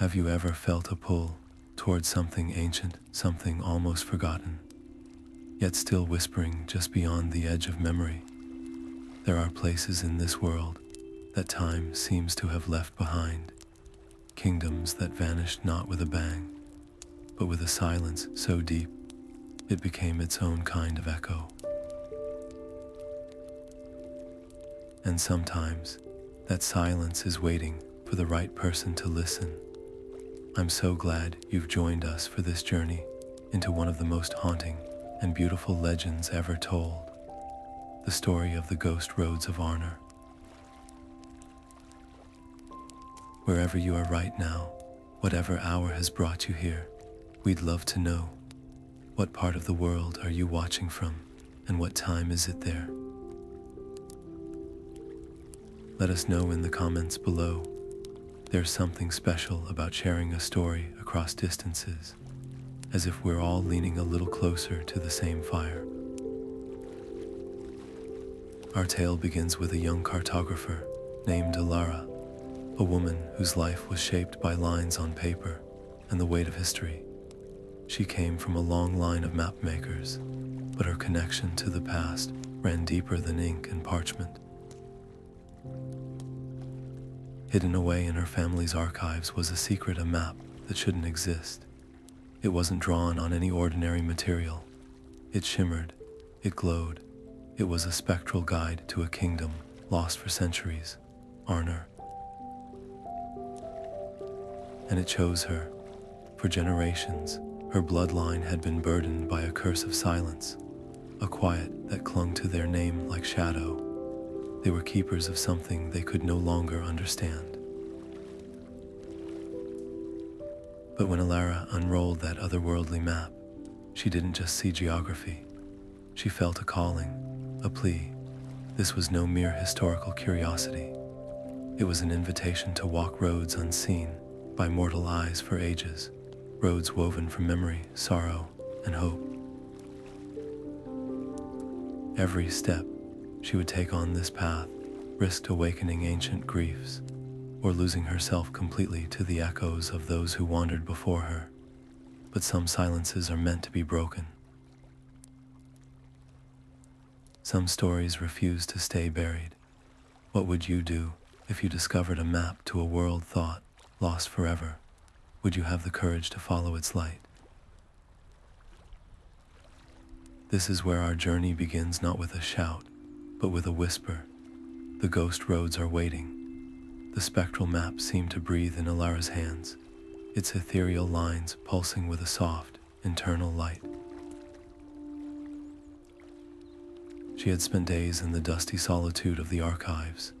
Have you ever felt a pull towards something ancient, something almost forgotten, yet still whispering just beyond the edge of memory? There are places in this world that time seems to have left behind, kingdoms that vanished not with a bang, but with a silence so deep it became its own kind of echo. And sometimes that silence is waiting for the right person to listen. I'm so glad you've joined us for this journey into one of the most haunting and beautiful legends ever told, the story of the Ghost Roads of Arnor. Wherever you are right now, whatever hour has brought you here, we'd love to know, what part of the world are you watching from, and what time is it there? Let us know in the comments below. There's something special about sharing a story across distances, as if we're all leaning a little closer to the same fire. Our tale begins with a young cartographer named Alara, a woman whose life was shaped by lines on paper and the weight of history. She came from a long line of map makers, but her connection to the past ran deeper than ink and parchment. Hidden away in her family's archives was a secret, a map that shouldn't exist. It wasn't drawn on any ordinary material. It shimmered, it glowed. It was a spectral guide to a kingdom lost for centuries, Arnor. And it chose her. For generations, her bloodline had been burdened by a curse of silence, a quiet that clung to their name like shadow. They were keepers of something they could no longer understand. But when Elara unrolled that otherworldly map, she didn't just see geography. She felt a calling, a plea. This was no mere historical curiosity. It was an invitation to walk roads unseen by mortal eyes for ages, roads woven from memory, sorrow, and hope. Every step she would take on this path risked awakening ancient griefs, or losing herself completely to the echoes of those who wandered before her. But some silences are meant to be broken. Some stories refuse to stay buried. What would you do if you discovered a map to a world thought lost forever? Would you have the courage to follow its light? This is where our journey begins, not with a shout, but with a whisper. The ghost roads are waiting. The spectral map seemed to breathe in Alara's hands, its ethereal lines pulsing with a soft, internal light. She had spent days in the dusty solitude of the archives,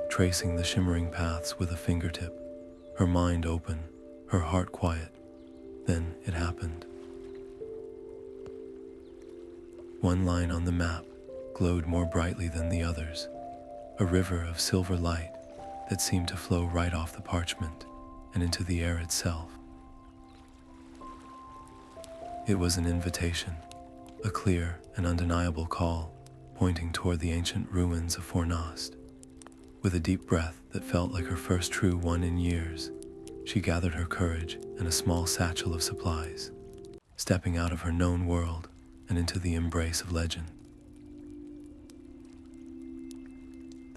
tracing the shimmering paths with a fingertip, her mind open, her heart quiet. Then it happened. One line on the map glowed more brightly than the others, a river of silver light that seemed to flow right off the parchment and into the air itself. It was an invitation, a clear and undeniable call, pointing toward the ancient ruins of Fornost. With a deep breath that felt like her first true one in years, she gathered her courage and a small satchel of supplies, stepping out of her known world and into the embrace of legend.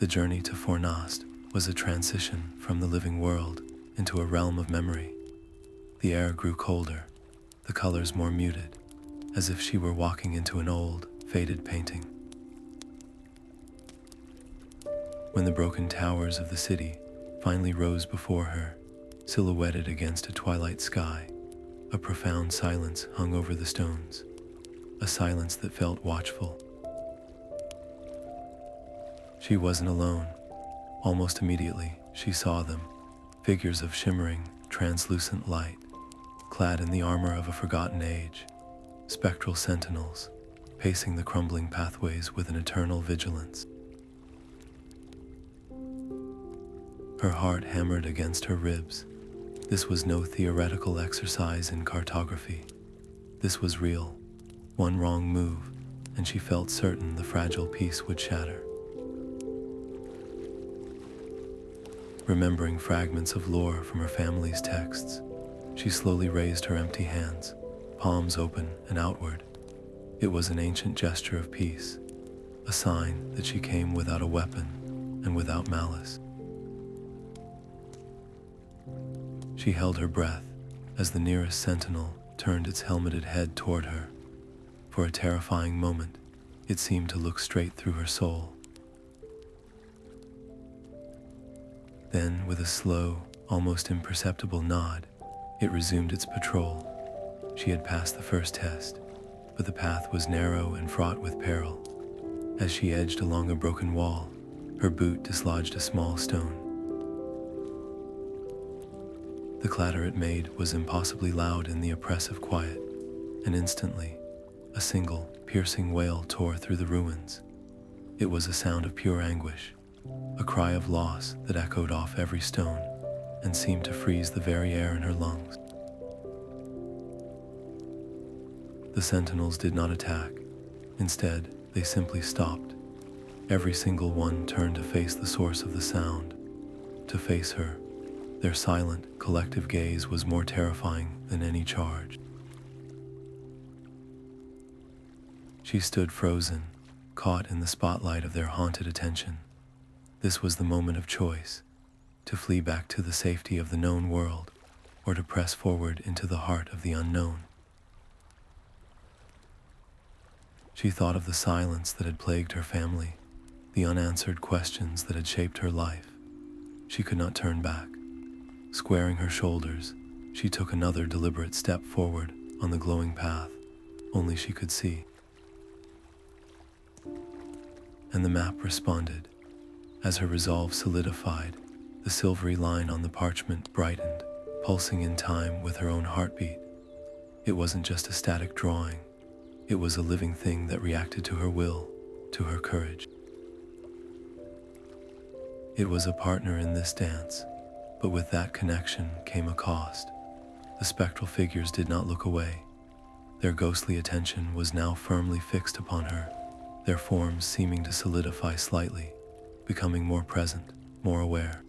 The journey to Fornost was a transition from the living world into a realm of memory. The air grew colder, the colors more muted, as if she were walking into an old, faded painting. When the broken towers of the city finally rose before her, silhouetted against a twilight sky, a profound silence hung over the stones, a silence that felt watchful. She wasn't alone. Almost immediately, she saw them, figures of shimmering, translucent light, clad in the armor of a forgotten age, spectral sentinels, pacing the crumbling pathways with an eternal vigilance. Her heart hammered against her ribs. This was no theoretical exercise in cartography. This was real. One wrong move, and she felt certain the fragile peace would shatter. Remembering fragments of lore from her family's texts, she slowly raised her empty hands, palms open and outward. It was an ancient gesture of peace, a sign that she came without a weapon and without malice. She held her breath as the nearest sentinel turned its helmeted head toward her. For a terrifying moment, it seemed to look straight through her soul. Then, with a slow, almost imperceptible nod, it resumed its patrol. She had passed the first test, but the path was narrow and fraught with peril. As she edged along a broken wall, her boot dislodged a small stone. The clatter it made was impossibly loud in the oppressive quiet, and instantly, a single, piercing wail tore through the ruins. It was a sound of pure anguish, a cry of loss that echoed off every stone and seemed to freeze the very air in her lungs. The sentinels did not attack. Instead, they simply stopped. Every single one turned to face the source of the sound, to face her. Their silent, collective gaze was more terrifying than any charge. She stood frozen, caught in the spotlight of their haunted attention. This was the moment of choice, to flee back to the safety of the known world, or to press forward into the heart of the unknown. She thought of the silence that had plagued her family, the unanswered questions that had shaped her life. She could not turn back. Squaring her shoulders, she took another deliberate step forward on the glowing path only she could see. And the map responded. As her resolve solidified, the silvery line on the parchment brightened, pulsing in time with her own heartbeat. It wasn't just a static drawing. It was a living thing that reacted to her will, to her courage. It was a partner in this dance, but with that connection came a cost. The spectral figures did not look away. Their ghostly attention was now firmly fixed upon her, their forms seeming to solidify slightly, becoming more present, more aware.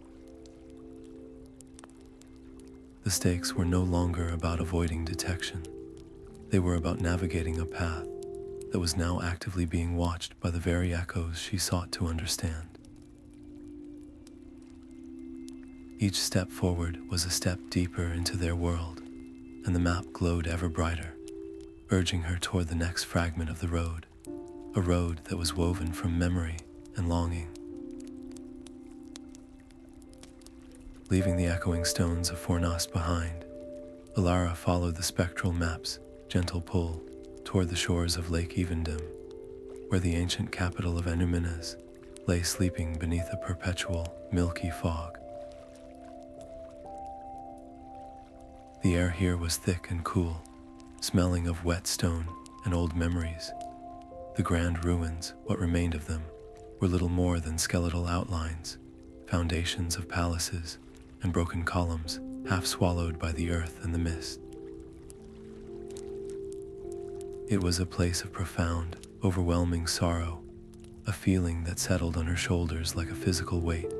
The stakes were no longer about avoiding detection. They were about navigating a path that was now actively being watched by the very echoes she sought to understand. Each step forward was a step deeper into their world, and the map glowed ever brighter, urging her toward the next fragment of the road, a road that was woven from memory and longing. Leaving the echoing stones of Fornost behind, Alara followed the spectral map's gentle pull toward the shores of Lake Evendim, where the ancient capital of Enuminas lay sleeping beneath a perpetual, milky fog. The air here was thick and cool, smelling of wet stone and old memories. The grand ruins, what remained of them, were little more than skeletal outlines, foundations of palaces, and broken columns half swallowed by the earth and the mist. It was a place of profound, overwhelming sorrow, a feeling that settled on her shoulders like a physical weight.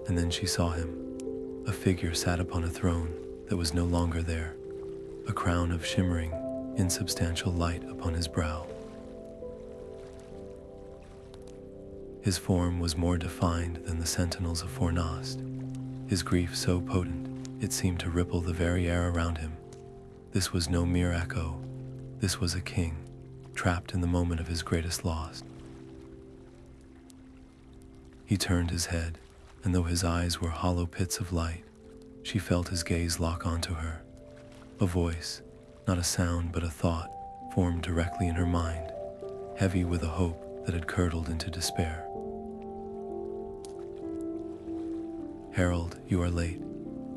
And then she saw him. A figure sat upon a throne that was no longer there, a crown of shimmering, insubstantial light upon his brow. His form was more defined than the sentinels of Fornost, his grief so potent it seemed to ripple the very air around him. This was no mere echo. This was a king, trapped in the moment of his greatest loss. He turned his head, and though his eyes were hollow pits of light, she felt his gaze lock onto her. A voice, not a sound but a thought, formed directly in her mind, heavy with a hope that had curdled into despair. "Herald, you are late.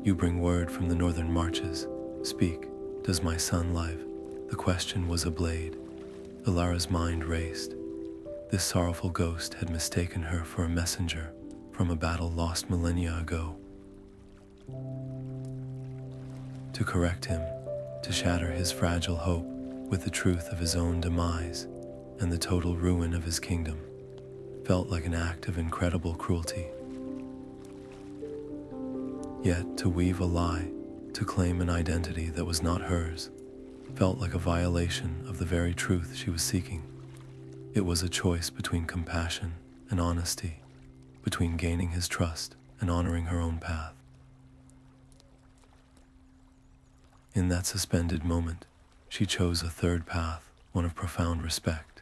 You bring word from the northern marches. Speak, does my son live?" The question was a blade. Alara's mind raced. This sorrowful ghost had mistaken her for a messenger from a battle lost millennia ago. To correct him, to shatter his fragile hope with the truth of his own demise and the total ruin of his kingdom, felt like an act of incredible cruelty. Yet to weave a lie, to claim an identity that was not hers, felt like a violation of the very truth she was seeking. It was a choice between compassion and honesty, between gaining his trust and honoring her own path. In that suspended moment, she chose a third path, one of profound respect.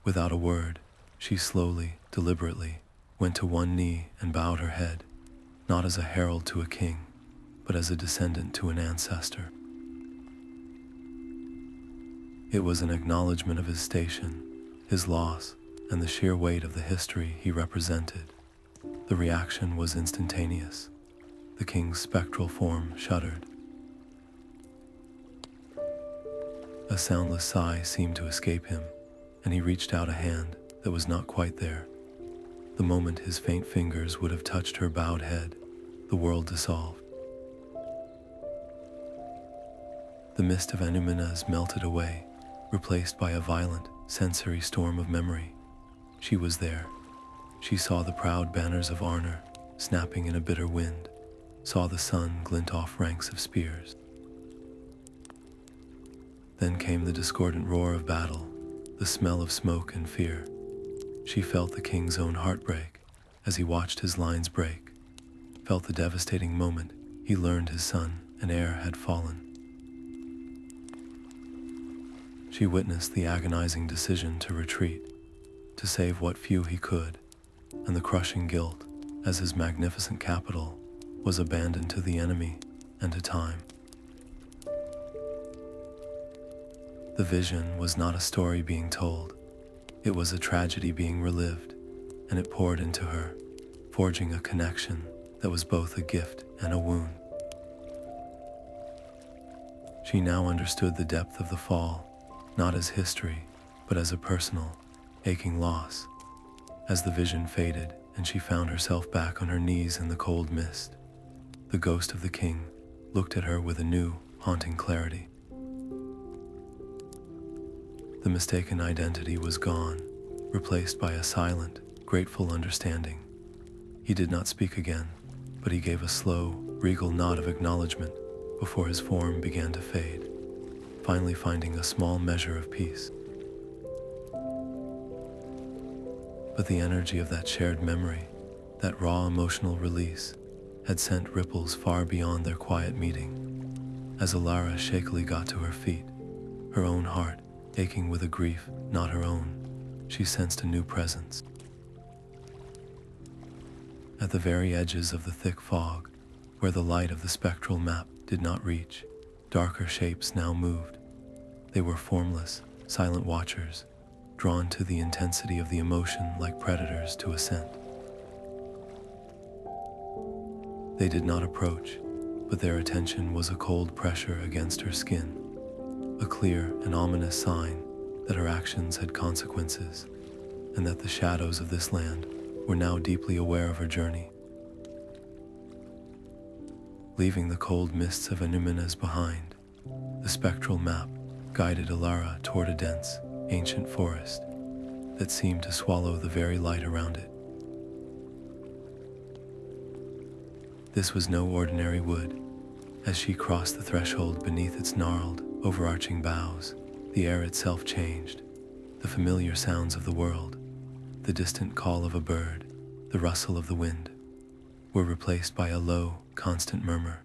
Without a word, she slowly, deliberately, went to one knee and bowed her head, not as a herald to a king, but as a descendant to an ancestor. It was an acknowledgement of his station, his loss, and the sheer weight of the history he represented. The reaction was instantaneous. The king's spectral form shuddered. A soundless sigh seemed to escape him, and he reached out a hand that was not quite there. The moment his faint fingers would have touched her bowed head, the world dissolved. The mist of Anuminas melted away, replaced by a violent, sensory storm of memory. She was there. She saw the proud banners of Arnor snapping in a bitter wind, saw the sun glint off ranks of spears. Then came the discordant roar of battle, the smell of smoke and fear. She felt the king's own heart break as he watched his lines break, felt the devastating moment he learned his son and heir had fallen. She witnessed the agonizing decision to retreat, to save what few he could, and the crushing guilt as his magnificent capital was abandoned to the enemy and to time. The vision was not a story being told. It was a tragedy being relived, and it poured into her, forging a connection that was both a gift and a wound. She now understood the depth of the fall, not as history, but as a personal, aching loss. As the vision faded and she found herself back on her knees in the cold mist, the ghost of the king looked at her with a new, haunting clarity. The mistaken identity was gone, replaced by a silent, grateful understanding. He did not speak again, but he gave a slow, regal nod of acknowledgement before his form began to fade, finally finding a small measure of peace. But the energy of that shared memory, that raw emotional release, had sent ripples far beyond their quiet meeting. As Alara shakily got to her feet, her own heart aching with a grief not her own, she sensed a new presence. At the very edges of the thick fog, where the light of the spectral map did not reach, darker shapes now moved. They were formless, silent watchers, drawn to the intensity of the emotion like predators to a scent. They did not approach, but their attention was a cold pressure against her skin, a clear and ominous sign that her actions had consequences, and that the shadows of this land were now deeply aware of her journey. Leaving the cold mists of Anuminas behind, the spectral map guided Elara toward a dense, ancient forest that seemed to swallow the very light around it. This was no ordinary wood. As she crossed the threshold beneath its gnarled, overarching boughs, the air itself changed. The familiar sounds of the world, the distant call of a bird, the rustle of the wind, were replaced by a low, constant murmur.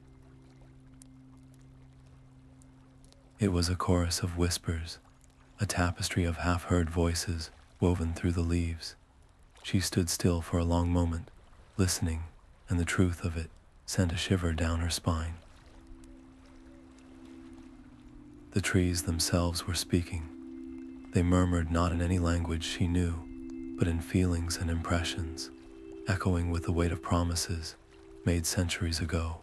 It was a chorus of whispers, a tapestry of half-heard voices woven through the leaves. She stood still for a long moment, listening, and the truth of it sent a shiver down her spine. The trees themselves were speaking. They murmured not in any language she knew, but in feelings and impressions, echoing with the weight of promises made centuries ago.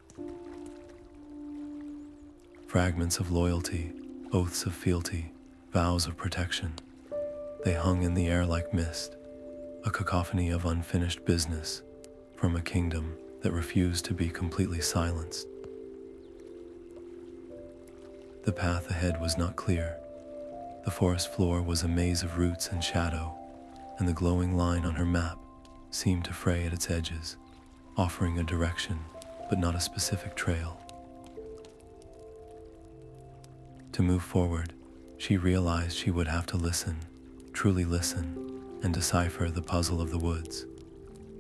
Fragments of loyalty, oaths of fealty, vows of protection. They hung in the air like mist, a cacophony of unfinished business from a kingdom that refused to be completely silenced. The path ahead was not clear. The forest floor was a maze of roots and shadow, and the glowing line on her map seemed to fray at its edges, offering a direction but not a specific trail. To move forward, she realized she would have to listen, truly listen, and decipher the puzzle of the woods.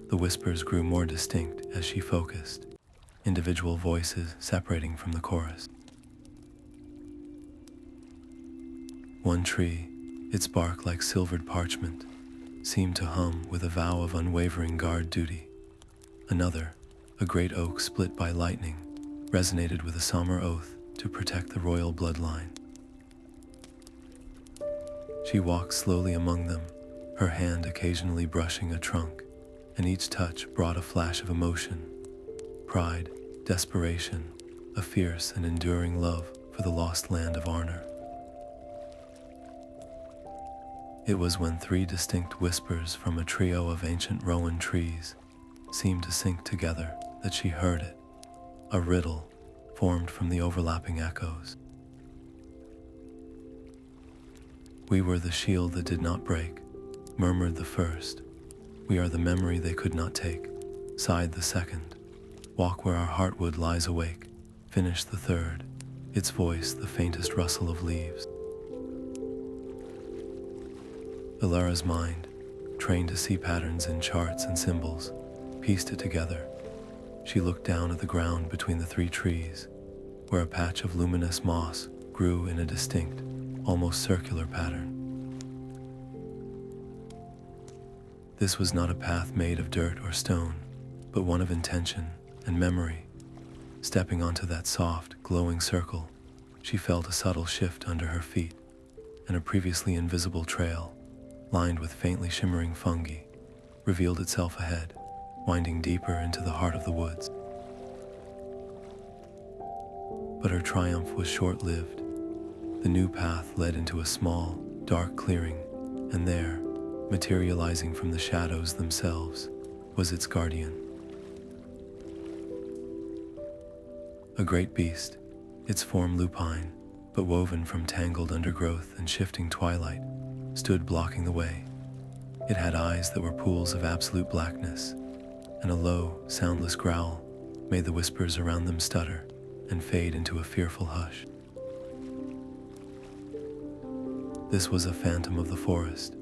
The whispers grew more distinct as she focused, individual voices separating from the chorus. One tree, its bark like silvered parchment, seemed to hum with a vow of unwavering guard duty. Another, a great oak split by lightning, resonated with a somber oath to protect the royal bloodline. She walked slowly among them, her hand occasionally brushing a trunk, and each touch brought a flash of emotion, pride, desperation, a fierce and enduring love for the lost land of Arnor. It was when three distinct whispers from a trio of ancient rowan trees seemed to sync together that she heard it, a riddle formed from the overlapping echoes. "We were the shield that did not break," murmured the first. "We are the memory they could not take," sighed the second. "Walk where our heartwood lies awake," finished the third, its voice the faintest rustle of leaves. Elara's mind, trained to see patterns in charts and symbols, pieced it together. She looked down at the ground between the three trees, where a patch of luminous moss grew in a distinct, almost circular pattern. This was not a path made of dirt or stone, but one of intention and memory. Stepping onto that soft, glowing circle, she felt a subtle shift under her feet, and a previously invisible trail, lined with faintly shimmering fungi, revealed itself ahead, winding deeper into the heart of the woods. But her triumph was short-lived. The new path led into a small, dark clearing, and there, materializing from the shadows themselves, was its guardian. A great beast, its form lupine, but woven from tangled undergrowth and shifting twilight, stood blocking the way. It had eyes that were pools of absolute blackness, and a low, soundless growl made the whispers around them stutter and fade into a fearful hush. This was a phantom of the forest,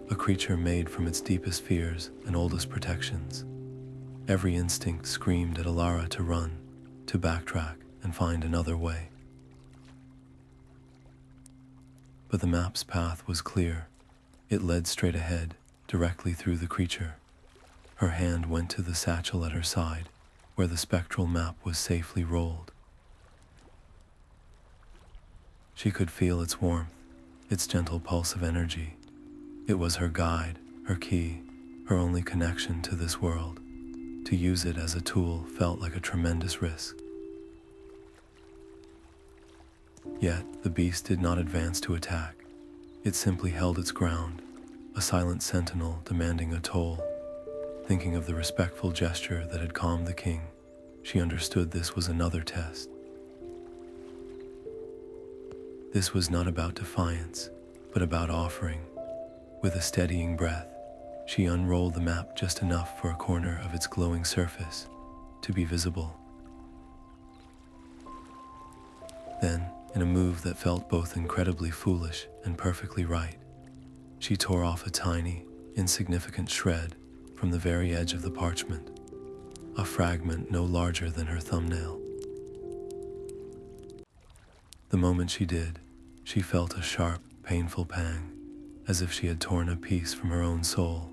a creature made from its deepest fears and oldest protections. Every instinct screamed at Alara to run, to backtrack and find another way. But the map's path was clear. It led straight ahead, directly through the creature. Her hand went to the satchel at her side, where the spectral map was safely rolled. She could feel its warmth, its gentle pulse of energy. It was her guide, her key, her only connection to this world. To use it as a tool felt like a tremendous risk. Yet, the beast did not advance to attack. It simply held its ground, a silent sentinel demanding a toll. Thinking of the respectful gesture that had calmed the king, she understood this was another test. This was not about defiance, but about offering. With a steadying breath, she unrolled the map just enough for a corner of its glowing surface to be visible. Then, in a move that felt both incredibly foolish and perfectly right, she tore off a tiny, insignificant shred from the very edge of the parchment, a fragment no larger than her thumbnail. The moment she did, she felt a sharp, painful pang, as if she had torn a piece from her own soul.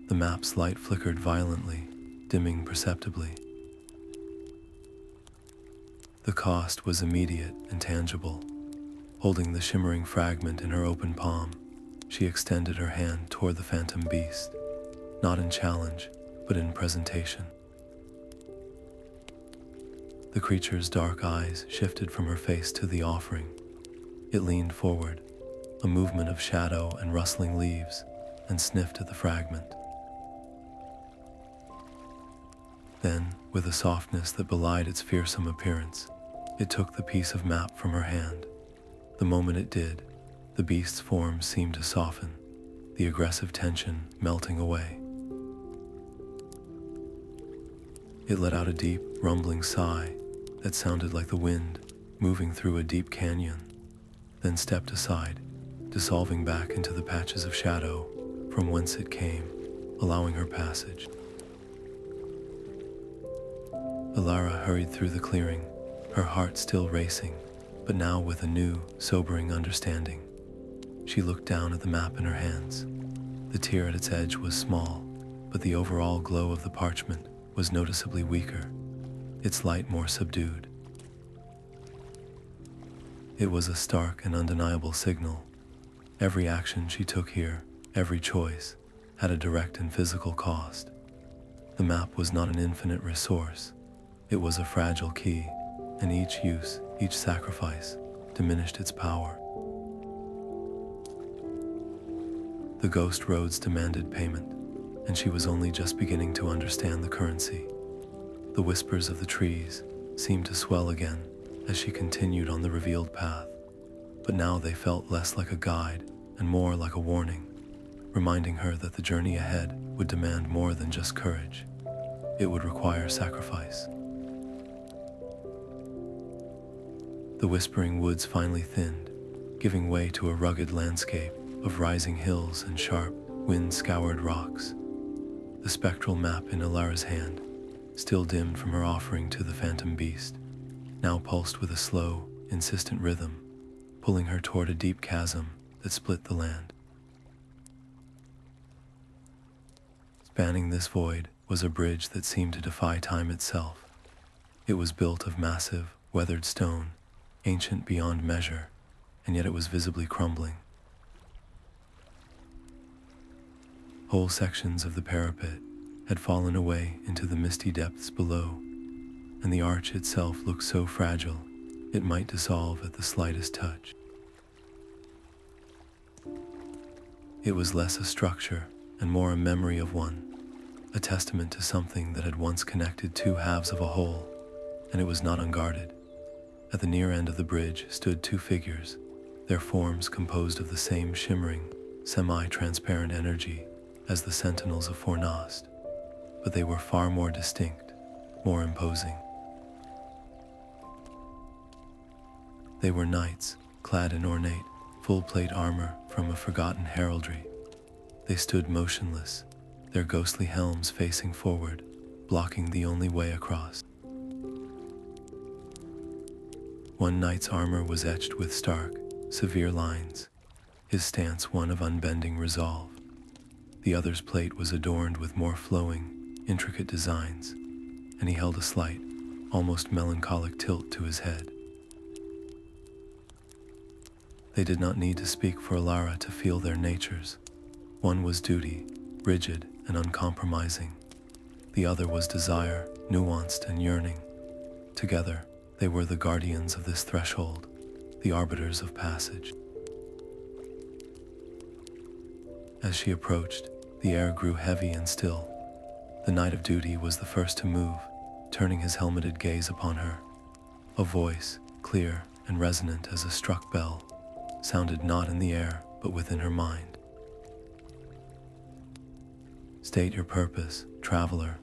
The map's light flickered violently, dimming perceptibly. The cost was immediate and tangible. Holding the shimmering fragment in her open palm, she extended her hand toward the phantom beast, not in challenge, but in presentation. The creature's dark eyes shifted from her face to the offering. It leaned forward, a movement of shadow and rustling leaves, and sniffed at the fragment. Then, with a softness that belied its fearsome appearance, it took the piece of map from her hand. The moment it did, the beast's form seemed to soften, the aggressive tension melting away. It let out a deep, rumbling sigh that sounded like the wind moving through a deep canyon, then stepped aside, dissolving back into the patches of shadow from whence it came, allowing her passage. Alara hurried through the clearing, her heart still racing, but now with a new, sobering understanding. She looked down at the map in her hands. The tear at its edge was small, but the overall glow of the parchment was noticeably weaker, its light more subdued. It was a stark and undeniable signal. Every action she took here, every choice, had a direct and physical cost. The map was not an infinite resource. It was a fragile key, and each use, each sacrifice, diminished its power. The ghost roads demanded payment, and she was only just beginning to understand the currency. The whispers of the trees seemed to swell again as she continued on the revealed path, but now they felt less like a guide and more like a warning, reminding her that the journey ahead would demand more than just courage. It would require sacrifice. The whispering woods finally thinned, giving way to a rugged landscape of rising hills and sharp, wind-scoured rocks. The spectral map in Elara's hand, still dimmed from her offering to the phantom beast, now pulsed with a slow, insistent rhythm, pulling her toward a deep chasm that split the land. Spanning this void was a bridge that seemed to defy time itself. It was built of massive, weathered stone, ancient beyond measure, and yet it was visibly crumbling. Whole sections of the parapet had fallen away into the misty depths below, and the arch itself looked so fragile it might dissolve at the slightest touch. It was less a structure and more a memory of one, a testament to something that had once connected two halves of a whole, and it was not unguarded. At the near end of the bridge stood two figures, their forms composed of the same shimmering, semi-transparent energy as the Sentinels of Fornost, but they were far more distinct, more imposing. They were knights, clad in ornate, full-plate armor from a forgotten heraldry. They stood motionless, their ghostly helms facing forward, blocking the only way across. One knight's armor was etched with stark, severe lines, his stance one of unbending resolve. The other's plate was adorned with more flowing, intricate designs, and he held a slight, almost melancholic tilt to his head. They did not need to speak for Alara to feel their natures. One was duty, rigid and uncompromising. The other was desire, nuanced and yearning. Together, they were the guardians of this threshold, the arbiters of passage. As she approached, the air grew heavy and still. The Knight of Duty was the first to move, turning his helmeted gaze upon her. A voice, clear and resonant as a struck bell, sounded not in the air but within her mind. State your purpose, traveler.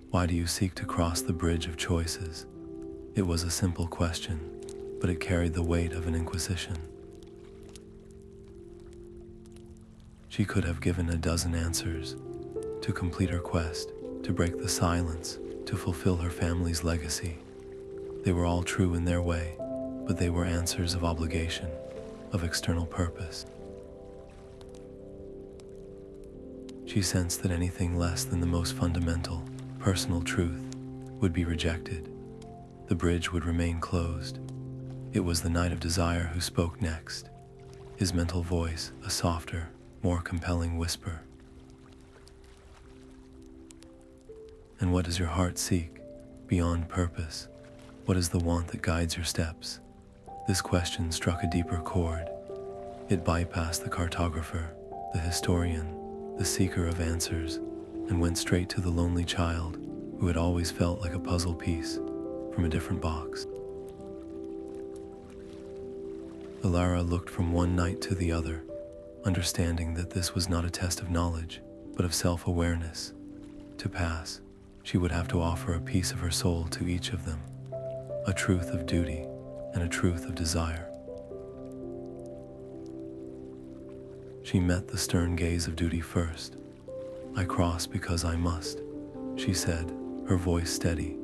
Why do you seek to cross the bridge of choices? It was a simple question, but it carried the weight of an inquisition. She could have given a dozen answers: to complete her quest, to break the silence, to fulfill her family's legacy. They were all true in their way, but they were answers of obligation, of external purpose. She sensed that anything less than the most fundamental, personal truth would be rejected. The bridge would remain closed. It was the Knight of Desire who spoke next, his mental voice a softer, more compelling whisper. And what does your heart seek, beyond purpose? What is the want that guides your steps? This question struck a deeper chord. It bypassed the cartographer, the historian, the seeker of answers, and went straight to the lonely child who had always felt like a puzzle piece from a different box. Alara looked from one knight to the other, understanding that this was not a test of knowledge, but of self-awareness. To pass, she would have to offer a piece of her soul to each of them, a truth of duty and a truth of desire. She met the stern gaze of duty first. "I cross because I must," she said, her voice steady.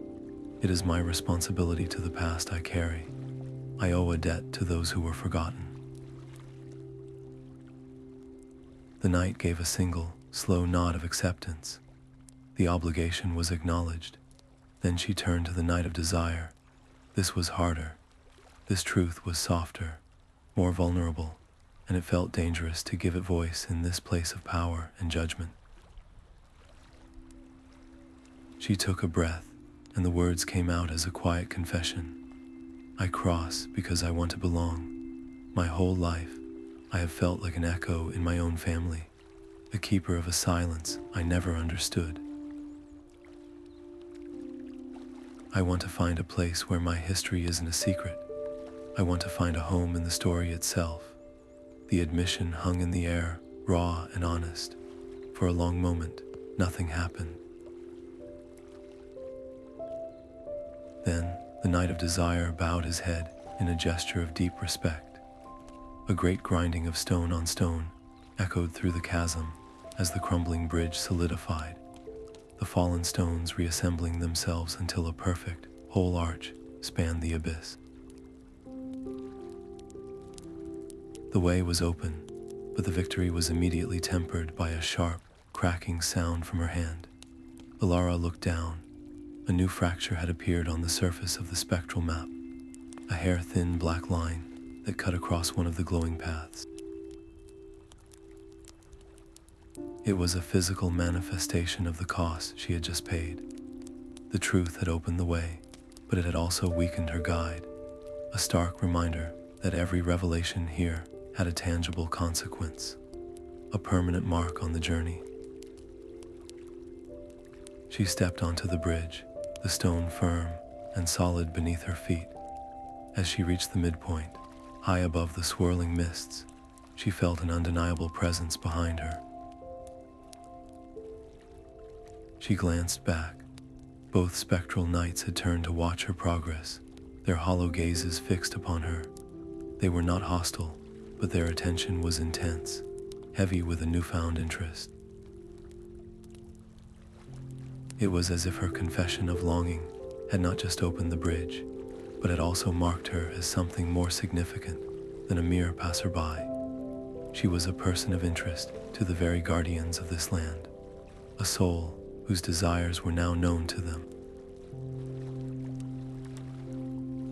"It is my responsibility to the past I carry. I owe a debt to those who were forgotten." The knight gave a single, slow nod of acceptance. The obligation was acknowledged. Then she turned to the Knight of Desire. This was harder. This truth was softer, more vulnerable, and it felt dangerous to give it voice in this place of power and judgment. She took a breath, and the words came out as a quiet confession. "I cross because I want to belong. My whole life, I have felt like an echo in my own family, a keeper of a silence I never understood. I want to find a place where my history isn't a secret. I want to find a home in the story itself." The admission hung in the air, raw and honest. For a long moment, nothing happened. Then, the Knight of Desire bowed his head in a gesture of deep respect. A great grinding of stone on stone echoed through the chasm as the crumbling bridge solidified, the fallen stones reassembling themselves until a perfect, whole arch spanned the abyss. The way was open, but the victory was immediately tempered by a sharp, cracking sound from her hand. Alara looked down. A new fracture had appeared on the surface of the spectral map, a hair-thin black line that cut across one of the glowing paths. It was a physical manifestation of the cost she had just paid. The truth had opened the way, but it had also weakened her guide, a stark reminder that every revelation here had a tangible consequence, a permanent mark on the journey. She stepped onto the bridge, the stone firm and solid beneath her feet. As she reached the midpoint, high above the swirling mists, she felt an undeniable presence behind her. She glanced back. Both spectral knights had turned to watch her progress, their hollow gazes fixed upon her. They were not hostile, but their attention was intense, heavy with a newfound interest. It was as if her confession of longing had not just opened the bridge, but had also marked her as something more significant than a mere passerby. She was a person of interest to the very guardians of this land, a soul whose desires were now known to them.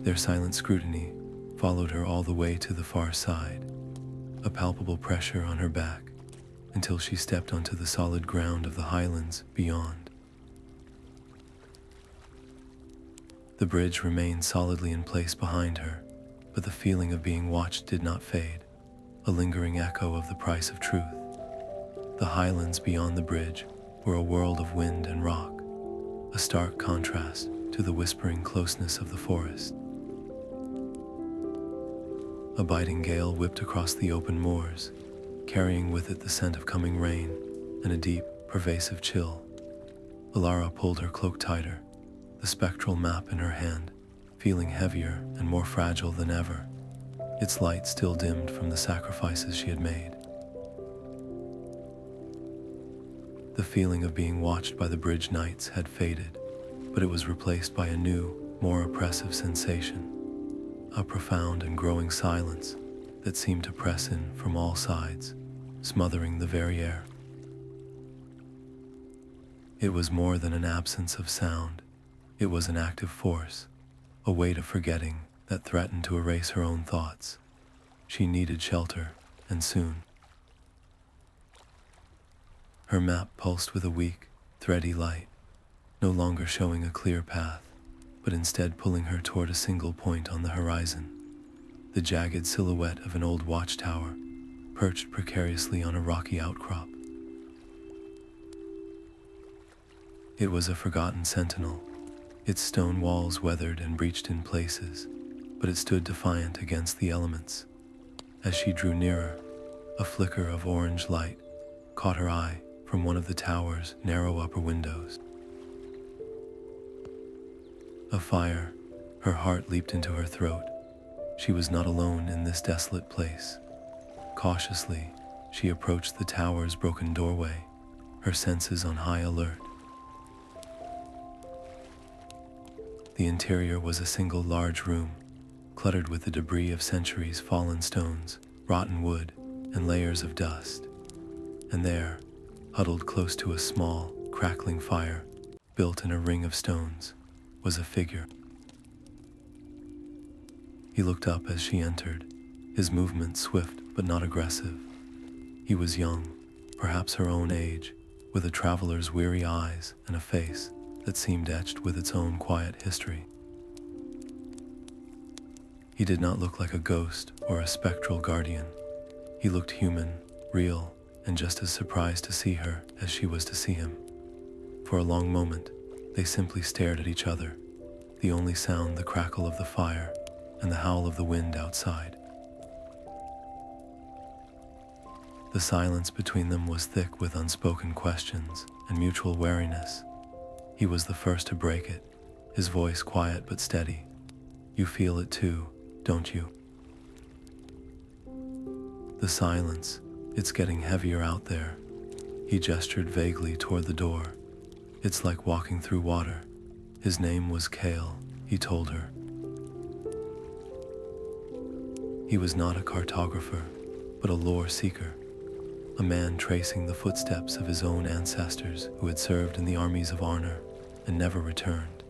Their silent scrutiny followed her all the way to the far side, a palpable pressure on her back, until she stepped onto the solid ground of the highlands beyond. The bridge remained solidly in place behind her, but the feeling of being watched did not fade, a lingering echo of the price of truth. The highlands beyond the bridge were a world of wind and rock, a stark contrast to the whispering closeness of the forest. A biting gale whipped across the open moors, carrying with it the scent of coming rain and a deep, pervasive chill. Alara pulled her cloak tighter, the spectral map in her hand, feeling heavier and more fragile than ever, its light still dimmed from the sacrifices she had made. The feeling of being watched by the bridge knights had faded, but it was replaced by a new, more oppressive sensation, a profound and growing silence that seemed to press in from all sides, smothering the very air. It was more than an absence of sound. It was an active force, a weight of forgetting that threatened to erase her own thoughts. She needed shelter, and soon. Her map pulsed with a weak, thready light, no longer showing a clear path, but instead pulling her toward a single point on the horizon, the jagged silhouette of an old watchtower, perched precariously on a rocky outcrop. It was a forgotten sentinel, its stone walls weathered and breached in places, but it stood defiant against the elements. As she drew nearer, a flicker of orange light caught her eye from one of the tower's narrow upper windows. A fire. Her heart leaped into her throat. She was not alone in this desolate place. Cautiously, she approached the tower's broken doorway, her senses on high alert. The interior was a single large room, cluttered with the debris of centuries, fallen stones, rotten wood, and layers of dust. And there, huddled close to a small, crackling fire, built in a ring of stones, was a figure. He looked up as she entered, his movements swift but not aggressive. He was young, perhaps her own age, with a traveler's weary eyes and a face that seemed etched with its own quiet history. He did not look like a ghost or a spectral guardian. He looked human, real, and just as surprised to see her as she was to see him. For a long moment, they simply stared at each other, the only sound the crackle of the fire and the howl of the wind outside. The silence between them was thick with unspoken questions and mutual wariness. He was the first to break it, his voice quiet but steady. "You feel it too, don't you?" The silence. "It's getting heavier out there." He gestured vaguely toward the door. "It's like walking through water." His name was Kale, he told her. He was not a cartographer, but a lore seeker, a man tracing the footsteps of his own ancestors who had served in the armies of Arnor and never returned.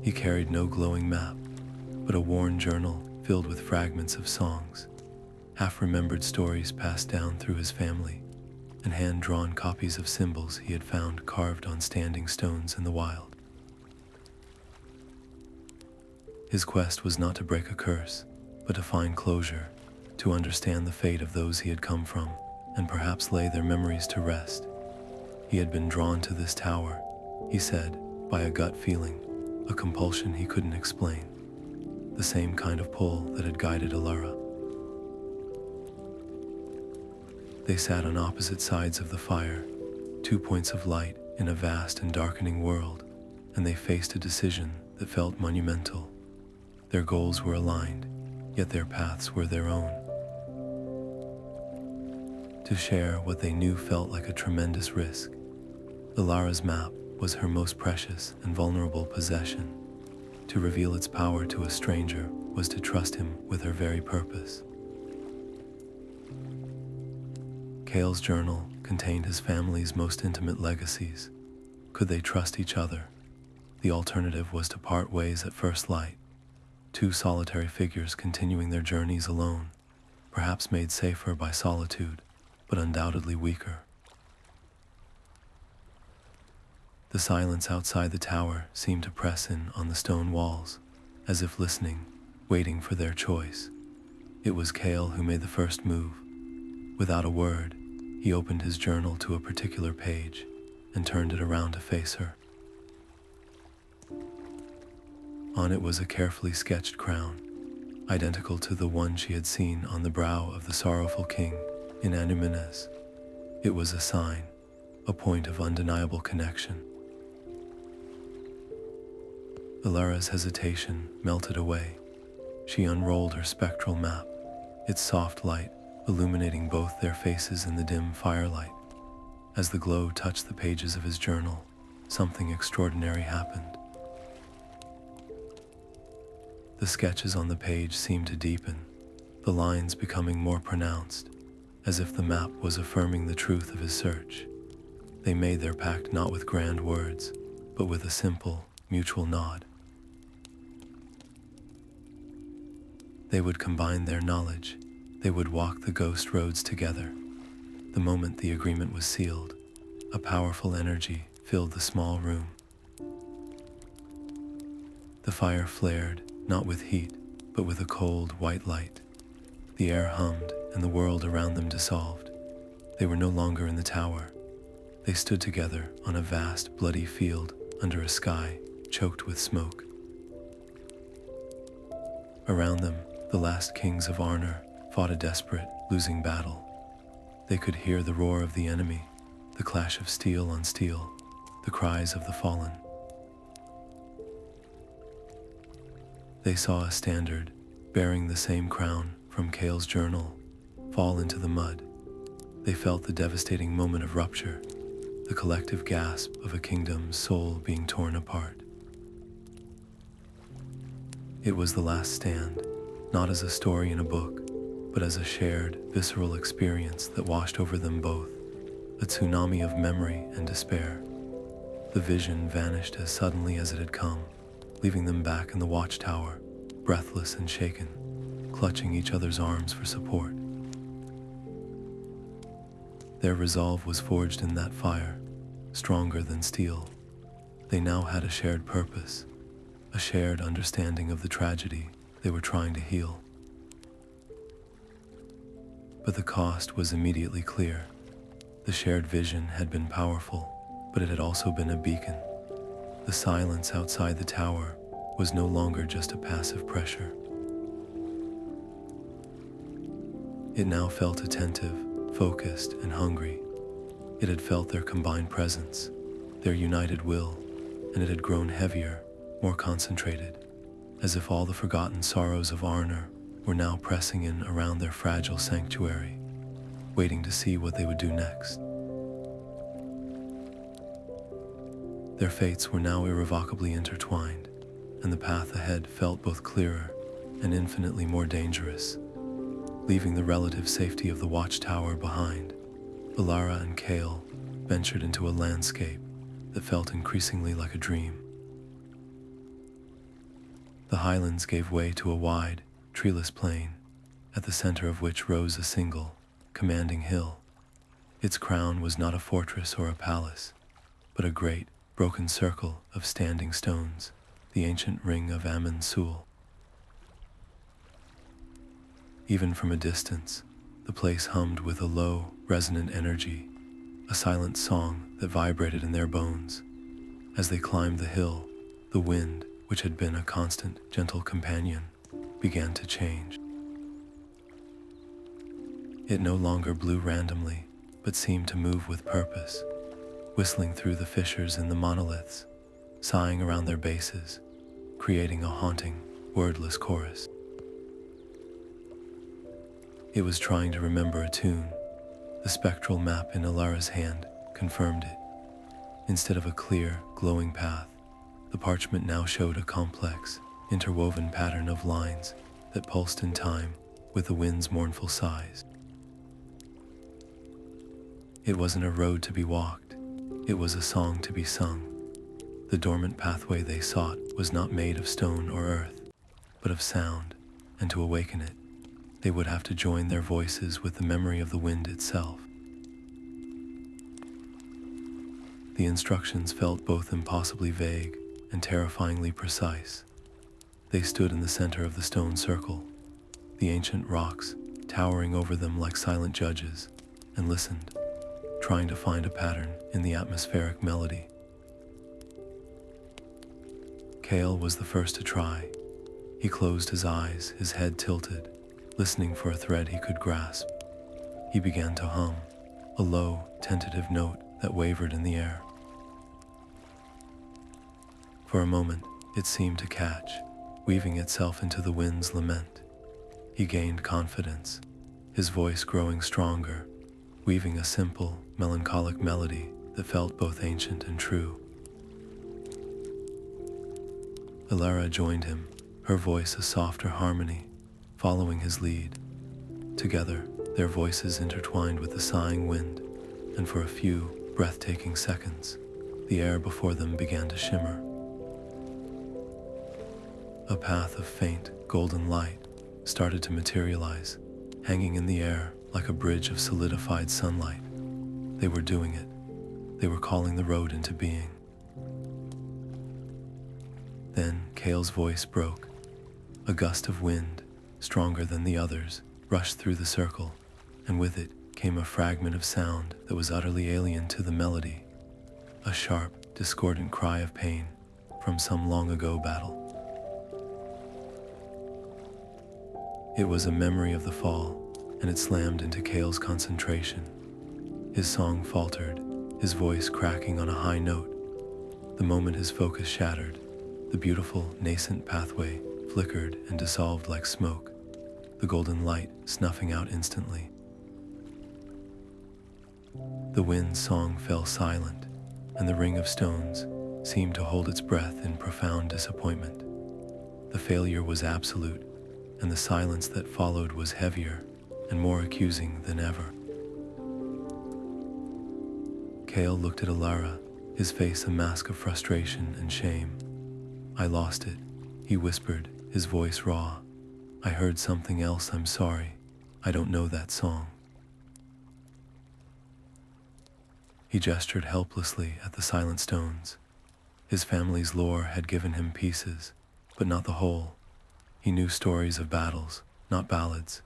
He carried no glowing map, but a worn journal filled with fragments of songs, half-remembered stories passed down through his family, and hand-drawn copies of symbols he had found carved on standing stones in the wild. His quest was not to break a curse, but to find closure, to understand the fate of those he had come from, and perhaps lay their memories to rest. He had been drawn to this tower, he said, by a gut feeling, a compulsion he couldn't explain, the same kind of pull that had guided Alara. They sat on opposite sides of the fire, 2 points of light in a vast and darkening world, and they faced a decision that felt monumental. Their goals were aligned, yet their paths were their own. To share what they knew felt like a tremendous risk. Alara's map was her most precious and vulnerable possession. To reveal its power to a stranger was to trust him with her very purpose. Kale's journal contained his family's most intimate legacies. Could they trust each other? The alternative was to part ways at first light, two solitary figures continuing their journeys alone, perhaps made safer by solitude, but undoubtedly weaker. The silence outside the tower seemed to press in on the stone walls, as if listening, waiting for their choice. It was Kale who made the first move. Without a word, he opened his journal to a particular page and turned it around to face her. On it was a carefully sketched crown, identical to the one she had seen on the brow of the sorrowful king in Anuminas. It was a sign, a point of undeniable connection. Elara's hesitation melted away. She unrolled her spectral map, its soft light illuminating both their faces in the dim firelight. As the glow touched the pages of his journal, something extraordinary happened. The sketches on the page seemed to deepen, the lines becoming more pronounced, as if the map was affirming the truth of his search. They made their pact not with grand words, but with a simple, mutual nod. They would combine their knowledge. They would walk the ghost roads together. The moment the agreement was sealed, a powerful energy filled the small room. The fire flared, not with heat, but with a cold, white light. The air hummed, and the world around them dissolved. They were no longer in the tower. They stood together on a vast, bloody field under a sky choked with smoke. Around them, the last kings of Arnor fought a desperate, losing battle. They could hear the roar of the enemy, the clash of steel on steel, the cries of the fallen. They saw a standard, bearing the same crown from Kale's journal, fall into the mud. They felt the devastating moment of rupture, the collective gasp of a kingdom's soul being torn apart. It was the last stand, not as a story in a book, but as a shared, visceral experience that washed over them both, a tsunami of memory and despair. The vision vanished as suddenly as it had come, leaving them back in the watchtower, breathless and shaken, clutching each other's arms for support. Their resolve was forged in that fire, stronger than steel. They now had a shared purpose, a shared understanding of the tragedy they were trying to heal. But the cost was immediately clear. The shared vision had been powerful, but it had also been a beacon. The silence outside the tower was no longer just a passive pressure. It now felt attentive, focused, and hungry. It had felt their combined presence, their united will, and it had grown heavier, more concentrated, as if all the forgotten sorrows of Arnor were now pressing in around their fragile sanctuary, waiting to see what they would do next. Their fates were now irrevocably intertwined, and the path ahead felt both clearer and infinitely more dangerous. Leaving the relative safety of the watchtower behind, Alara and Kale ventured into a landscape that felt increasingly like a dream. The highlands gave way to a wide, treeless plain, at the center of which rose a single, commanding hill. Its crown was not a fortress or a palace, but a great, broken circle of standing stones, the ancient ring of Amun-Sul. Even from a distance, the place hummed with a low, resonant energy, a silent song that vibrated in their bones. As they climbed the hill, the wind, which had been a constant, gentle companion, began to change. It no longer blew randomly, but seemed to move with purpose, whistling through the fissures in the monoliths, sighing around their bases, creating a haunting, wordless chorus. It was trying to remember a tune. The spectral map in Elara's hand confirmed it. Instead of a clear, glowing path, the parchment now showed a complex, interwoven pattern of lines that pulsed in time with the wind's mournful sighs. It wasn't a road to be walked, it was a song to be sung. The dormant pathway they sought was not made of stone or earth, but of sound, and to awaken it, they would have to join their voices with the memory of the wind itself. The instructions felt both impossibly vague and terrifyingly precise. They stood in the center of the stone circle, the ancient rocks towering over them like silent judges, and listened, trying to find a pattern in the atmospheric melody. Kale was the first to try. He closed his eyes, his head tilted, listening for a thread he could grasp. He began to hum, a low, tentative note that wavered in the air. For a moment, it seemed to catch, weaving itself into the wind's lament. He gained confidence, his voice growing stronger, weaving a simple, melancholic melody that felt both ancient and true. Elara joined him, her voice a softer harmony, following his lead. Together, their voices intertwined with the sighing wind, and for a few breathtaking seconds, the air before them began to shimmer. A path of faint, golden light started to materialize, hanging in the air like a bridge of solidified sunlight. They were doing it. They were calling the road into being. Then Kale's voice broke. A gust of wind, stronger than the others, rushed through the circle, and with it came a fragment of sound that was utterly alien to the melody, a sharp, discordant cry of pain from some long-ago battle. It was a memory of the fall, and it slammed into Kale's concentration. His song faltered, his voice cracking on a high note The moment his focus shattered, the beautiful, nascent pathway flickered and dissolved like smoke, the golden light snuffing out instantly. The wind's song fell silent, and the ring of stones seemed to hold its breath in profound disappointment. The failure was absolute, and the silence that followed was heavier and more accusing than ever. Kale looked at Alara, his face a mask of frustration and shame. "I lost it," he whispered, his voice raw. "I heard something else, I'm sorry. I don't know that song." He gestured helplessly at the silent stones. His family's lore had given him pieces, but not the whole. He knew stories of battles, not ballads.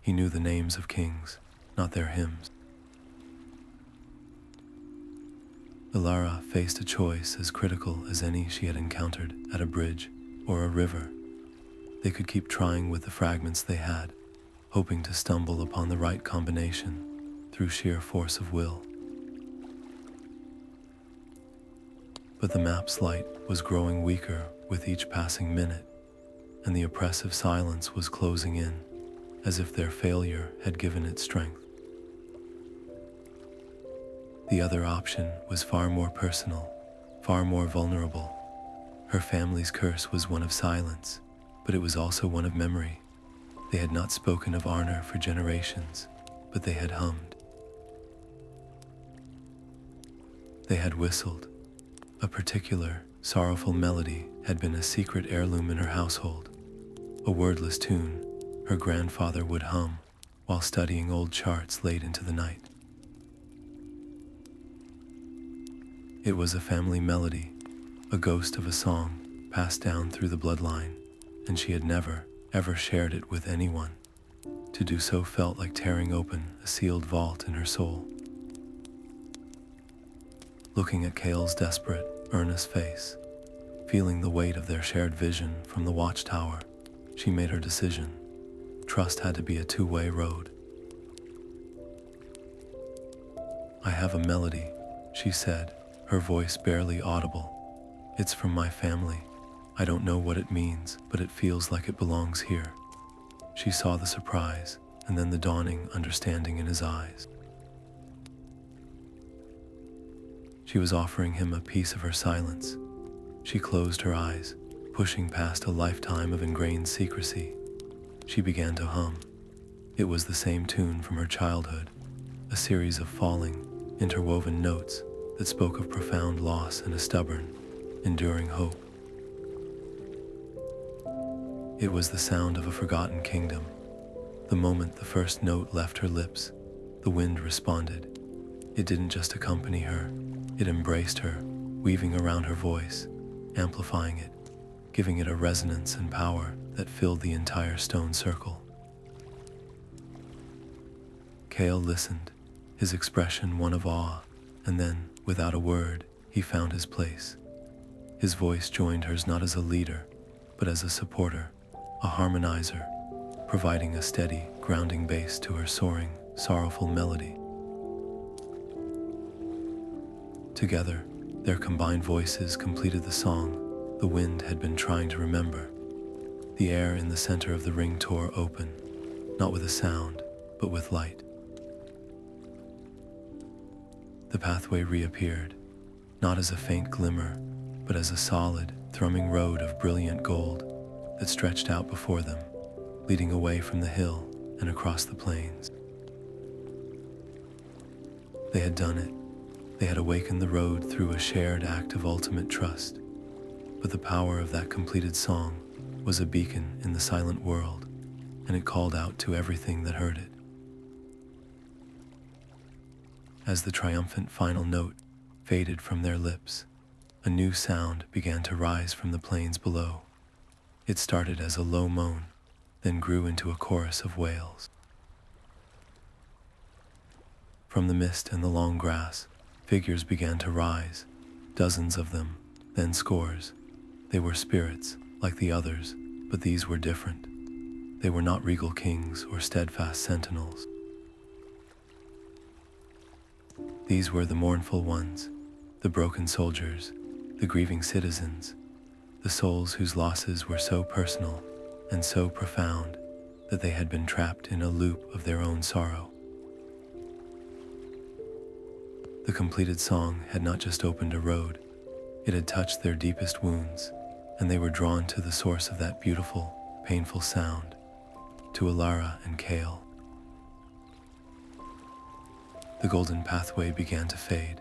He knew the names of kings, not their hymns. Elara faced a choice as critical as any she had encountered at a bridge or a river. They could keep trying with the fragments they had, hoping to stumble upon the right combination through sheer force of will. But the map's light was growing weaker with each passing minute, and the oppressive silence was closing in, as if their failure had given it strength. The other option was far more personal, far more vulnerable. Her family's curse was one of silence, but it was also one of memory. They had not spoken of Arnor for generations, but they had hummed. They had whistled. A particular, sorrowful melody had been a secret heirloom in her household. A wordless tune her grandfather would hum while studying old charts late into the night. It was a family melody, a ghost of a song passed down through the bloodline, and she had never, ever shared it with anyone. To do so felt like tearing open a sealed vault in her soul. Looking at Kale's desperate, earnest face, feeling the weight of their shared vision from the watchtower, she made her decision. Trust had to be a two-way road. "I have a melody," she said, her voice barely audible. "It's from my family. I don't know what it means, but it feels like it belongs here." She saw the surprise and then the dawning understanding in his eyes. She was offering him a piece of her silence. She closed her eyes, pushing past a lifetime of ingrained secrecy. She began to hum. It was the same tune from her childhood, a series of falling, interwoven notes that spoke of profound loss and a stubborn, enduring hope. It was the sound of a forgotten kingdom. The moment the first note left her lips, the wind responded. It didn't just accompany her, it embraced her, weaving around her voice, amplifying it, giving it a resonance and power that filled the entire stone circle. Kale listened, his expression one of awe, and then, without a word, he found his place. His voice joined hers not as a leader, but as a supporter, a harmonizer, providing a steady, grounding base to her soaring, sorrowful melody. Together, their combined voices completed the song the wind had been trying to remember. The air in the center of the ring tore open, not with a sound, but with light. The pathway reappeared, not as a faint glimmer, but as a solid, thrumming road of brilliant gold that stretched out before them, leading away from the hill and across the plains. They had done it. They had awakened the road through a shared act of ultimate trust. But the power of that completed song was a beacon in the silent world, and it called out to everything that heard it. As the triumphant final note faded from their lips, a new sound began to rise from the plains below. It started as a low moan, then grew into a chorus of wails. From the mist and the long grass, figures began to rise, dozens of them, then scores. They were spirits, like the others, but these were different. They were not regal kings or steadfast sentinels. These were the mournful ones, the broken soldiers, the grieving citizens, the souls whose losses were so personal and so profound that they had been trapped in a loop of their own sorrow. The completed song had not just opened a road, it had touched their deepest wounds, and they were drawn to the source of that beautiful, painful sound, to Alara and Kale. The golden pathway began to fade,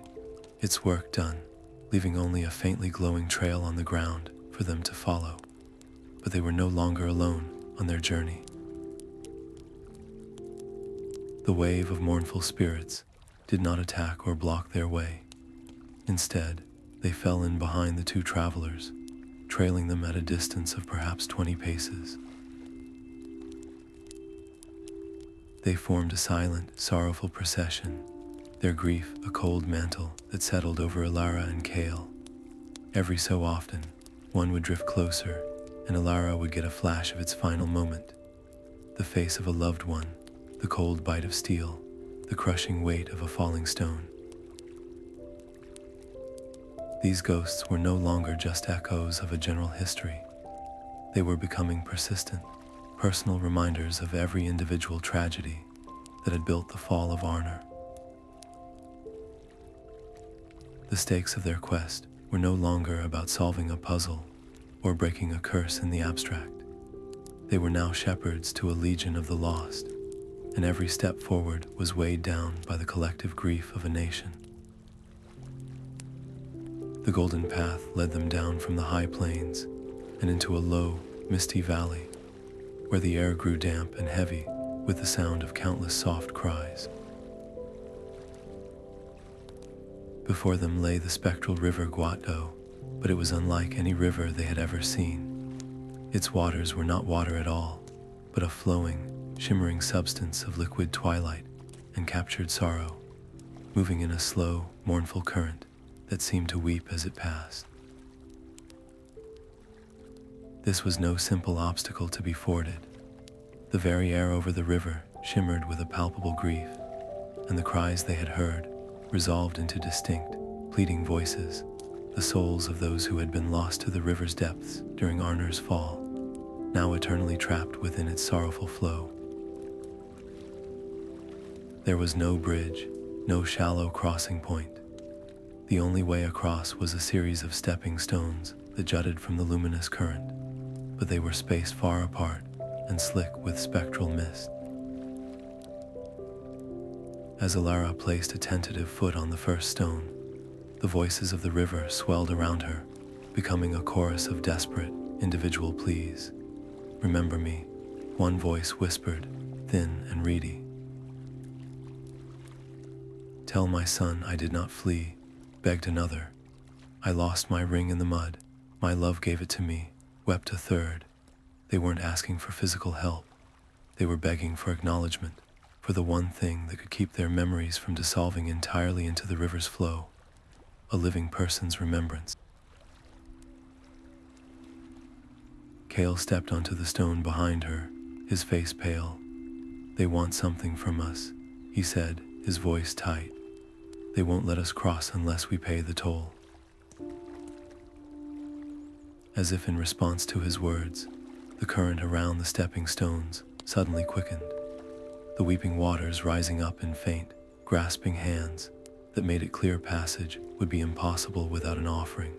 its work done, leaving only a faintly glowing trail on the ground for them to follow. But they were no longer alone on their journey. The wave of mournful spirits did not attack or block their way. Instead, they fell in behind the two travelers, trailing them at a distance of perhaps 20 paces. They formed a silent, sorrowful procession, their grief a cold mantle that settled over Elara and Kale. Every so often, one would drift closer, and Elara would get a flash of its final moment. The face of a loved one, the cold bite of steel, the crushing weight of a falling stone. These ghosts were no longer just echoes of a general history. They were becoming persistent, personal reminders of every individual tragedy that had built the fall of Arnor. The stakes of their quest were no longer about solving a puzzle or breaking a curse in the abstract. They were now shepherds to a legion of the lost, and every step forward was weighed down by the collective grief of a nation. The golden path led them down from the high plains and into a low, misty valley, where the air grew damp and heavy with the sound of countless soft cries. Before them lay the spectral river Guado, but it was unlike any river they had ever seen. Its waters were not water at all, but a flowing, shimmering substance of liquid twilight and captured sorrow, moving in a slow, mournful current that seemed to weep as it passed. This was no simple obstacle to be forded. The very air over the river shimmered with a palpable grief, and the cries they had heard resolved into distinct, pleading voices, the souls of those who had been lost to the river's depths during Arnor's fall, now eternally trapped within its sorrowful flow. There was no bridge, no shallow crossing point. The only way across was a series of stepping stones that jutted from the luminous current, but they were spaced far apart and slick with spectral mist. As Alara placed a tentative foot on the first stone, the voices of the river swelled around her, becoming a chorus of desperate, individual pleas. "Remember me," one voice whispered, thin and reedy. "Tell my son I did not flee," begged another. "I lost my ring in the mud. My love gave it to me," wept a third. They weren't asking for physical help. They were begging for acknowledgement, for the one thing that could keep their memories from dissolving entirely into the river's flow, a living person's remembrance. Kale stepped onto the stone behind her, his face pale. "They want something from us," he said, his voice tight. "They won't let us cross unless we pay the toll." As if in response to his words, the current around the stepping stones suddenly quickened, the weeping waters rising up in faint, grasping hands that made it clear passage would be impossible without an offering.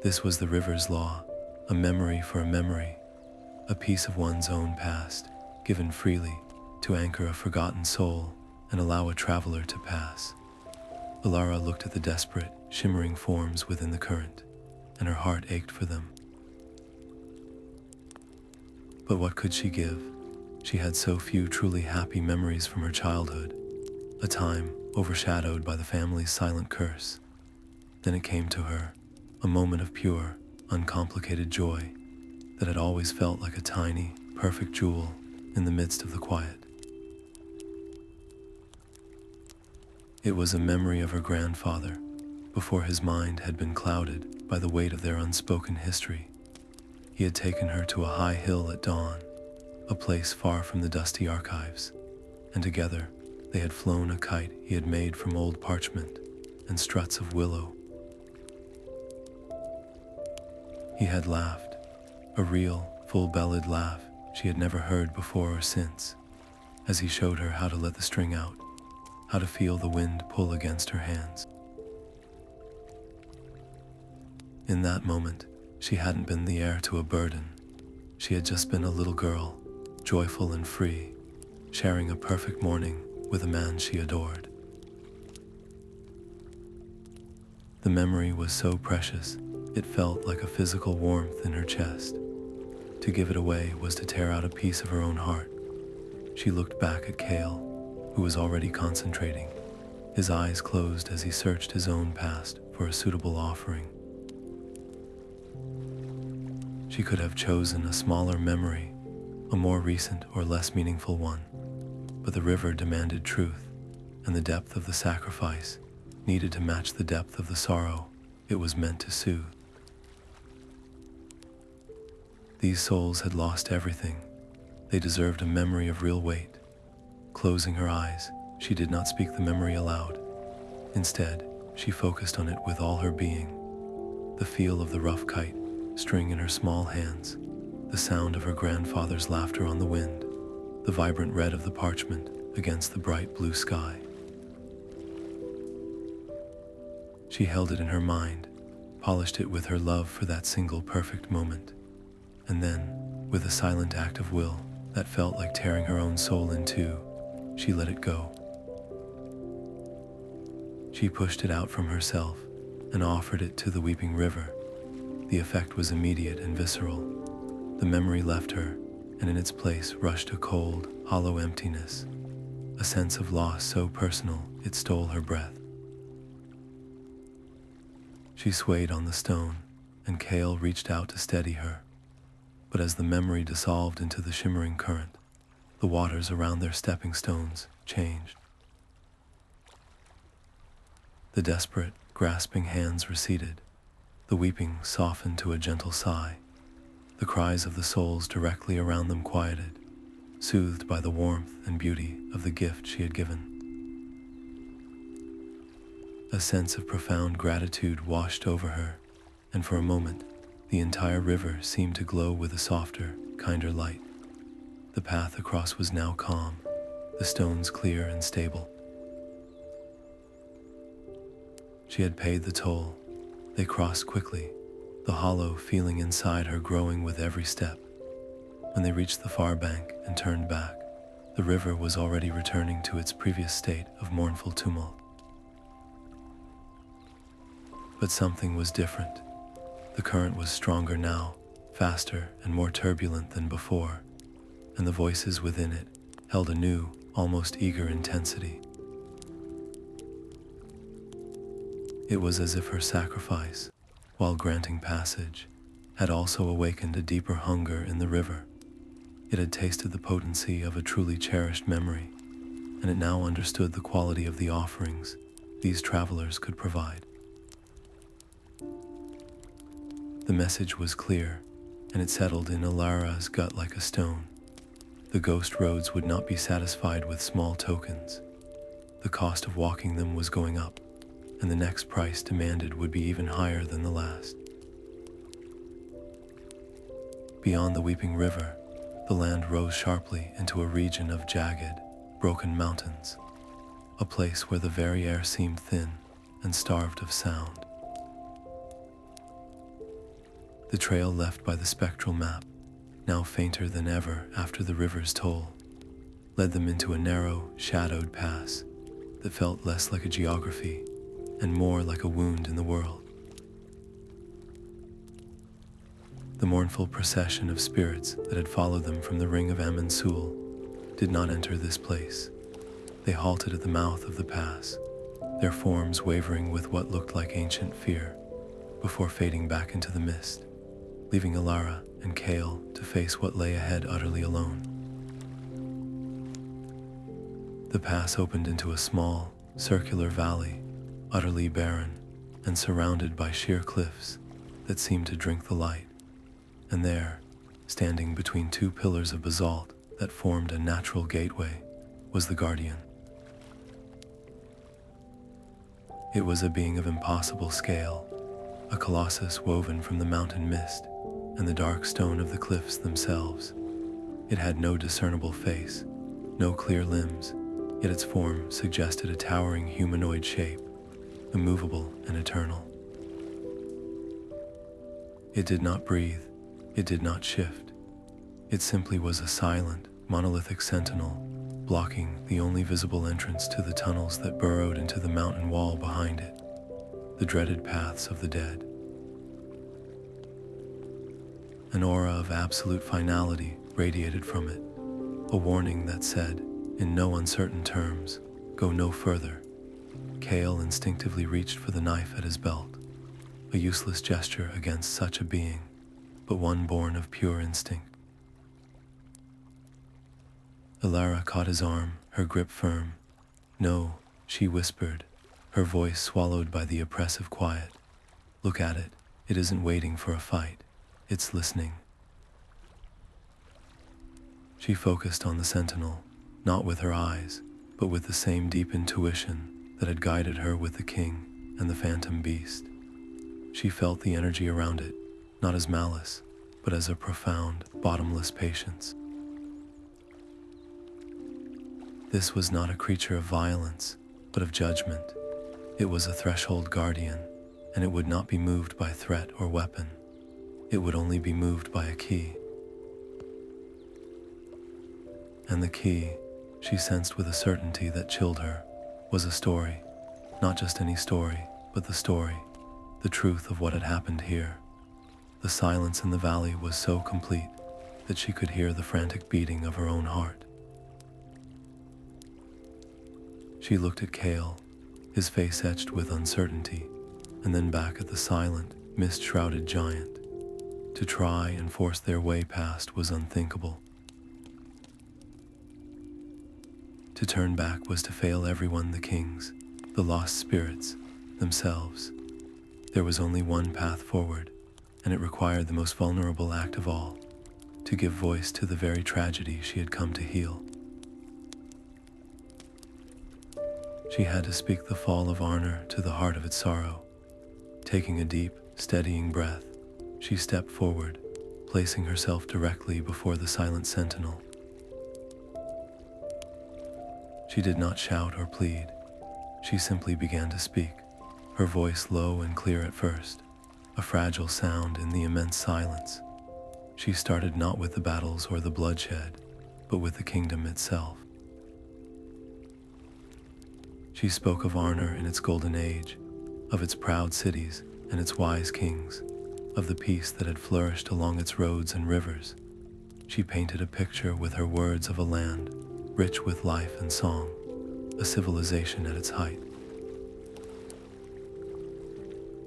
This was the river's law, a memory for a memory, a piece of one's own past, given freely to anchor a forgotten soul and allow a traveler to pass. Alara looked at the desperate, shimmering forms within the current, and her heart ached for them. But what could she give? She had so few truly happy memories from her childhood, a time overshadowed by the family's silent curse. Then it came to her, a moment of pure, uncomplicated joy that had always felt like a tiny, perfect jewel in the midst of the quiet. It was a memory of her grandfather, before his mind had been clouded by the weight of their unspoken history. He had taken her to a high hill at dawn, a place far from the dusty archives, and together they had flown a kite he had made from old parchment and struts of willow. He had laughed, a real, full-bellied laugh she had never heard before or since, as he showed her how to let the string out, how to feel the wind pull against her hands. In that moment, she hadn't been the heir to a burden. She had just been a little girl, joyful and free, sharing a perfect morning with a man she adored. The memory was so precious, it felt like a physical warmth in her chest. To give it away was to tear out a piece of her own heart. She looked back at Kale, who was already concentrating, his eyes closed as he searched his own past for a suitable offering. She could have chosen a smaller memory, a more recent or less meaningful one, but the river demanded truth, and the depth of the sacrifice needed to match the depth of the sorrow it was meant to soothe. These souls had lost everything. They deserved a memory of real weight. Closing her eyes, she did not speak the memory aloud. Instead, she focused on it with all her being. The feel of the rough kite string in her small hands, the sound of her grandfather's laughter on the wind, the vibrant red of the parchment against the bright blue sky. She held it in her mind, polished it with her love for that single perfect moment, and then, with a silent act of will that felt like tearing her own soul in two, she let it go. She pushed it out from herself and offered it to the weeping river. The effect was immediate and visceral. The memory left her, and in its place rushed a cold, hollow emptiness, a sense of loss so personal it stole her breath. She swayed on the stone, and Kale reached out to steady her. But as the memory dissolved into the shimmering current, the waters around their stepping stones changed. The desperate, grasping hands receded. The weeping softened to a gentle sigh. The cries of the souls directly around them quieted, soothed by the warmth and beauty of the gift she had given. A sense of profound gratitude washed over her, and for a moment, the entire river seemed to glow with a softer, kinder light. The path across was now calm, the stones clear and stable. She had paid the toll. They crossed quickly, the hollow feeling inside her growing with every step. When they reached the far bank and turned back, the river was already returning to its previous state of mournful tumult. But something was different. The current was stronger now, faster and more turbulent than before, and the voices within it held a new, almost eager intensity. It was as if her sacrifice, while granting passage, had also awakened a deeper hunger in the river. It had tasted the potency of a truly cherished memory, and it now understood the quality of the offerings these travelers could provide. The message was clear, and it settled in Alara's gut like a stone. The ghost roads would not be satisfied with small tokens. The cost of walking them was going up, and the next price demanded would be even higher than the last. Beyond the weeping river, the land rose sharply into a region of jagged, broken mountains, a place where the very air seemed thin and starved of sound. The trail left by the spectral map, now fainter than ever after the river's toll, led them into a narrow, shadowed pass that felt less like a geography and more like a wound in the world. The mournful procession of spirits that had followed them from the ring of Amansul did not enter this place. They halted at the mouth of the pass, their forms wavering with what looked like ancient fear, before fading back into the mist, leaving Alara and Kale to face what lay ahead utterly alone. The pass opened into a small, circular valley, utterly barren and surrounded by sheer cliffs that seemed to drink the light. And there, standing between two pillars of basalt that formed a natural gateway, was the Guardian. It was a being of impossible scale, a colossus woven from the mountain mist and the dark stone of the cliffs themselves. It had no discernible face, no clear limbs, yet its form suggested a towering humanoid shape, immovable and eternal. It did not breathe, it did not shift. It simply was a silent, monolithic sentinel, blocking the only visible entrance to the tunnels that burrowed into the mountain wall behind it, the dreaded paths of the dead. An aura of absolute finality radiated from it, a warning that said, in no uncertain terms, go no further. Kale instinctively reached for the knife at his belt, a useless gesture against such a being, but one born of pure instinct. Elara caught his arm, her grip firm. No, she whispered, her voice swallowed by the oppressive quiet. Look at it, it isn't waiting for a fight, it's listening. She focused on the sentinel, not with her eyes, but with the same deep intuition that had guided her with the king and the phantom beast. She felt the energy around it, not as malice, but as a profound, bottomless patience. This was not a creature of violence, but of judgment. It was a threshold guardian, and it would not be moved by threat or weapon. It would only be moved by a key. And the key, she sensed with a certainty that chilled her, was a story. Not just any story, but the story, the truth of what had happened here. The silence in the valley was so complete that she could hear the frantic beating of her own heart. She looked at Kale, his face etched with uncertainty, and then back at the silent, mist-shrouded giant. To try and force their way past was unthinkable. To turn back was to fail everyone, the kings, the lost spirits, themselves. There was only one path forward, and it required the most vulnerable act of all, to give voice to the very tragedy she had come to heal. She had to speak the fall of Arnor to the heart of its sorrow. Taking a deep, steadying breath, she stepped forward, placing herself directly before the silent sentinel. She did not shout or plead. She simply began to speak, her voice low and clear at first, a fragile sound in the immense silence. She started not with the battles or the bloodshed, but with the kingdom itself. She spoke of Arnor in its golden age, of its proud cities and its wise kings, of the peace that had flourished along its roads and rivers. She painted a picture with her words of a land, rich with life and song, a civilization at its height.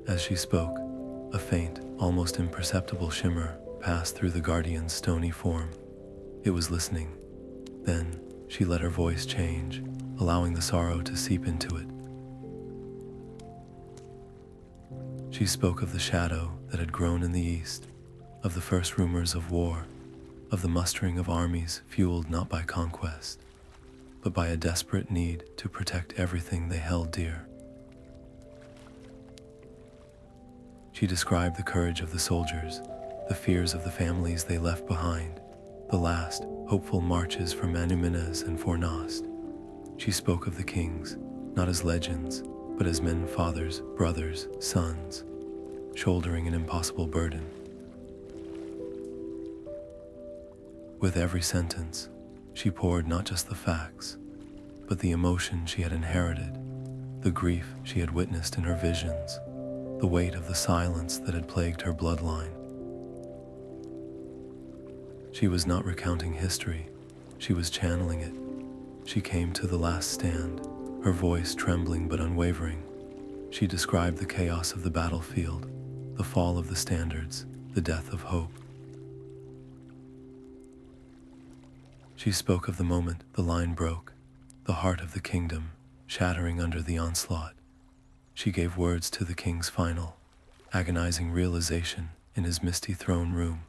As she spoke, a faint, almost imperceptible shimmer passed through the guardian's stony form. It was listening. Then, she let her voice change, allowing the sorrow to seep into it. She spoke of the shadow that had grown in the east, of the first rumors of war, of the mustering of armies fueled not by conquest, but by a desperate need to protect everything they held dear. She described the courage of the soldiers, the fears of the families they left behind, the last, hopeful marches from Anumines and Fornost. She spoke of the kings, not as legends, but as men, fathers, brothers, sons, shouldering an impossible burden. With every sentence, she poured not just the facts, but the emotion she had inherited, the grief she had witnessed in her visions, the weight of the silence that had plagued her bloodline. She was not recounting history, she was channeling it. She came to the last stand, her voice trembling but unwavering. She described the chaos of the battlefield, the fall of the standards, the death of hope. She spoke of the moment the line broke, the heart of the kingdom, shattering under the onslaught. She gave words to the king's final, agonizing realization in his misty throne room,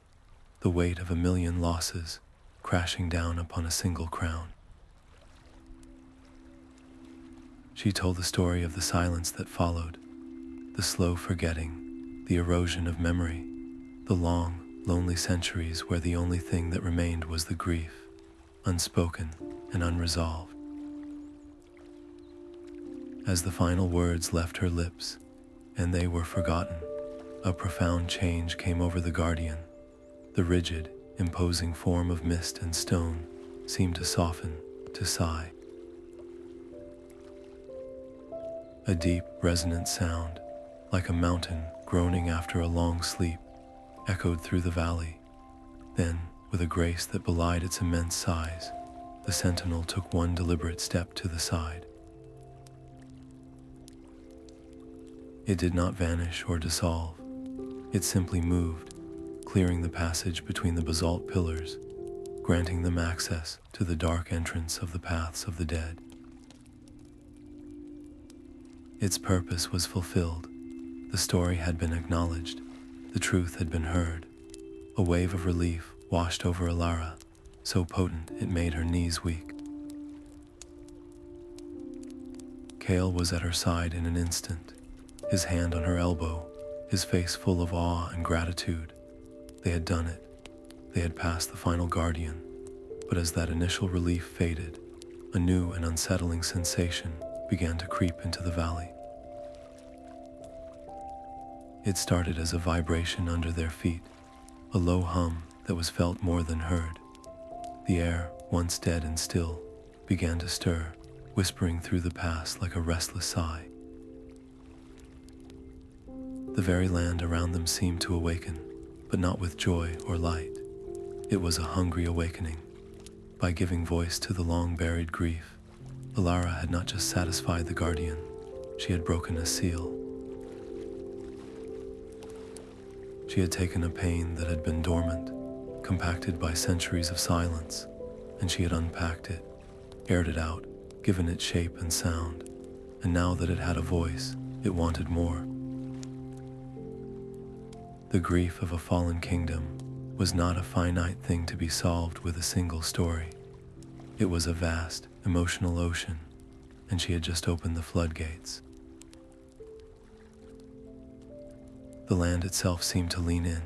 the weight of 1,000,000 losses crashing down upon a single crown. She told the story of the silence that followed, the slow forgetting, the erosion of memory, the long, lonely centuries where the only thing that remained was the grief, unspoken and unresolved. As the final words left her lips, and they were forgotten, a profound change came over the Guardian. The rigid, imposing form of mist and stone seemed to soften, to sigh. A deep, resonant sound, like a mountain groaning after a long sleep, echoed through the valley. Then, with a grace that belied its immense size, the sentinel took one deliberate step to the side. It did not vanish or dissolve. It simply moved, clearing the passage between the basalt pillars, granting them access to the dark entrance of the paths of the dead. Its purpose was fulfilled. The story had been acknowledged. The truth had been heard. A wave of relief washed over Alara, so potent it made her knees weak. Kale was at her side in an instant, his hand on her elbow, his face full of awe and gratitude. They had done it. They had passed the final Guardian. But as that initial relief faded, a new and unsettling sensation began to creep into the valley. It started as a vibration under their feet, a low hum that was felt more than heard. The air, once dead and still, began to stir, whispering through the past like a restless sigh. The very land around them seemed to awaken, but not with joy or light. It was a hungry awakening. By giving voice to the long-buried grief, Alara had not just satisfied the Guardian, she had broken a seal. She had taken a pain that had been dormant, compacted by centuries of silence, and she had unpacked it, aired it out, given it shape and sound, and now that it had a voice, it wanted more. The grief of a fallen kingdom was not a finite thing to be solved with a single story. It was a vast, emotional ocean, and she had just opened the floodgates. The land itself seemed to lean in,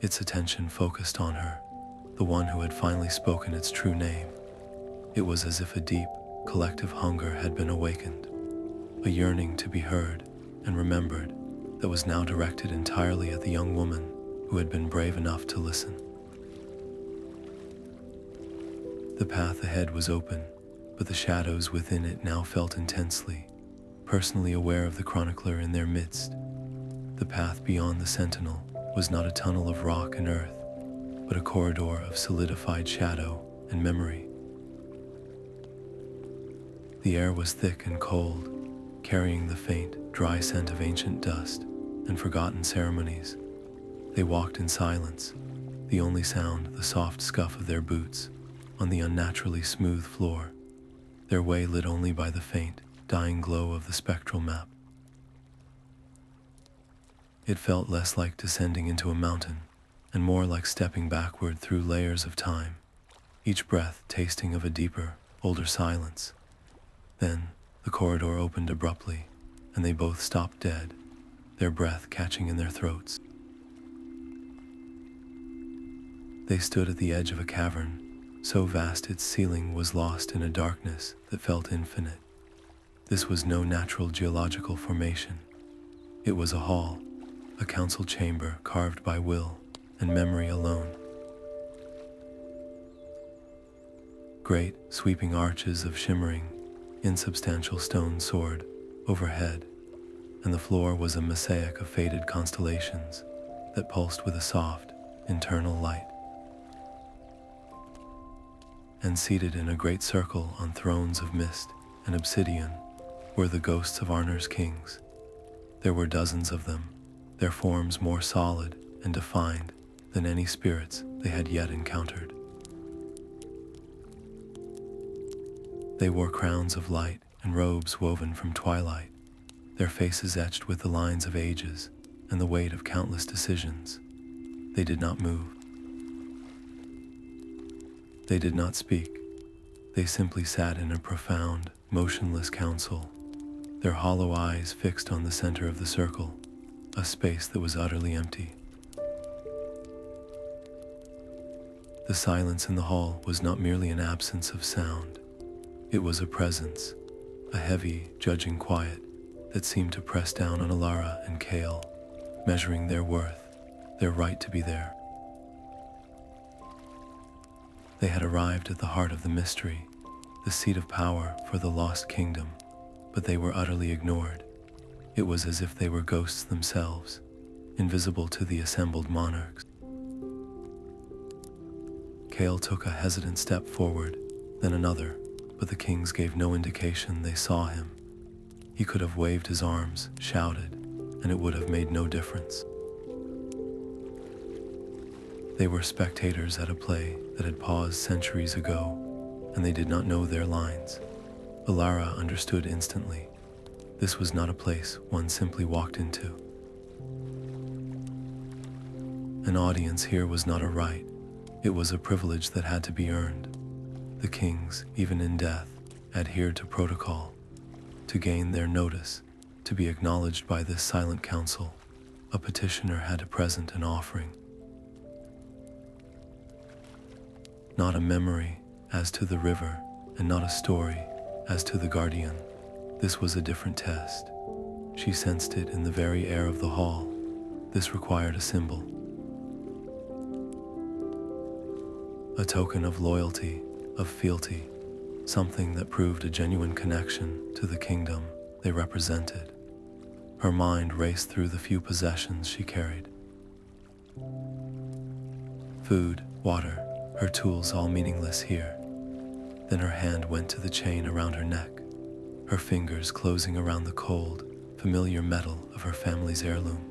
its attention focused on her, the one who had finally spoken its true name. It was as if a deep, collective hunger had been awakened, a yearning to be heard and remembered that was now directed entirely at the young woman who had been brave enough to listen. The path ahead was open, but the shadows within it now felt intensely, personally aware of the chronicler in their midst. The path beyond the sentinel was not a tunnel of rock and earth, but a corridor of solidified shadow and memory. The air was thick and cold, carrying the faint, dry scent of ancient dust and forgotten ceremonies. They walked in silence, the only sound the soft scuff of their boots on the unnaturally smooth floor, their way lit only by the faint, dying glow of the spectral map. It felt less like descending into a mountain, and more like stepping backward through layers of time, each breath tasting of a deeper, older silence. Then, the corridor opened abruptly, and they both stopped dead, their breath catching in their throats. They stood at the edge of a cavern, so vast its ceiling was lost in a darkness that felt infinite. This was no natural geological formation. It was a hall, a council chamber carved by will and memory alone. Great, sweeping arches of shimmering, insubstantial stone soared overhead, and the floor was a mosaic of faded constellations that pulsed with a soft, internal light. And seated in a great circle on thrones of mist and obsidian were the ghosts of Arnor's kings. There were dozens of them, their forms more solid and defined than any spirits they had yet encountered. They wore crowns of light and robes woven from twilight, their faces etched with the lines of ages and the weight of countless decisions. They did not move. They did not speak. They simply sat in a profound, motionless council, their hollow eyes fixed on the center of the circle, a space that was utterly empty. The silence in the hall was not merely an absence of sound. It was a presence, a heavy, judging quiet that seemed to press down on Alara and Kale, measuring their worth, their right to be there. They had arrived at the heart of the mystery, the seat of power for the lost kingdom, but they were utterly ignored. It was as if they were ghosts themselves, invisible to the assembled monarchs. Kale took a hesitant step forward, then another, but the kings gave no indication they saw him. He could have waved his arms, shouted, and it would have made no difference. They were spectators at a play that had paused centuries ago, and they did not know their lines. Alara understood instantly. This was not a place one simply walked into. An audience here was not a right. It was a privilege that had to be earned. The kings, even in death, adhered to protocol. To gain their notice, to be acknowledged by this silent council, a petitioner had to present an offering. Not a memory as to the river, and not a story as to the guardian. This was a different test. She sensed it in the very air of the hall. This required a symbol. A token of loyalty, of fealty, something that proved a genuine connection to the kingdom they represented. Her mind raced through the few possessions she carried. Food, water, her tools all meaningless here. Then her hand went to the chain around her neck, her fingers closing around the cold, familiar metal of her family's heirloom.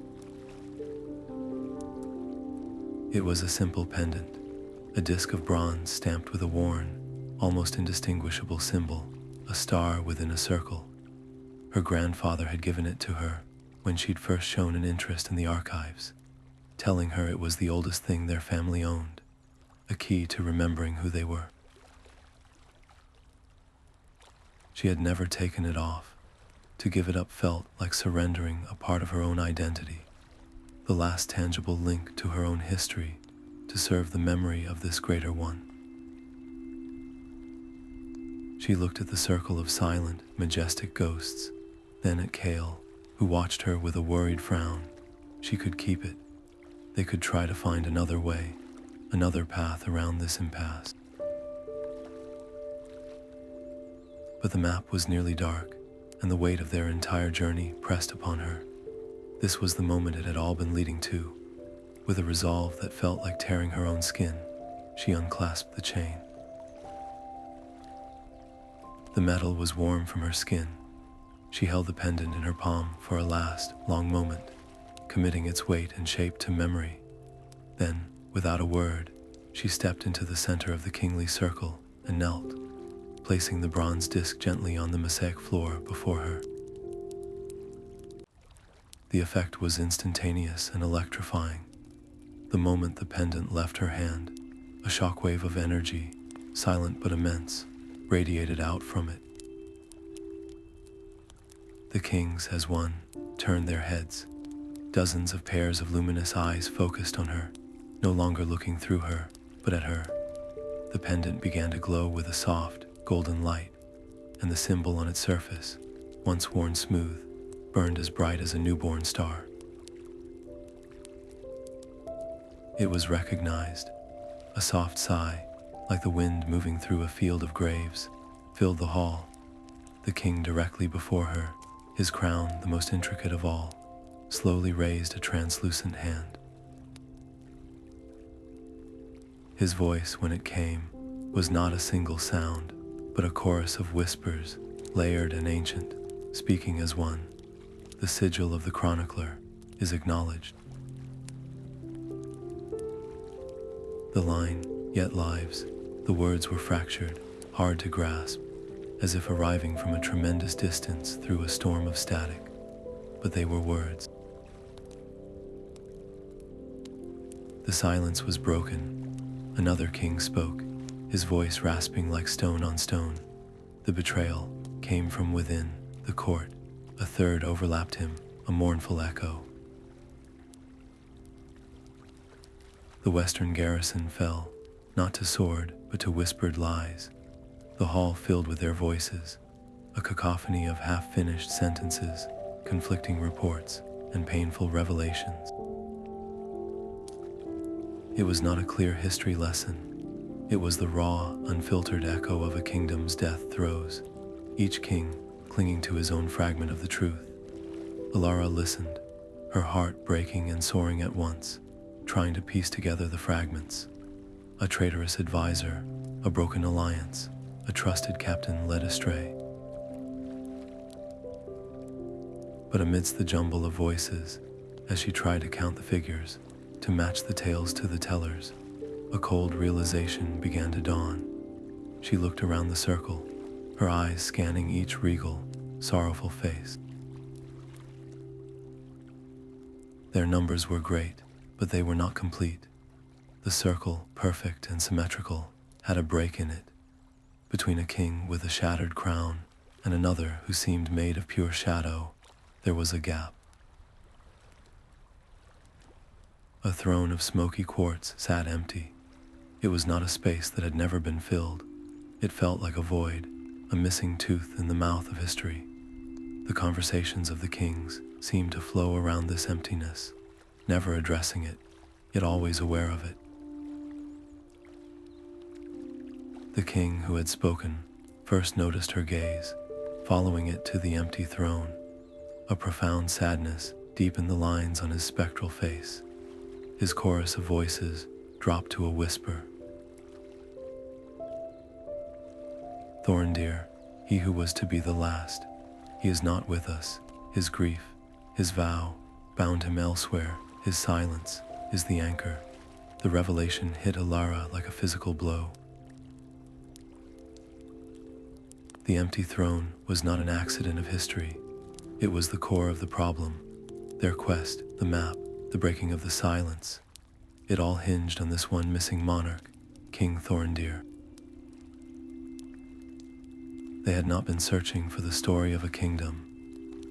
It was a simple pendant, a disc of bronze stamped with a worn, almost indistinguishable symbol, a star within a circle. Her grandfather had given it to her when she'd first shown an interest in the archives, telling her it was the oldest thing their family owned, a key to remembering who they were. She had never taken it off. To give it up felt like surrendering a part of her own identity, the last tangible link to her own history, to serve the memory of this greater one. She looked at the circle of silent, majestic ghosts, then at Kale, who watched her with a worried frown. She could keep it. They could try to find another way, another path around this impasse. But the map was nearly dark, and the weight of their entire journey pressed upon her. This was the moment it had all been leading to. With a resolve that felt like tearing her own skin, she unclasped the chain. The metal was warm from her skin. She held the pendant in her palm for a last, long moment, committing its weight and shape to memory. Then, without a word, she stepped into the center of the kingly circle and knelt, placing the bronze disc gently on the mosaic floor before her. The effect was instantaneous and electrifying. The moment the pendant left her hand, a shockwave of energy, silent but immense, radiated out from it. The kings, as one, turned their heads. Dozens of pairs of luminous eyes focused on her, no longer looking through her, but at her. The pendant began to glow with a soft, golden light, and the symbol on its surface, once worn smooth, burned as bright as a newborn star. It was recognized. A soft sigh, like the wind moving through a field of graves, filled the hall. The king directly before her, his crown the most intricate of all, slowly raised a translucent hand. His voice, when it came, was not a single sound, but a chorus of whispers, layered and ancient, speaking as one. The sigil of the chronicler is acknowledged. The line, yet lives, the words were fractured, hard to grasp, as if arriving from a tremendous distance through a storm of static. But they were words. The silence was broken. Another king spoke, his voice rasping like stone on stone. The betrayal came from within the court, A third overlapped him, a mournful echo. The western garrison fell, not to sword, but to whispered lies. The hall filled with their voices, a cacophony of half-finished sentences, conflicting reports, and painful revelations. It was not a clear history lesson. It was the raw, unfiltered echo of a kingdom's death throes, each king clinging to his own fragment of the truth. Alara listened, her heart breaking and soaring at once, trying to piece together the fragments. A traitorous advisor, a broken alliance, a trusted captain led astray. But amidst the jumble of voices, as she tried to count the figures, to match the tales to the tellers, a cold realization began to dawn. She looked around the circle, her eyes scanning each regal, sorrowful face. Their numbers were great, but they were not complete. The circle, perfect and symmetrical, had a break in it, between a king with a shattered crown and another who seemed made of pure shadow. There was a gap. A throne of smoky quartz sat empty. It was not a space that had never been filled. It felt like a void, a missing tooth in the mouth of history. The conversations of the kings seemed to flow around this emptiness, never addressing it, yet always aware of it. The king who had spoken first noticed her gaze, following it to the empty throne. A profound sadness deepened the lines on his spectral face. His chorus of voices dropped to a whisper. Thorndeer, he who was to be the last, he is not with us. His grief, his vow, bound him elsewhere. His silence is the anchor. The revelation hit Elara like a physical blow. The empty throne was not an accident of history. It was the core of the problem. Their quest, the map, the breaking of the silence. It all hinged on this one missing monarch, King Thorndeer. They had not been searching for the story of a kingdom.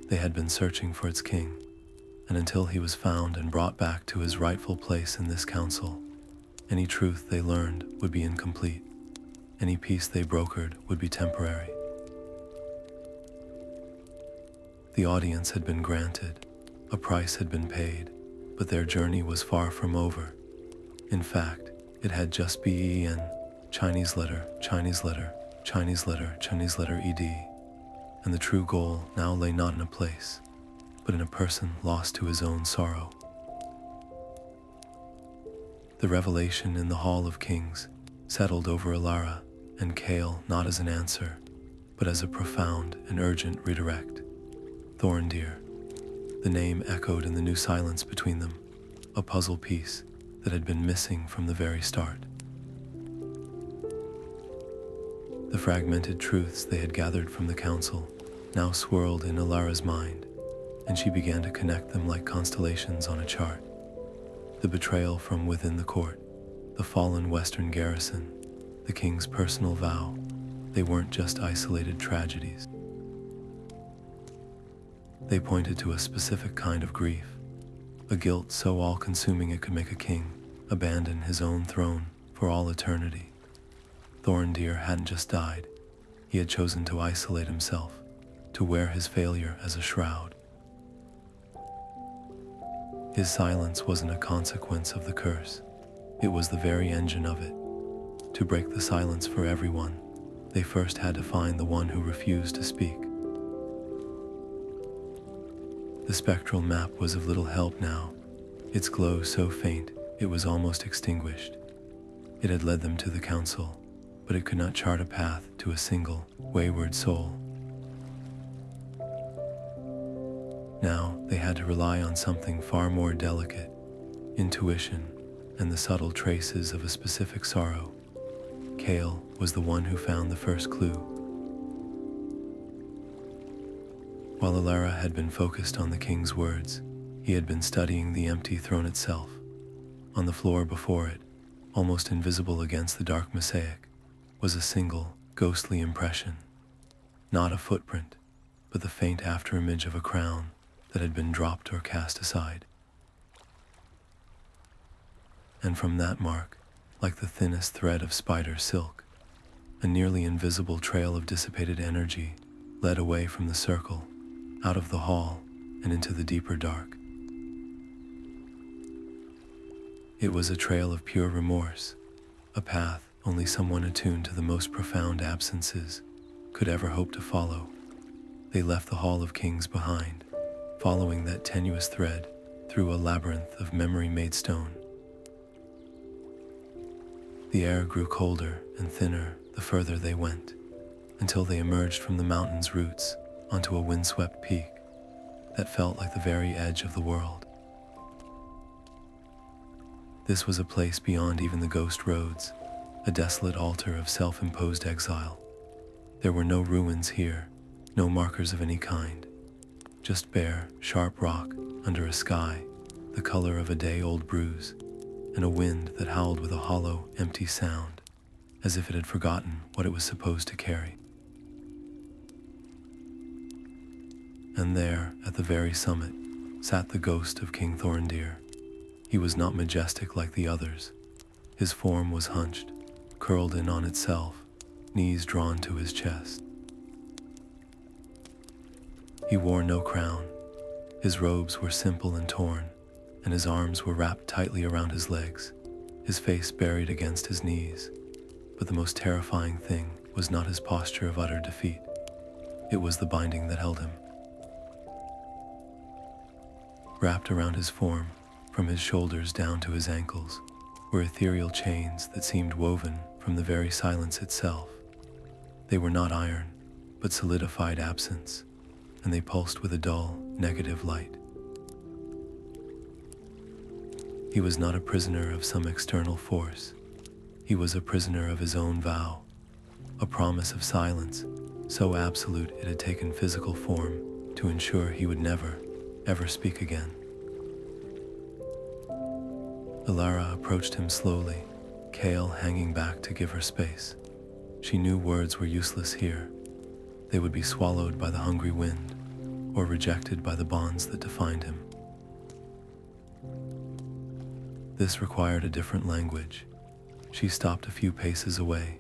They had been searching for its king. And until he was found and brought back to his rightful place in this council, any truth they learned would be incomplete. Any peace they brokered would be temporary. The audience had been granted, a price had been paid, but their journey was far from over. In fact, it had just begun. Chinese letter, Chinese letter, Chinese letter, Chinese letter ED. And the true goal now lay not in a place, but in a person lost to his own sorrow. The revelation in the Hall of Kings settled over Alara and Kale not as an answer, but as a profound and urgent redirect. Thorndeer. The name echoed in the new silence between them, a puzzle piece that had been missing from the very start. The fragmented truths they had gathered from the council now swirled in Alara's mind, and she began to connect them like constellations on a chart. The betrayal from within the court, the fallen western garrison, the king's personal vow, they weren't just isolated tragedies. They pointed to a specific kind of grief, a guilt so all-consuming it could make a king abandon his own throne for all eternity. Thorndeer hadn't just died, he had chosen to isolate himself, to wear his failure as a shroud. His silence wasn't a consequence of the curse, it was the very engine of it. To break the silence for everyone, they first had to find the one who refused to speak. The spectral map was of little help now, its glow so faint it was almost extinguished. It had led them to the council, but it could not chart a path to a single, wayward soul. Now they had to rely on something far more delicate, intuition and the subtle traces of a specific sorrow. Kale was the one who found the first clue. While Elara had been focused on the king's words, he had been studying the empty throne itself. On the floor before it, almost invisible against the dark mosaic, was a single, ghostly impression. Not a footprint, but the faint afterimage of a crown that had been dropped or cast aside. And from that mark, like the thinnest thread of spider silk, a nearly invisible trail of dissipated energy led away from the circle, out of the hall, and into the deeper dark. It was a trail of pure remorse, a path only someone attuned to the most profound absences could ever hope to follow. They left the Hall of Kings behind, following that tenuous thread through a labyrinth of memory-made stone. The air grew colder and thinner the further they went, until they emerged from the mountain's roots onto a windswept peak that felt like the very edge of the world. This was a place beyond even the ghost roads, a desolate altar of self-imposed exile. There were no ruins here, no markers of any kind, just bare, sharp rock under a sky the color of a day-old bruise, and a wind that howled with a hollow, empty sound, as if it had forgotten what it was supposed to carry. And there, at the very summit, sat the ghost of King Thorndeer. He was not majestic like the others. His form was hunched, curled in on itself, knees drawn to his chest. He wore no crown. His robes were simple and torn, and his arms were wrapped tightly around his legs, his face buried against his knees. But the most terrifying thing was not his posture of utter defeat. It was the binding that held him. Wrapped around his form, from his shoulders down to his ankles, were ethereal chains that seemed woven from the very silence itself. They were not iron, but solidified absence, and they pulsed with a dull, negative light. He was not a prisoner of some external force. He was a prisoner of his own vow, a promise of silence so absolute it had taken physical form to ensure he would never, ever speak again. Elara approached him slowly, Kale hanging back to give her space. She knew words were useless here. They would be swallowed by the hungry wind, or rejected by the bonds that defined him. This required a different language. She stopped a few paces away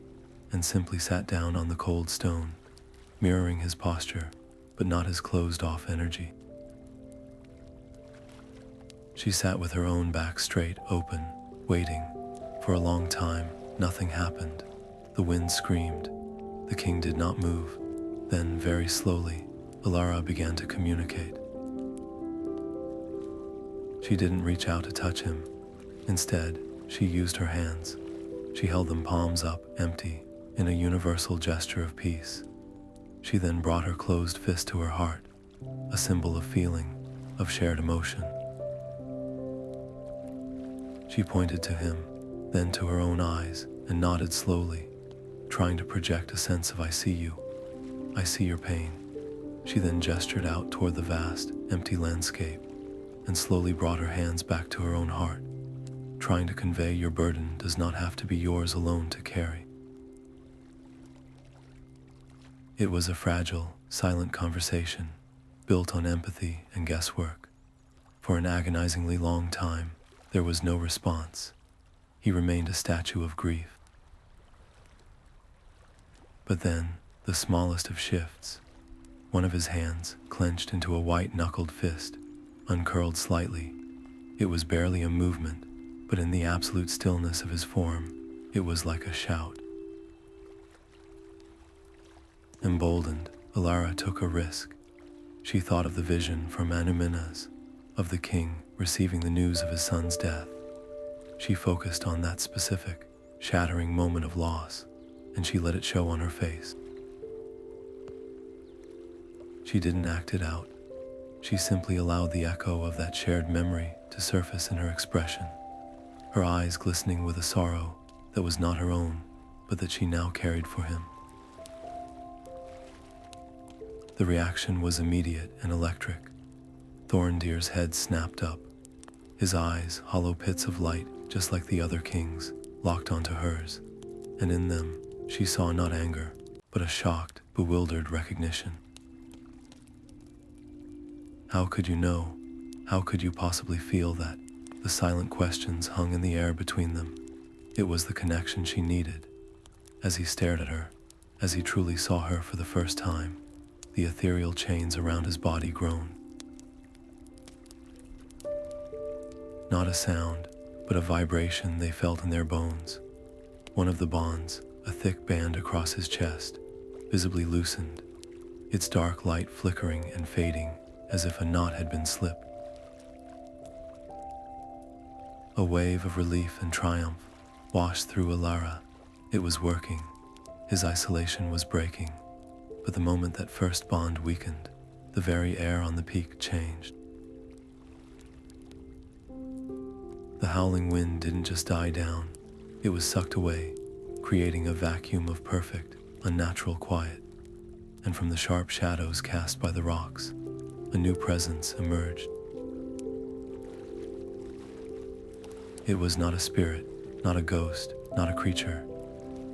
and simply sat down on the cold stone, mirroring his posture, but not his closed-off energy. She sat with her own back straight open, waiting. For a long time, nothing happened. The wind screamed. The king did not move. Then, very slowly, Alara began to communicate. She didn't reach out to touch him. Instead, she used her hands. She held them palms up, empty, in a universal gesture of peace. She then brought her closed fist to her heart, a symbol of feeling, of shared emotion. She pointed to him, then to her own eyes, and nodded slowly, trying to project a sense of "I see you. I see your pain." She then gestured out toward the vast, empty landscape, and slowly brought her hands back to her own heart, trying to convey your burden does not have to be yours alone to carry. It was a fragile, silent conversation, built on empathy and guesswork. For an agonizingly long time, there was no response. He remained a statue of grief. But then, the smallest of shifts, one of his hands, clenched into a white-knuckled fist, uncurled slightly. It was barely a movement, but in the absolute stillness of his form, it was like a shout. Emboldened, Alara took a risk. She thought of the vision from Anuminas, of the king receiving the news of his son's death. She focused on that specific, shattering moment of loss, and she let it show on her face. She didn't act it out. She simply allowed the echo of that shared memory to surface in her expression, her eyes glistening with a sorrow that was not her own, but that she now carried for him. The reaction was immediate and electric. Thorndeer's head snapped up. His eyes, hollow pits of light, just like the other kings, locked onto hers, and in them, she saw not anger, but a shocked, bewildered recognition. How could you know? How could you possibly feel that? The silent questions hung in the air between them. It was the connection she needed. As he stared at her, as he truly saw her for the first time, the ethereal chains around his body groaned. Not a sound, but a vibration they felt in their bones. One of the bonds, a thick band across his chest, visibly loosened, its dark light flickering and fading as if a knot had been slipped. A wave of relief and triumph washed through Alara. It was working. His isolation was breaking. But the moment that first bond weakened, the very air on the peak changed. The howling wind didn't just die down, it was sucked away, creating a vacuum of perfect, unnatural quiet. And from the sharp shadows cast by the rocks, a new presence emerged. It was not a spirit, not a ghost, not a creature.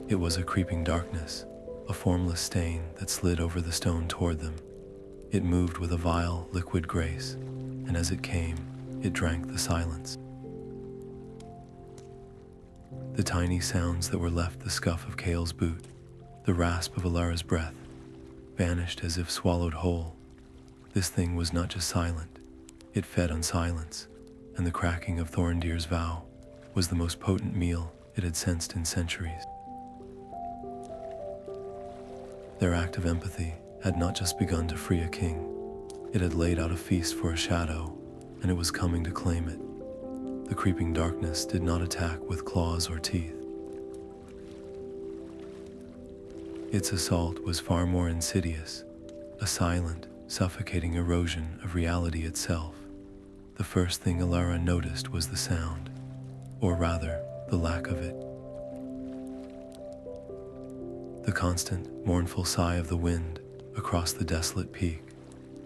It was a creeping darkness, a formless stain that slid over the stone toward them. It moved with a vile, liquid grace, and as it came, it drank the silence. The tiny sounds that were left, the scuff of Kale's boot, the rasp of Alara's breath, vanished as if swallowed whole. This thing was not just silent, it fed on silence, and the cracking of Thorndeer's vow was the most potent meal it had sensed in centuries. Their act of empathy had not just begun to free a king, it had laid out a feast for a shadow, and it was coming to claim it. The creeping darkness did not attack with claws or teeth. Its assault was far more insidious, a silent, suffocating erosion of reality itself. The first thing Elara noticed was the sound, or rather, the lack of it. The constant, mournful sigh of the wind across the desolate peak,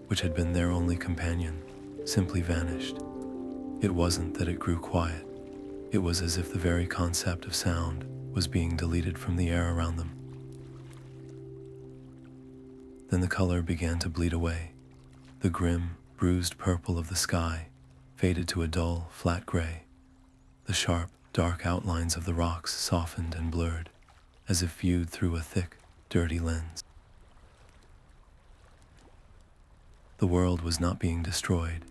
which had been their only companion, simply vanished. It wasn't that it grew quiet. It was as if the very concept of sound was being deleted from the air around them. Then the color began to bleed away. The grim, bruised purple of the sky faded to a dull, flat gray. The sharp, dark outlines of the rocks softened and blurred, as if viewed through a thick, dirty lens. The world was not being destroyed.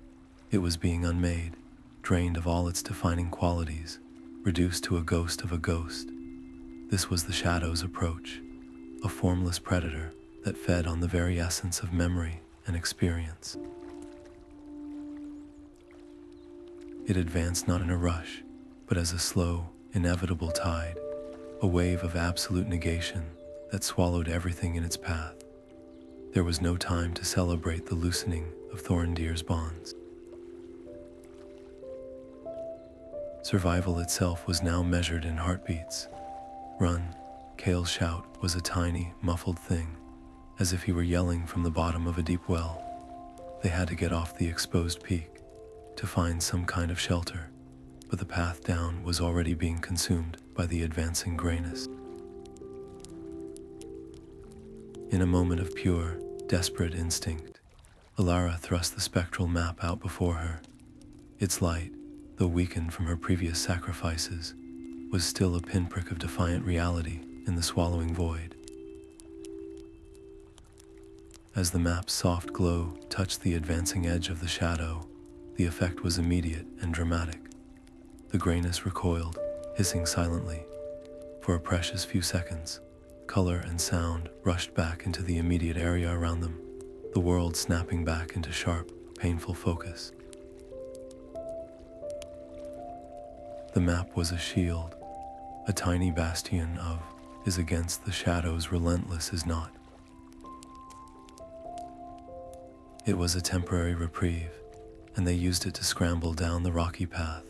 It was being unmade, drained of all its defining qualities, reduced to a ghost of a ghost. This was the shadow's approach, a formless predator that fed on the very essence of memory and experience. It advanced not in a rush, but as a slow, inevitable tide, a wave of absolute negation that swallowed everything in its path. There was no time to celebrate the loosening of Thorndeer's bonds. Survival itself was now measured in heartbeats. Run, Kale's shout was a tiny, muffled thing, as if he were yelling from the bottom of a deep well. They had to get off the exposed peak, to find some kind of shelter, but the path down was already being consumed by the advancing grayness. In a moment of pure, desperate instinct, Alara thrust the spectral map out before her. Its light, though weakened from her previous sacrifices, was still a pinprick of defiant reality in the swallowing void. As the map's soft glow touched the advancing edge of the shadow, the effect was immediate and dramatic. The grayness recoiled, hissing silently. For a precious few seconds, color and sound rushed back into the immediate area around them, the world snapping back into sharp, painful focus. The map was a shield, a tiny bastion of is against the shadows, relentless is not. It was a temporary reprieve, and they used it to scramble down the rocky path,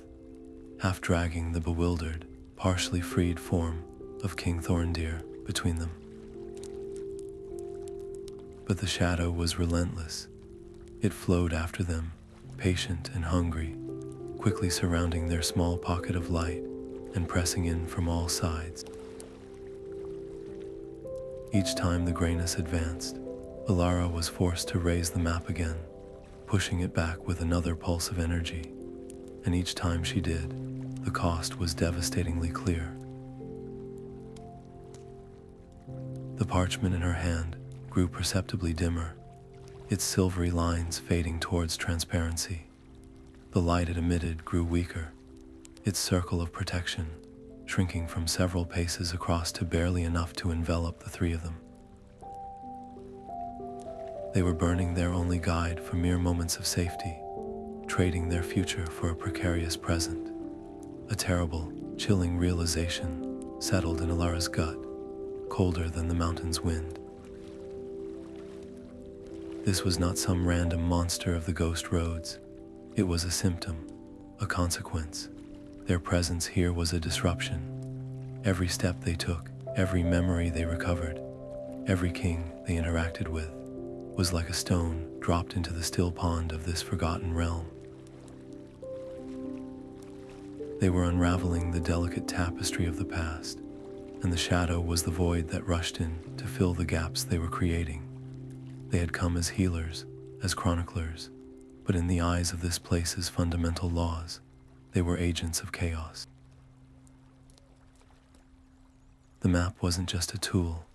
half dragging the bewildered, partially freed form of King Thorndeer between them. But the shadow was relentless. It flowed after them, patient and hungry, quickly surrounding their small pocket of light and pressing in from all sides. Each time the grayness advanced, Alara was forced to raise the map again, pushing it back with another pulse of energy, and each time she did, the cost was devastatingly clear. The parchment in her hand grew perceptibly dimmer, its silvery lines fading towards transparency. The light it emitted grew weaker, its circle of protection shrinking from several paces across to barely enough to envelop the three of them. They were burning their only guide for mere moments of safety, trading their future for a precarious present. A terrible, chilling realization settled in Alara's gut, colder than the mountain's wind. This was not some random monster of the Ghost Roads. It was a symptom, a consequence. Their presence here was a disruption. Every step they took, every memory they recovered, every king they interacted with, was like a stone dropped into the still pond of this forgotten realm. They were unraveling the delicate tapestry of the past, and the shadow was the void that rushed in to fill the gaps they were creating. They had come as healers, as chroniclers, but in the eyes of this place's fundamental laws, they were agents of chaos. The map wasn't just a tool,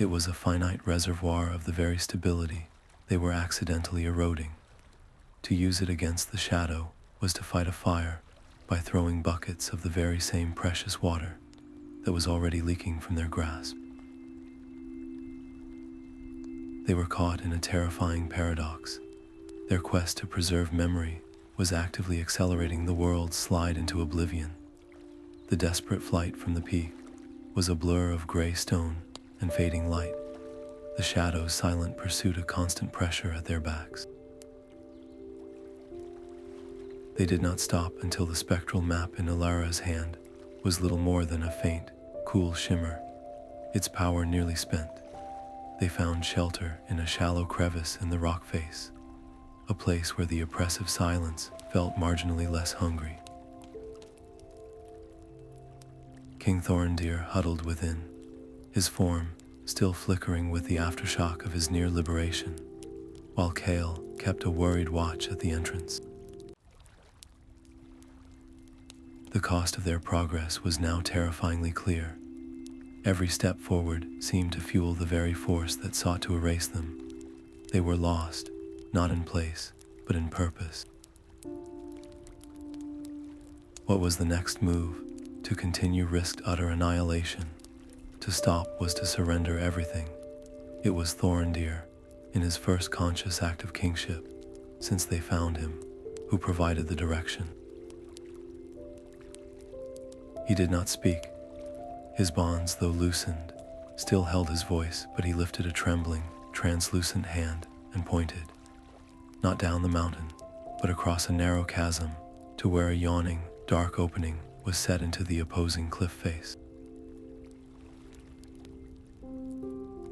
it was a finite reservoir of the very stability they were accidentally eroding. To use it against the shadow was to fight a fire by throwing buckets of the very same precious water that was already leaking from their grasp. They were caught in a terrifying paradox. Their quest to preserve memory was actively accelerating the world's slide into oblivion. The desperate flight from the peak was a blur of gray stone and fading light, the shadow's silent pursuit a constant pressure at their backs. They did not stop until the spectral map in Elara's hand was little more than a faint, cool shimmer, its power nearly spent. They found shelter in a shallow crevice in the rock face, a place where the oppressive silence felt marginally less hungry. King Thorndeer huddled within, his form still flickering with the aftershock of his near liberation, while Kale kept a worried watch at the entrance. The cost of their progress was now terrifyingly clear. Every step forward seemed to fuel the very force that sought to erase them. They were lost, not in place, but in purpose. What was the next move? To continue risked utter annihilation. To stop was to surrender everything. It was Thorndeer, in his first conscious act of kingship, since they found him, who provided the direction. He did not speak. His bonds, though loosened, still held his voice, but he lifted a trembling, translucent hand and pointed, not down the mountain, but across a narrow chasm to where a yawning, dark opening was set into the opposing cliff face.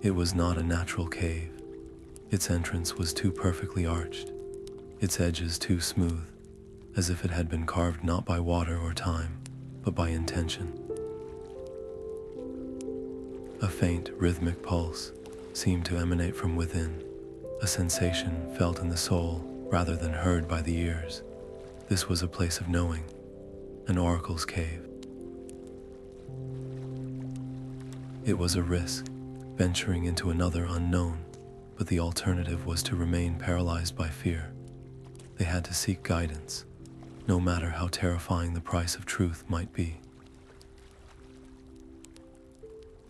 It was not a natural cave. Its entrance was too perfectly arched, its edges too smooth, as if it had been carved not by water or time, but by intention. A faint, rhythmic pulse seemed to emanate from within, a sensation felt in the soul rather than heard by the ears. This was a place of knowing, an oracle's cave. It was a risk, venturing into another unknown, but the alternative was to remain paralyzed by fear. They had to seek guidance, no matter how terrifying the price of truth might be.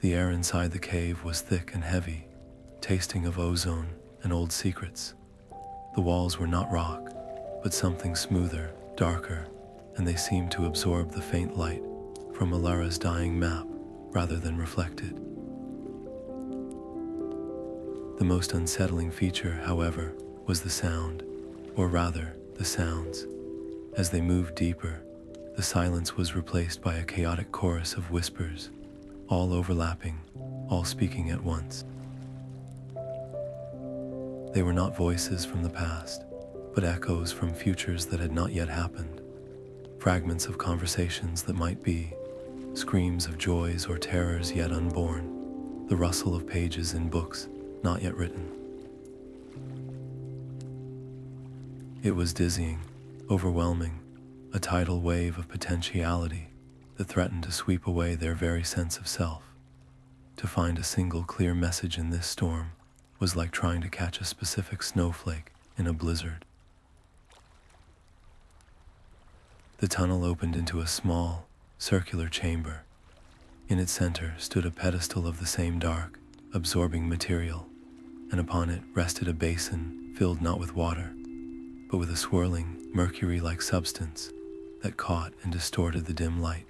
The air inside the cave was thick and heavy, tasting of ozone and old secrets. The walls were not rock, but something smoother, darker, and they seemed to absorb the faint light from Alara's dying map rather than reflect it. The most unsettling feature, however, was the sound, or rather, the sounds. As they moved deeper, the silence was replaced by a chaotic chorus of whispers, all overlapping, all speaking at once. They were not voices from the past, but echoes from futures that had not yet happened, fragments of conversations that might be, screams of joys or terrors yet unborn, the rustle of pages in books not yet written. It was dizzying, overwhelming, a tidal wave of potentiality that threatened to sweep away their very sense of self. To find a single clear message in this storm was like trying to catch a specific snowflake in a blizzard. The tunnel opened into a small, circular chamber. In its center stood a pedestal of the same dark, absorbing material, and upon it rested a basin filled not with water, but with a swirling, mercury-like substance that caught and distorted the dim light.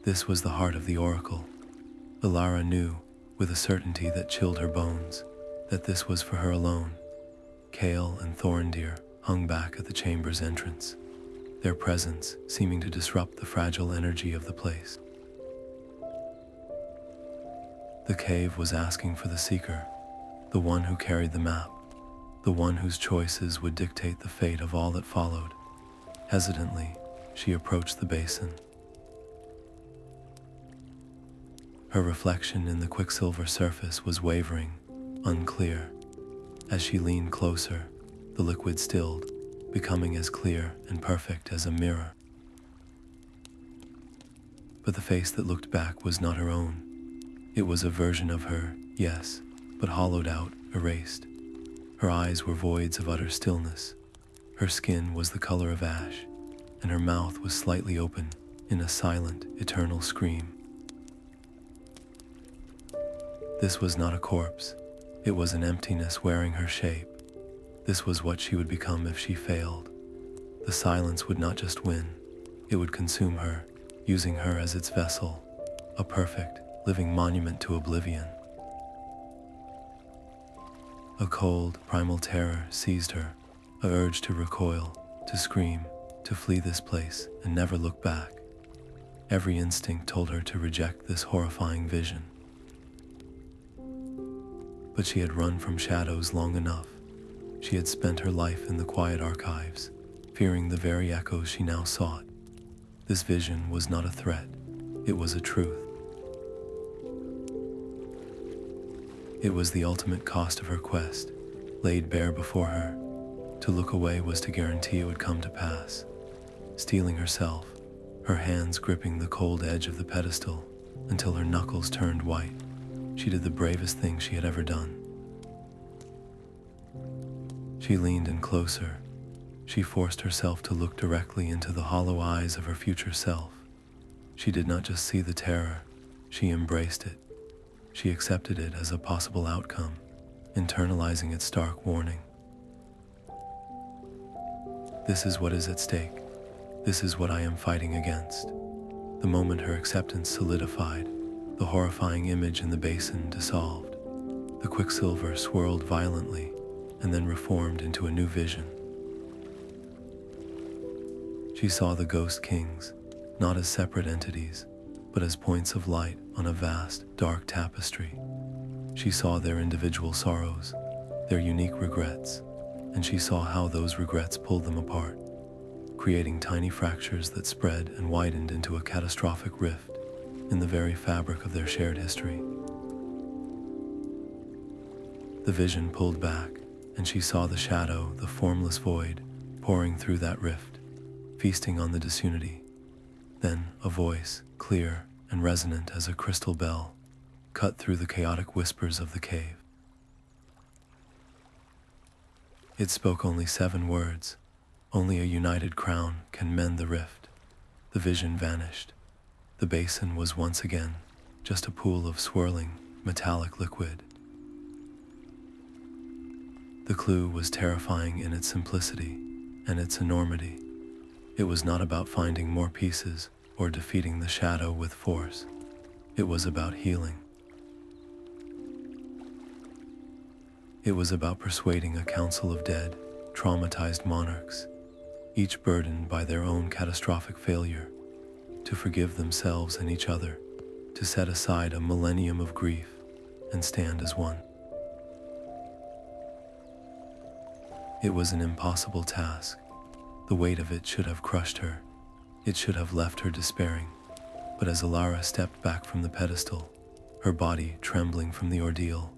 This was the heart of the oracle. Elara knew, with a certainty that chilled her bones, that this was for her alone. Kale and Thorndeer hung back at the chamber's entrance, their presence seeming to disrupt the fragile energy of the place. The cave was asking for the seeker, the one who carried the map, the one whose choices would dictate the fate of all that followed. Hesitantly, she approached the basin. Her reflection in the quicksilver surface was wavering, unclear. As she leaned closer, the liquid stilled, becoming as clear and perfect as a mirror. But the face that looked back was not her own. It was a version of her, yes, but hollowed out, erased. Her eyes were voids of utter stillness. Her skin was the color of ash, and her mouth was slightly open in a silent, eternal scream. This was not a corpse. It was an emptiness wearing her shape. This was what she would become if she failed. The silence would not just win, it would consume her, using her as its vessel, a perfect, living monument to oblivion. A cold, primal terror seized her, a urge to recoil, to scream, to flee this place and never look back. Every instinct told her to reject this horrifying vision. But she had run from shadows long enough. She had spent her life in the quiet archives, fearing the very echoes she now sought. This vision was not a threat, it was a truth. It was the ultimate cost of her quest, laid bare before her. To look away was to guarantee it would come to pass. Steeling herself, her hands gripping the cold edge of the pedestal until her knuckles turned white, she did the bravest thing she had ever done. She leaned in closer. She forced herself to look directly into the hollow eyes of her future self. She did not just see the terror, she embraced it. She accepted it as a possible outcome, internalizing its stark warning. This is what is at stake. This is what I am fighting against. The moment her acceptance solidified, the horrifying image in the basin dissolved. The quicksilver swirled violently and then reformed into a new vision. She saw the Ghost Kings, not as separate entities, but as points of light on a vast, dark tapestry. She saw their individual sorrows, their unique regrets, and she saw how those regrets pulled them apart, creating tiny fractures that spread and widened into a catastrophic rift in the very fabric of their shared history. The vision pulled back, and she saw the shadow, the formless void, pouring through that rift, feasting on the disunity. Then a voice, clear and resonant as a crystal bell, cut through the chaotic whispers of the cave. It spoke only 7 words. Only a united crown can mend the rift. The vision vanished. The basin was once again just a pool of swirling, metallic liquid. The clue was terrifying in its simplicity and its enormity. It was not about finding more pieces or defeating the shadow with force. It was about healing. It was about persuading a council of dead, traumatized monarchs, each burdened by their own catastrophic failure, to forgive themselves and each other, to set aside a millennium of grief and stand as one. It was an impossible task. The weight of it should have crushed her. It should have left her despairing. But as Alara stepped back from the pedestal, her body trembling from the ordeal,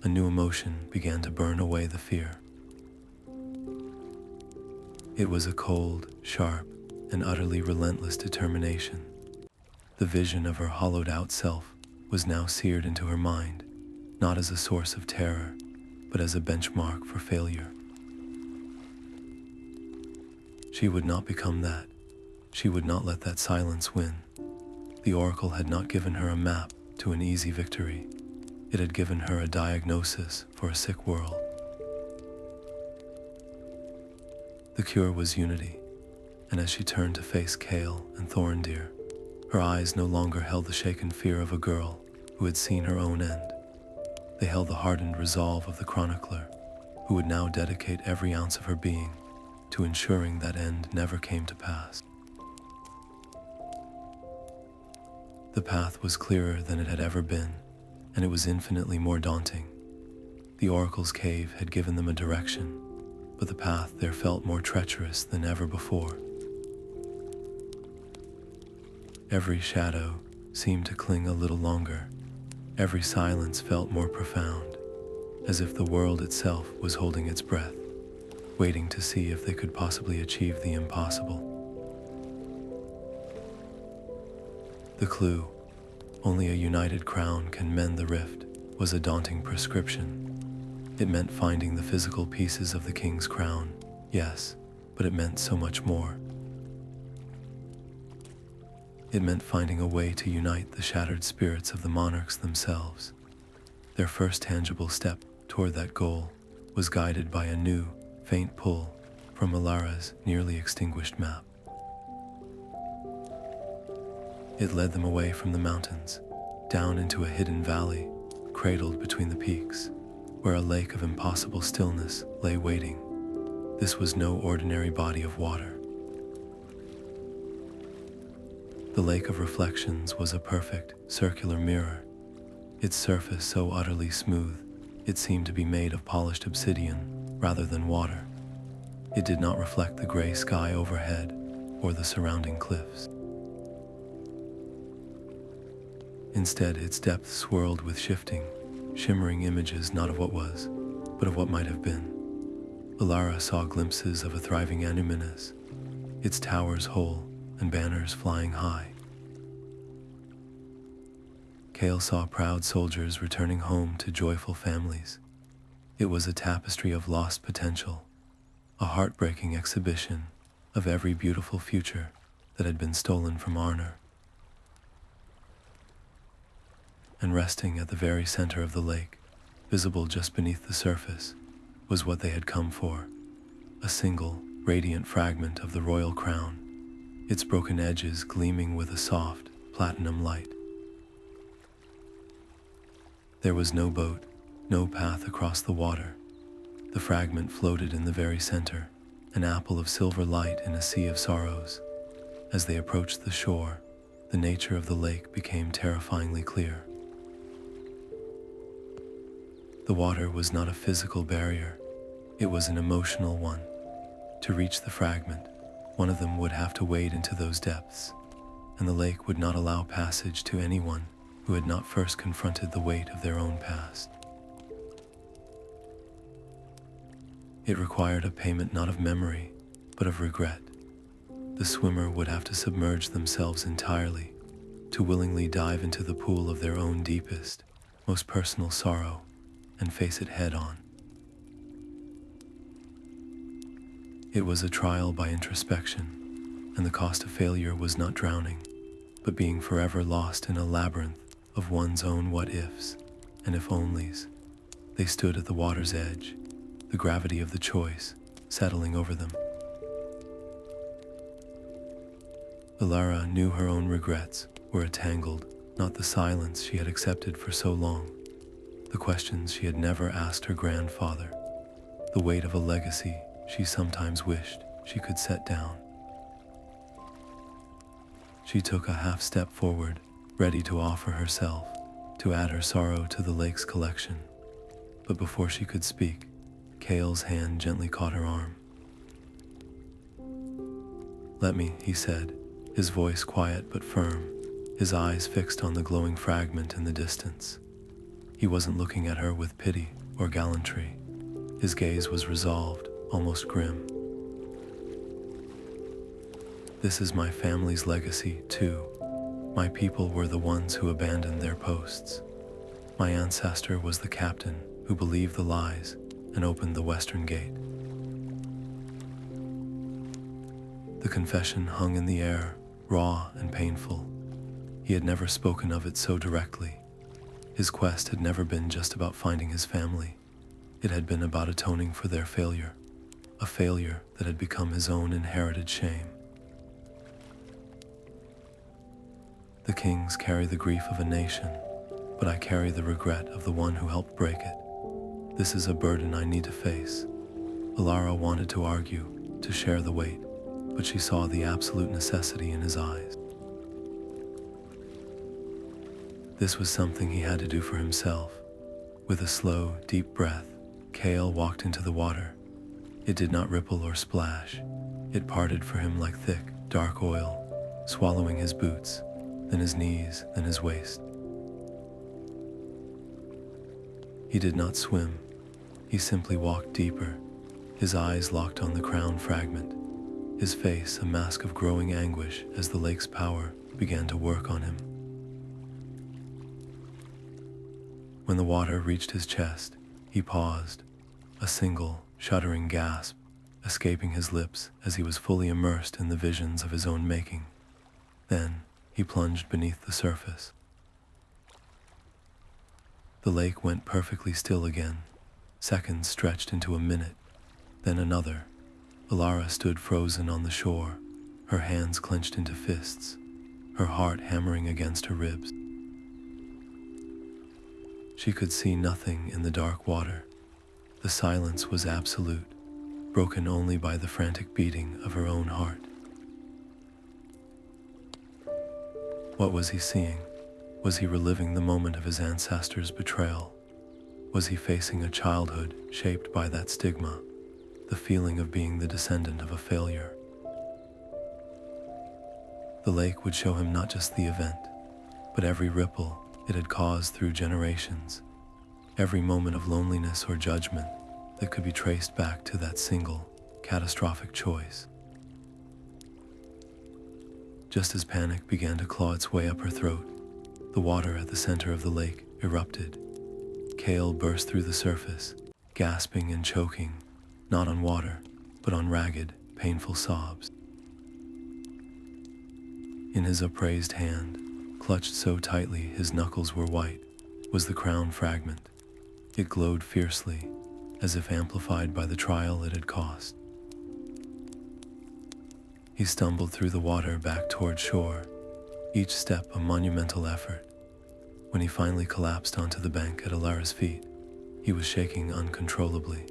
a new emotion began to burn away the fear. It was a cold, sharp, and utterly relentless determination. The vision of her hollowed-out self was now seared into her mind, not as a source of terror, but as a benchmark for failure. She would not become that. She would not let that silence win. The Oracle had not given her a map to an easy victory. It had given her a diagnosis for a sick world. The cure was unity, and as she turned to face Kale and Thorndeer, her eyes no longer held the shaken fear of a girl who had seen her own end. They held the hardened resolve of the chronicler, who would now dedicate every ounce of her being to ensuring that end never came to pass. The path was clearer than it had ever been, and it was infinitely more daunting. The Oracle's cave had given them a direction, but the path there felt more treacherous than ever before. Every shadow seemed to cling a little longer. Every silence felt more profound, as if the world itself was holding its breath, waiting to see if they could possibly achieve the impossible. The clue, only a united crown can mend the rift, was a daunting prescription. It meant finding the physical pieces of the king's crown, yes, but it meant so much more. It meant finding a way to unite the shattered spirits of the monarchs themselves. Their first tangible step toward that goal was guided by a new, faint pull from Elara's nearly extinguished map. It led them away from the mountains, down into a hidden valley, cradled between the peaks, where a lake of impossible stillness lay waiting. This was no ordinary body of water. The lake of reflections was a perfect, circular mirror, its surface so utterly smooth, it seemed to be made of polished obsidian rather than water. It did not reflect the gray sky overhead or the surrounding cliffs. Instead, its depths swirled with shifting, shimmering images not of what was, but of what might have been. Alara saw glimpses of a thriving Anuminas, its towers whole and banners flying high. Kale saw proud soldiers returning home to joyful families. It was a tapestry of lost potential, a heartbreaking exhibition of every beautiful future that had been stolen from Arnor. And resting at the very center of the lake, visible just beneath the surface, was what they had come for, a single, radiant fragment of the royal crown, its broken edges gleaming with a soft, platinum light. There was no boat, no path across the water. The fragment floated in the very center, an apple of silver light in a sea of sorrows. As they approached the shore, the nature of the lake became terrifyingly clear. The water was not a physical barrier, it was an emotional one. To reach the fragment, one of them would have to wade into those depths, and the lake would not allow passage to anyone who had not first confronted the weight of their own past. It required a payment not of memory, but of regret. The swimmer would have to submerge themselves entirely, to willingly dive into the pool of their own deepest, most personal sorrow, and face it head-on. It was a trial by introspection, and the cost of failure was not drowning, but being forever lost in a labyrinth of one's own what-ifs and if-onlys. They stood at the water's edge, the gravity of the choice settling over them. Elara knew her own regrets were a tangled, not the silence she had accepted for so long, the questions she had never asked her grandfather, the weight of a legacy she sometimes wished she could set down. She took a half step forward, ready to offer herself, to add her sorrow to the lake's collection. But before she could speak, Kale's hand gently caught her arm. "Let me," he said, his voice quiet but firm, his eyes fixed on the glowing fragment in the distance. He wasn't looking at her with pity or gallantry. His gaze was resolved, almost grim. This is my family's legacy, too. My people were the ones who abandoned their posts. My ancestor was the captain who believed the lies and opened the western gate. The confession hung in the air, raw and painful. He had never spoken of it so directly. His quest had never been just about finding his family. It had been about atoning for their failure, a failure that had become his own inherited shame. The kings carry the grief of a nation, but I carry the regret of the one who helped break it. This is a burden I need to face. Alara wanted to argue, to share the weight, but she saw the absolute necessity in his eyes. This was something he had to do for himself. With a slow, deep breath, Kale walked into the water. It did not ripple or splash. It parted for him like thick, dark oil, swallowing his boots, then his knees, then his waist. He did not swim. He simply walked deeper, his eyes locked on the crown fragment, his face a mask of growing anguish as the lake's power began to work on him. When the water reached his chest, he paused, a single, shuddering gasp escaping his lips as he was fully immersed in the visions of his own making. Then, he plunged beneath the surface. The lake went perfectly still again. Seconds stretched into a minute, then another. Elara stood frozen on the shore, her hands clenched into fists, her heart hammering against her ribs. She could see nothing in the dark water. The silence was absolute, broken only by the frantic beating of her own heart. What was he seeing? Was he reliving the moment of his ancestors' betrayal? Was he facing a childhood shaped by that stigma, the feeling of being the descendant of a failure? The lake would show him not just the event, but every ripple it had caused through generations, every moment of loneliness or judgment that could be traced back to that single, catastrophic choice. Just as panic began to claw its way up her throat, the water at the center of the lake erupted. Kale burst through the surface, gasping and choking, not on water, but on ragged, painful sobs. In his upraised hand, clutched so tightly his knuckles were white, was the crown fragment. It glowed fiercely, as if amplified by the trial it had cost. He stumbled through the water back toward shore, each step a monumental effort. When he finally collapsed onto the bank at Alara's feet, he was shaking uncontrollably.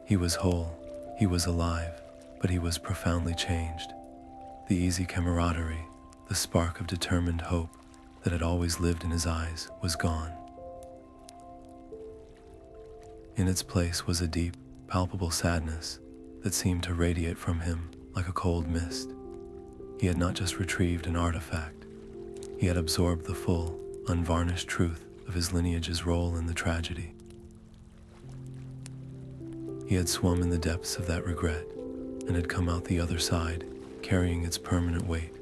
He was whole, he was alive, but he was profoundly changed. The easy camaraderie, the spark of determined hope that had always lived in his eyes was gone. In its place was a deep, palpable sadness that seemed to radiate from him like a cold mist. He had not just retrieved an artifact, he had absorbed the full, unvarnished truth of his lineage's role in the tragedy. He had swum in the depths of that regret and had come out the other side, carrying its permanent weight.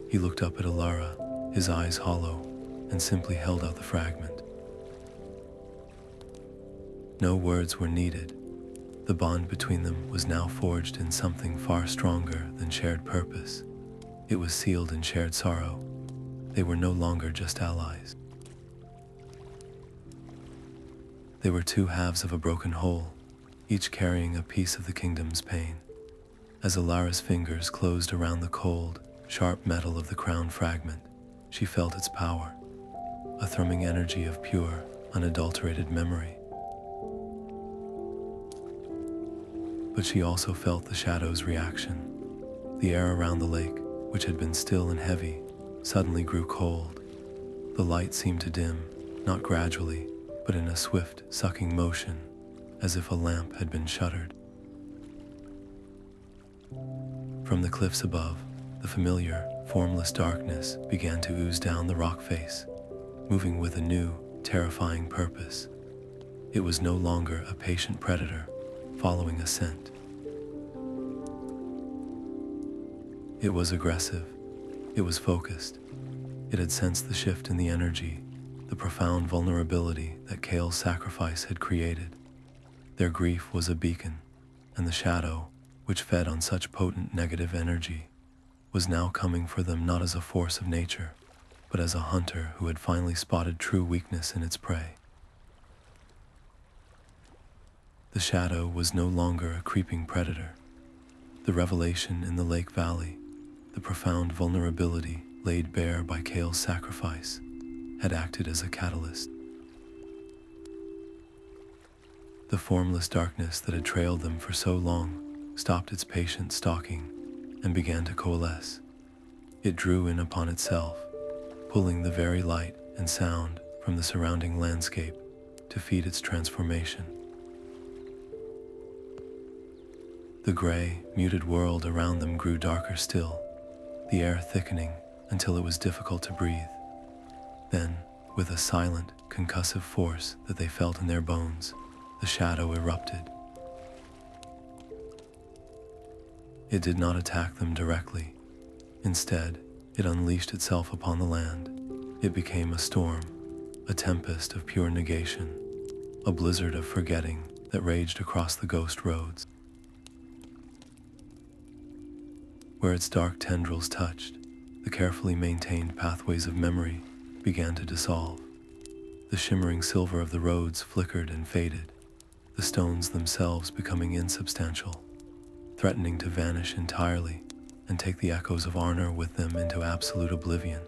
He looked up at Alara, his eyes hollow, and simply held out the fragment. No words were needed. The bond between them was now forged in something far stronger than shared purpose. It was sealed in shared sorrow. They were no longer just allies. They were two halves of a broken whole, each carrying a piece of the kingdom's pain. As Alara's fingers closed around the cold, sharp metal of the crown fragment, she felt its power, a thrumming energy of pure, unadulterated memory. But she also felt the shadow's reaction. The air around the lake, which had been still and heavy, suddenly grew cold. The light seemed to dim, not gradually, but in a swift, sucking motion, as if a lamp had been shuttered. From the cliffs above, the familiar, Formless darkness began to ooze down the rock face, moving with a new, terrifying purpose. It was no longer a patient predator following a scent. It was aggressive. It was focused. It had sensed the shift in the energy, the profound vulnerability that Kale's sacrifice had created. Their grief was a beacon, and the shadow, which fed on such potent negative energy, was now coming for them not as a force of nature, but as a hunter who had finally spotted true weakness in its prey. The shadow was no longer a creeping predator. The revelation in the lake valley, the profound vulnerability laid bare by Kale's sacrifice, had acted as a catalyst. The formless darkness that had trailed them for so long stopped its patient stalking and began to coalesce. It drew in upon itself, pulling the very light and sound from the surrounding landscape to feed its transformation. The gray, muted world around them grew darker still, the air thickening until it was difficult to breathe. Then, with a silent, concussive force that they felt in their bones, the shadow erupted. It did not attack them directly. Instead, it unleashed itself upon the land. It became a storm, a tempest of pure negation, a blizzard of forgetting that raged across the ghost roads. Where its dark tendrils touched, the carefully maintained pathways of memory began to dissolve. The shimmering silver of the roads flickered and faded, the stones themselves becoming insubstantial, threatening to vanish entirely and take the echoes of Arnor with them into absolute oblivion.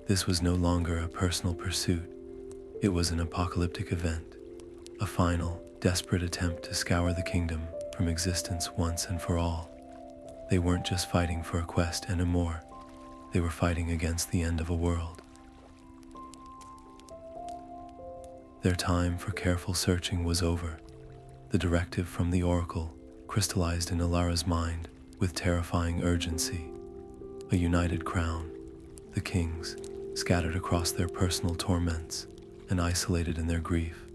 This was no longer a personal pursuit. It was an apocalyptic event, a final, desperate attempt to scour the kingdom from existence once and for all. They weren't just fighting for a quest and a more. They were fighting against the end of a world. Their time for careful searching was over. The directive from the Oracle crystallized in Alara's mind with terrifying urgency. A united crown, the kings, scattered across their personal torments and isolated in their grief,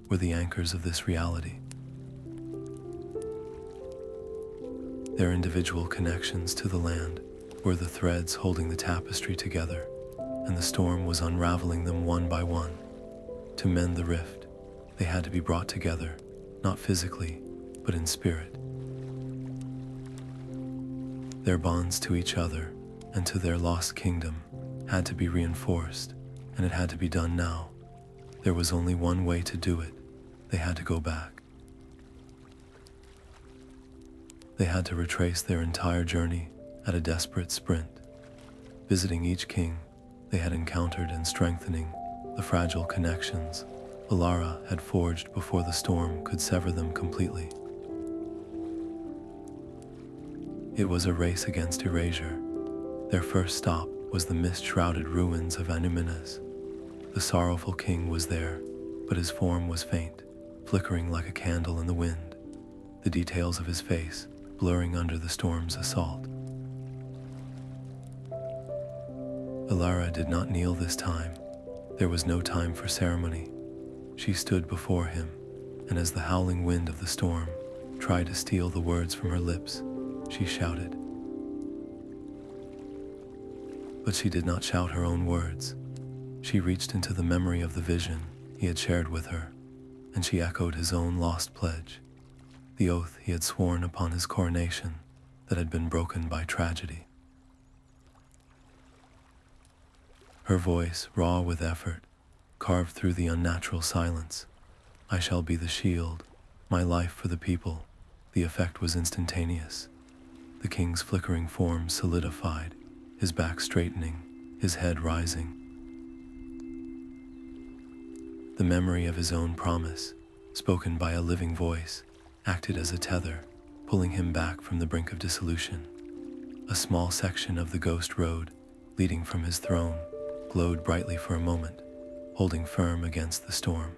were the anchors of this reality. Their individual connections to the land were the threads holding the tapestry together, and the storm was unraveling them one by one. To mend the rift, they had to be brought together, not physically, but in spirit. Their bonds to each other and to their lost kingdom had to be reinforced, and it had to be done now. There was only one way to do it. They had to go back. They had to retrace their entire journey at a desperate sprint, visiting each king they had encountered and strengthening the fragile connections Alara had forged before the storm could sever them completely. It was a race against erasure. Their first stop was the mist-shrouded ruins of Anuminas. The sorrowful king was there, but his form was faint, flickering like a candle in the wind, the details of his face blurring under the storm's assault. Elara did not kneel this time. There was no time for ceremony. She stood before him, and as the howling wind of the storm tried to steal the words from her lips, she shouted. But she did not shout her own words. She reached into the memory of the vision he had shared with her, and she echoed his own lost pledge, the oath he had sworn upon his coronation that had been broken by tragedy. Her voice, raw with effort, carved through the unnatural silence. I shall be the shield, my life for the people. The effect was instantaneous. The king's flickering form solidified, his back straightening, his head rising. The memory of his own promise, spoken by a living voice, acted as a tether, pulling him back from the brink of dissolution. A small section of the ghost road, leading from his throne, glowed brightly for a moment, holding firm against the storm.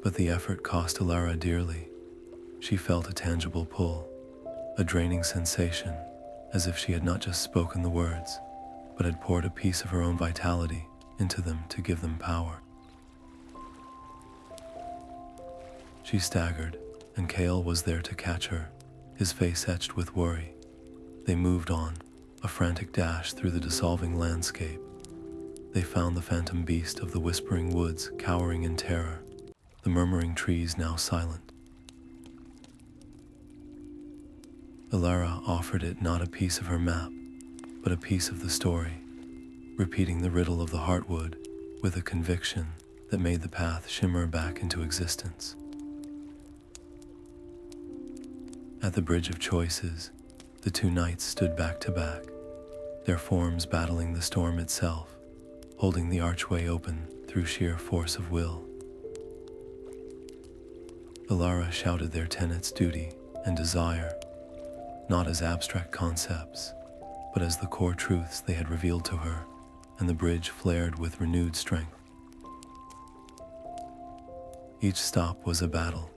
But the effort cost Alara dearly. She felt a tangible pull, a draining sensation, as if she had not just spoken the words, but had poured a piece of her own vitality into them to give them power. She staggered, and Kale was there to catch her, his face etched with worry. They moved on, a frantic dash through the dissolving landscape. They found the phantom beast of the whispering woods cowering in terror, the murmuring trees now silent. Elara offered it not a piece of her map, but a piece of the story, repeating the riddle of the heartwood with a conviction that made the path shimmer back into existence. At the Bridge of Choices, the two knights stood back to back, their forms battling the storm itself, holding the archway open through sheer force of will. Alara shouted their tenets duty and desire, not as abstract concepts, but as the core truths they had revealed to her, and the bridge flared with renewed strength. Each stop was a battle.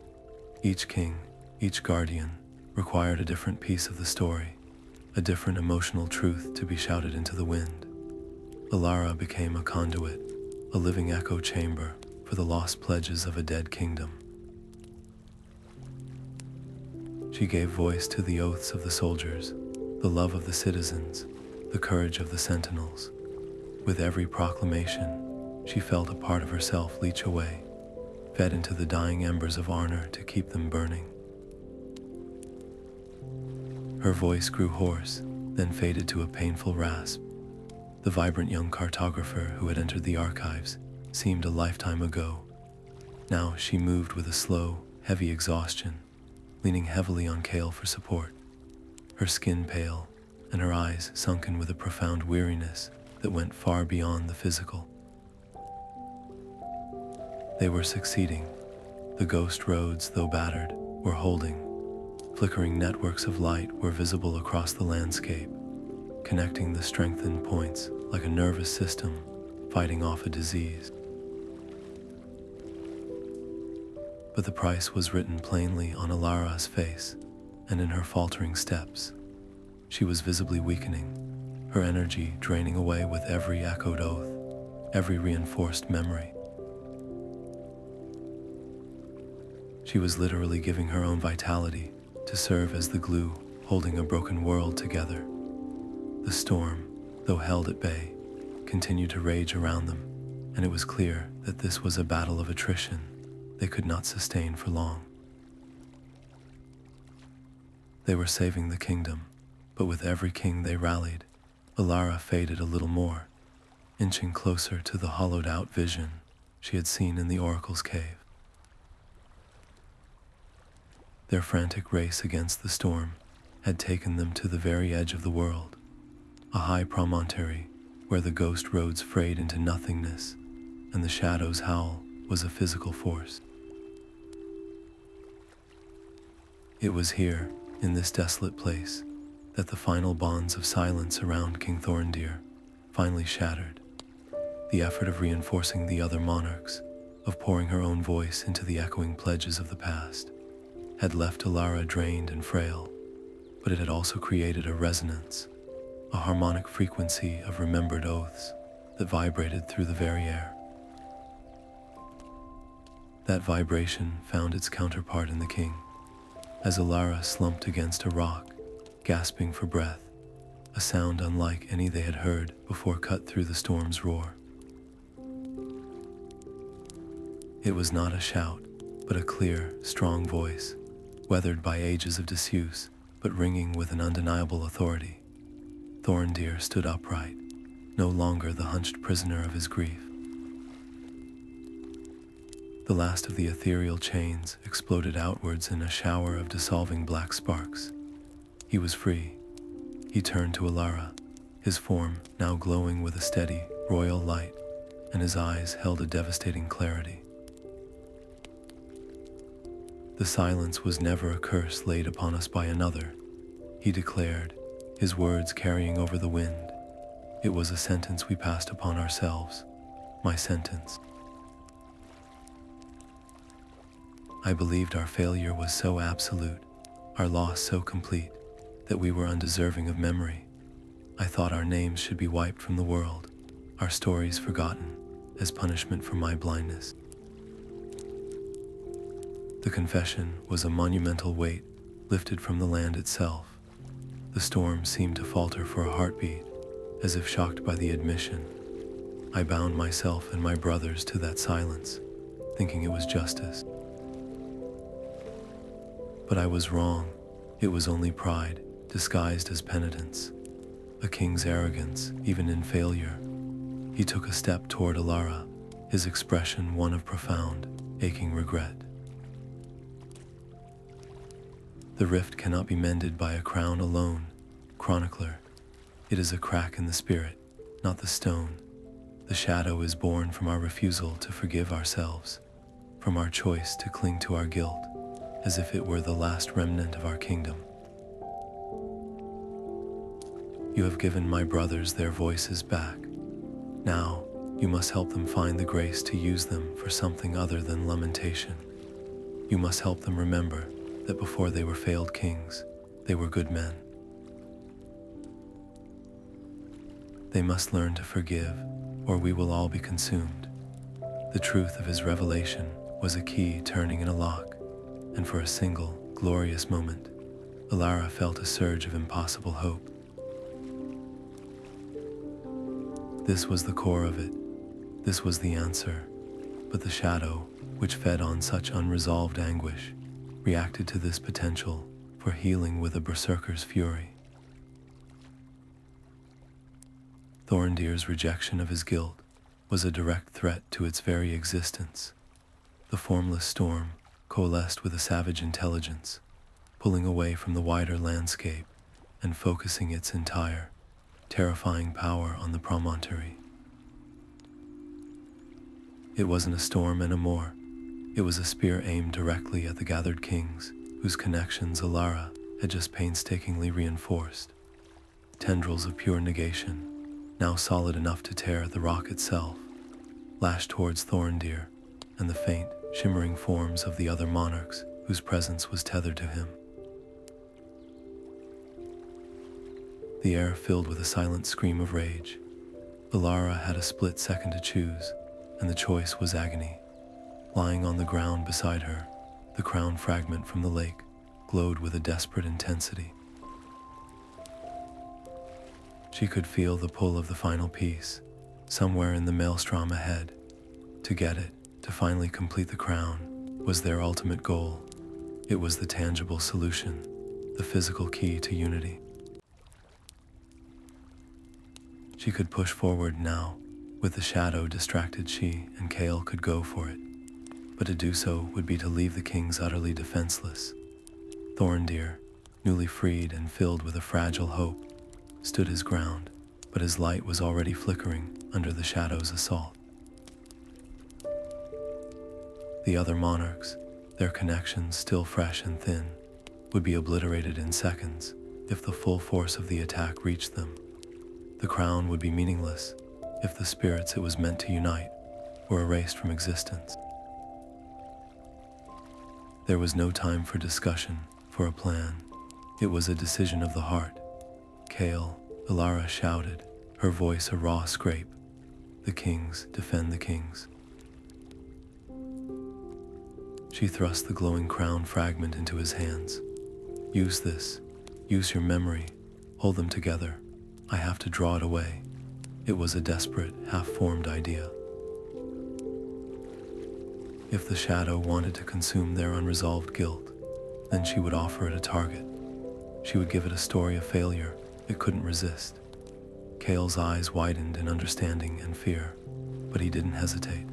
Each king, each guardian, required a different piece of the story, a different emotional truth to be shouted into the wind. Alara became a conduit, a living echo chamber for the lost pledges of a dead kingdom. She gave voice to the oaths of the soldiers, the love of the citizens, the courage of the Sentinels. With every proclamation, she felt a part of herself leach away, fed into the dying embers of Arnor to keep them burning. Her voice grew hoarse, then faded to a painful rasp. The vibrant young cartographer who had entered the archives seemed a lifetime ago. Now she moved with a slow, heavy exhaustion, leaning heavily on Kale for support, her skin pale and her eyes sunken with a profound weariness that went far beyond the physical. They were succeeding. The ghost roads, though battered, were holding. Flickering networks of light were visible across the landscape, connecting the strengthened points like a nervous system fighting off a disease. But the price was written plainly on Alara's face and in her faltering steps. She was visibly weakening, her energy draining away with every echoed oath, every reinforced memory. She was literally giving her own vitality to serve as the glue holding a broken world together. The storm, though held at bay, continued to rage around them, and it was clear that this was a battle of attrition they could not sustain for long. They were saving the kingdom, but with every king they rallied, Alara faded a little more, inching closer to the hollowed-out vision she had seen in the Oracle's cave. Their frantic race against the storm had taken them to the very edge of the world, a high promontory where the ghost roads frayed into nothingness and the shadow's howl was a physical force. It was here, in this desolate place, that the final bonds of silence around King Thorndeer finally shattered. The effort of reinforcing the other monarchs, of pouring her own voice into the echoing pledges of the past, had left Alara drained and frail, but it had also created a resonance, a harmonic frequency of remembered oaths that vibrated through the very air. That vibration found its counterpart in the king, as Alara slumped against a rock, gasping for breath, a sound unlike any they had heard before cut through the storm's roar. It was not a shout, but a clear, strong voice, weathered by ages of disuse, but ringing with an undeniable authority. Thorndeer stood upright, no longer the hunched prisoner of his grief. The last of the ethereal chains exploded outwards in a shower of dissolving black sparks. He was free. He turned to Alara, his form now glowing with a steady, royal light, and his eyes held a devastating clarity. The silence was never a curse laid upon us by another, he declared, his words carrying over the wind. It was a sentence we passed upon ourselves, my sentence. I believed our failure was so absolute, our loss so complete, that we were undeserving of memory. I thought our names should be wiped from the world, our stories forgotten, as punishment for my blindness. The confession was a monumental weight lifted from the land itself. The storm seemed to falter for a heartbeat, as if shocked by the admission. I bound myself and my brothers to that silence, thinking it was justice. But I was wrong. It was only pride, disguised as penitence. A king's arrogance, even in failure. He took a step toward Alara, his expression one of profound, aching regret. The rift cannot be mended by a crown alone, chronicler. It is a crack in the spirit, not the stone. The shadow is born from our refusal to forgive ourselves, from our choice to cling to our guilt, as if it were the last remnant of our kingdom. You have given my brothers their voices back. Now, you must help them find the grace to use them for something other than lamentation. You must help them remember that before they were failed kings, they were good men. They must learn to forgive, or we will all be consumed. The truth of his revelation was a key turning in a lock, and for a single, glorious moment, Elara felt a surge of impossible hope. This was the core of it. This was the answer. But the shadow, which fed on such unresolved anguish, reacted to this potential for healing with a berserker's fury. Thorndeer's rejection of his guilt was a direct threat to its very existence. The formless storm coalesced with a savage intelligence, pulling away from the wider landscape and focusing its entire, terrifying power on the promontory. It wasn't a storm anymore. It was a spear aimed directly at the gathered kings, whose connections Alara had just painstakingly reinforced. Tendrils of pure negation, now solid enough to tear the rock itself, lashed towards Thorndeer and the faint, shimmering forms of the other monarchs whose presence was tethered to him. The air filled with a silent scream of rage. Alara had a split second to choose, and the choice was agony. Lying on the ground beside her, the crown fragment from the lake glowed with a desperate intensity. She could feel the pull of the final piece, somewhere in the maelstrom ahead. To get it, to finally complete the crown, was their ultimate goal. It was the tangible solution, the physical key to unity. She could push forward now. With the shadow distracted, she and Kale could go for it. But to do so would be to leave the kings utterly defenseless. Thorndeer, newly freed and filled with a fragile hope, stood his ground, but his light was already flickering under the shadow's assault. The other monarchs, their connections still fresh and thin, would be obliterated in seconds if the full force of the attack reached them. The crown would be meaningless if the spirits it was meant to unite were erased from existence. There was no time for discussion, for a plan. It was a decision of the heart. Kale, Elara shouted, her voice a raw scrape. The kings defend the kings. She thrust the glowing crown fragment into his hands. Use this. Use your memory. Hold them together. I have to draw it away. It was a desperate, half-formed idea. If the shadow wanted to consume their unresolved guilt, then she would offer it a target. She would give it a story of failure it couldn't resist. Kale's eyes widened in understanding and fear, but he didn't hesitate.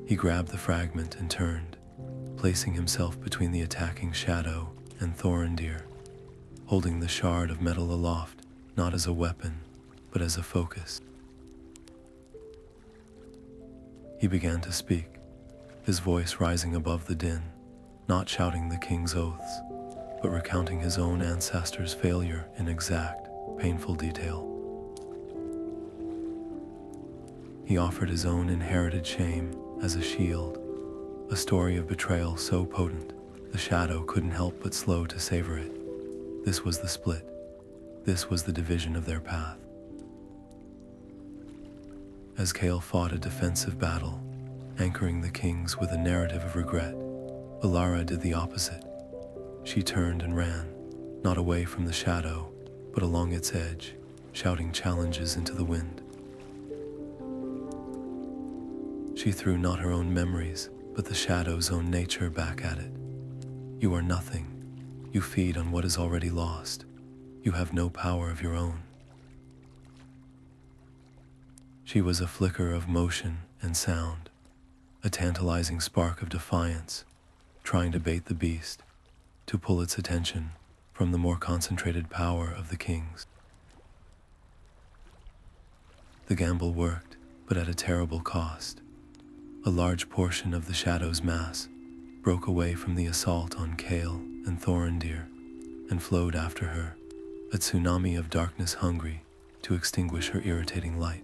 He grabbed the fragment and turned, placing himself between the attacking shadow and Thorndeer, holding the shard of metal aloft, not as a weapon, but as a focus. He began to speak, his voice rising above the din, not shouting the king's oaths, but recounting his own ancestors' failure in exact, painful detail. He offered his own inherited shame as a shield, a story of betrayal so potent, the shadow couldn't help but slow to savor it. This was the split. This was the division of their path. As Kale fought a defensive battle, anchoring the kings with a narrative of regret, Alara did the opposite. She turned and ran, not away from the shadow, but along its edge, shouting challenges into the wind. She threw not her own memories, but the shadow's own nature back at it. You are nothing. You feed on what is already lost. You have no power of your own. She was a flicker of motion and sound, a tantalizing spark of defiance, trying to bait the beast, to pull its attention from the more concentrated power of the kings. The gamble worked, but at a terrible cost. A large portion of the shadow's mass broke away from the assault on Kale and Thorndir and flowed after her, a tsunami of darkness hungry to extinguish her irritating light.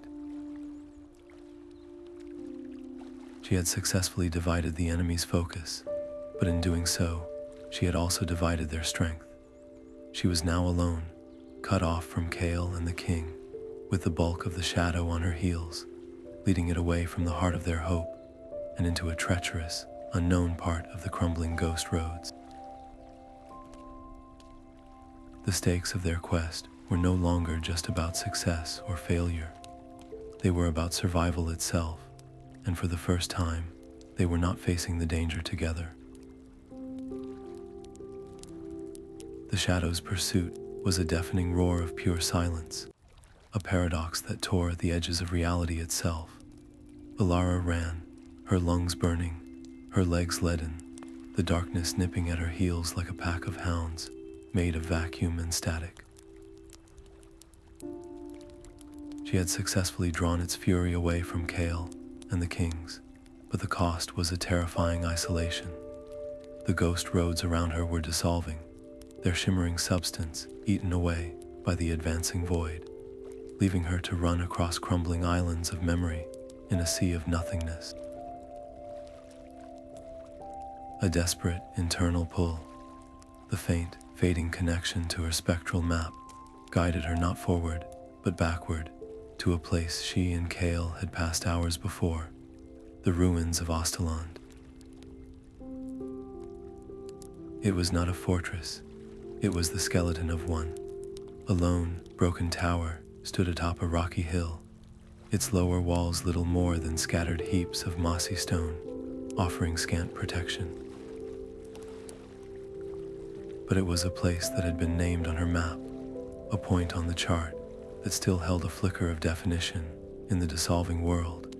She had successfully divided the enemy's focus, but in doing so, she had also divided their strength. She was now alone, cut off from Kale and the king, with the bulk of the shadow on her heels, leading it away from the heart of their hope and into a treacherous, unknown part of the crumbling Ghost Roads. The stakes of their quest were no longer just about success or failure. They were about survival itself, and for the first time, they were not facing the danger together. The shadow's pursuit was a deafening roar of pure silence, a paradox that tore at the edges of reality itself. Alara ran, her lungs burning, her legs leaden, the darkness nipping at her heels like a pack of hounds made of vacuum and static. She had successfully drawn its fury away from Kale and the kings, but the cost was a terrifying isolation. The ghost roads around her were dissolving, their shimmering substance eaten away by the advancing void, leaving her to run across crumbling islands of memory in a sea of nothingness. A desperate internal pull, the faint, fading connection to her spectral map, guided her not forward, but backward, to a place she and Kale had passed hours before, the ruins of Ostaland. It was not a fortress, it was the skeleton of one. A lone, broken tower stood atop a rocky hill, its lower walls little more than scattered heaps of mossy stone, offering scant protection. But it was a place that had been named on her map, a point on the chart that still held a flicker of definition in the dissolving world.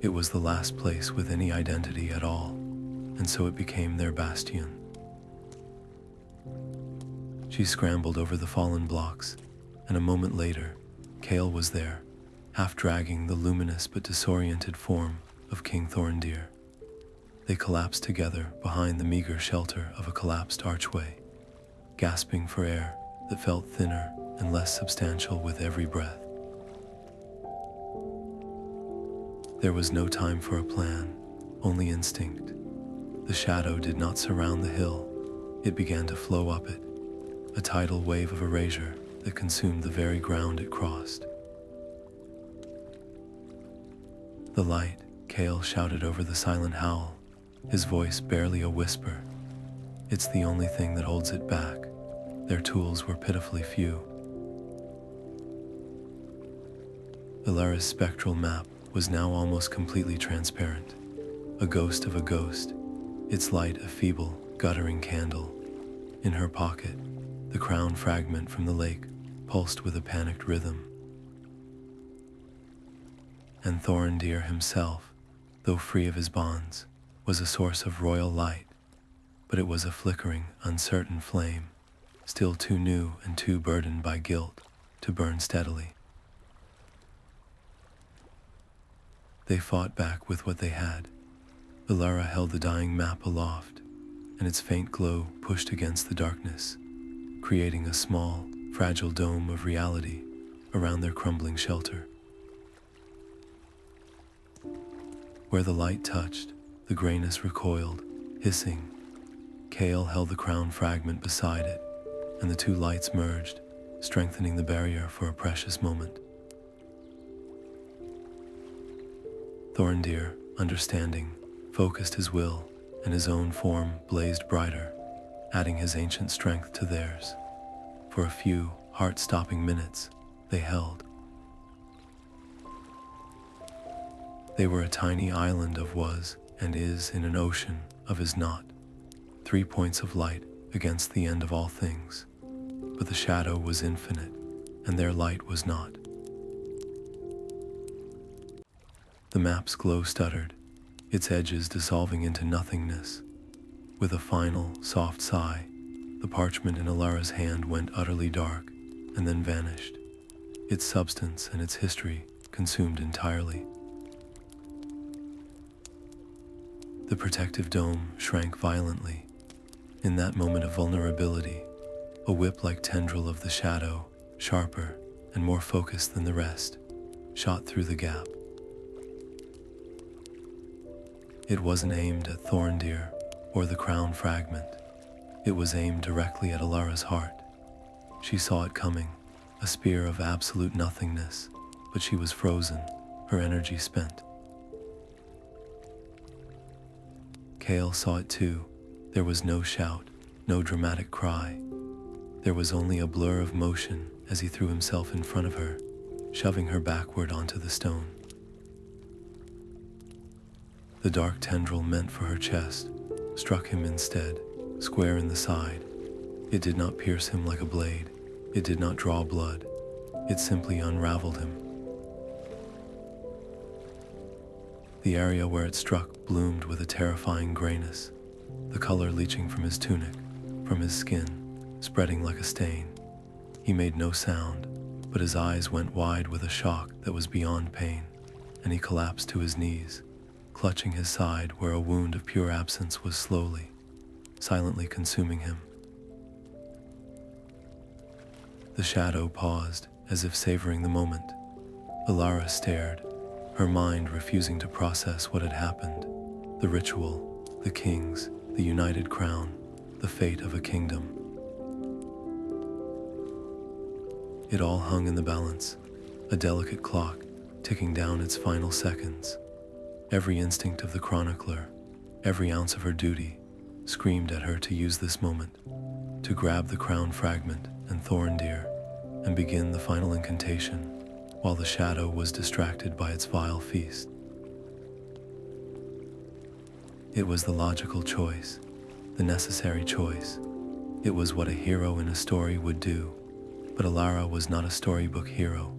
It was the last place with any identity at all, and so it became their bastion. She scrambled over the fallen blocks, and a moment later, Kale was there, half dragging the luminous but disoriented form of King Thorndir. They collapsed together behind the meager shelter of a collapsed archway, gasping for air that felt thinner and less substantial with every breath. There was no time for a plan, only instinct. The shadow did not surround the hill, it began to flow up it, a tidal wave of erasure that consumed the very ground it crossed. The light, Kale shouted over the silent howl, his voice barely a whisper. It's the only thing that holds it back. Their tools were pitifully few. Elara's spectral map was now almost completely transparent, a ghost of a ghost, its light a feeble, guttering candle. In her pocket, the crown fragment from the lake pulsed with a panicked rhythm. And Thorndir himself, though free of his bonds, was a source of royal light, but it was a flickering, uncertain flame, still too new and too burdened by guilt to burn steadily. They fought back with what they had. Elara held the dying map aloft, and its faint glow pushed against the darkness, creating a small, fragile dome of reality around their crumbling shelter. Where the light touched, The grayness recoiled, hissing. Kale held the crown fragment beside it, and the two lights merged, strengthening the barrier for a precious moment. Thorndeer, understanding, focused his will, and his own form blazed brighter, adding his ancient strength to theirs. For a few heart-stopping minutes, they held. They were a tiny island of was and is in an ocean of is not. 3 points of light against the end of all things. But the shadow was infinite, and their light was not. The map's glow stuttered, its edges dissolving into nothingness. With a final, soft sigh, the parchment in Alara's hand went utterly dark, and then vanished, its substance and its history consumed entirely. The protective dome shrank violently. In that moment of vulnerability, a whip-like tendril of the shadow, sharper and more focused than the rest, shot through the gap. It wasn't aimed at Thorndeer or the crown fragment. It was aimed directly at Alara's heart. She saw it coming, a spear of absolute nothingness, but she was frozen, her energy spent. Kale saw it too. There was no shout, no dramatic cry. There was only a blur of motion as he threw himself in front of her, shoving her backward onto the stone. The dark tendril meant for her chest struck him instead, square in the side. It did not pierce him like a blade. It did not draw blood. It simply unraveled him. The area where it struck bloomed with a terrifying grayness, the color leaching from his tunic, from his skin, spreading like a stain. He made no sound, but his eyes went wide with a shock that was beyond pain, and he collapsed to his knees, clutching his side where a wound of pure absence was slowly, silently consuming him. The shadow paused, as if savoring the moment. Elara stared, her mind refusing to process what had happened. The ritual, the kings, the united crown, the fate of a kingdom. It all hung in the balance, a delicate clock ticking down its final seconds. Every instinct of the chronicler, every ounce of her duty, screamed at her to use this moment, to grab the crown fragment and Thorndeer, and begin the final incantation, while the shadow was distracted by its vile feast. It was the logical choice, the necessary choice. It was what a hero in a story would do, but Alara was not a storybook hero.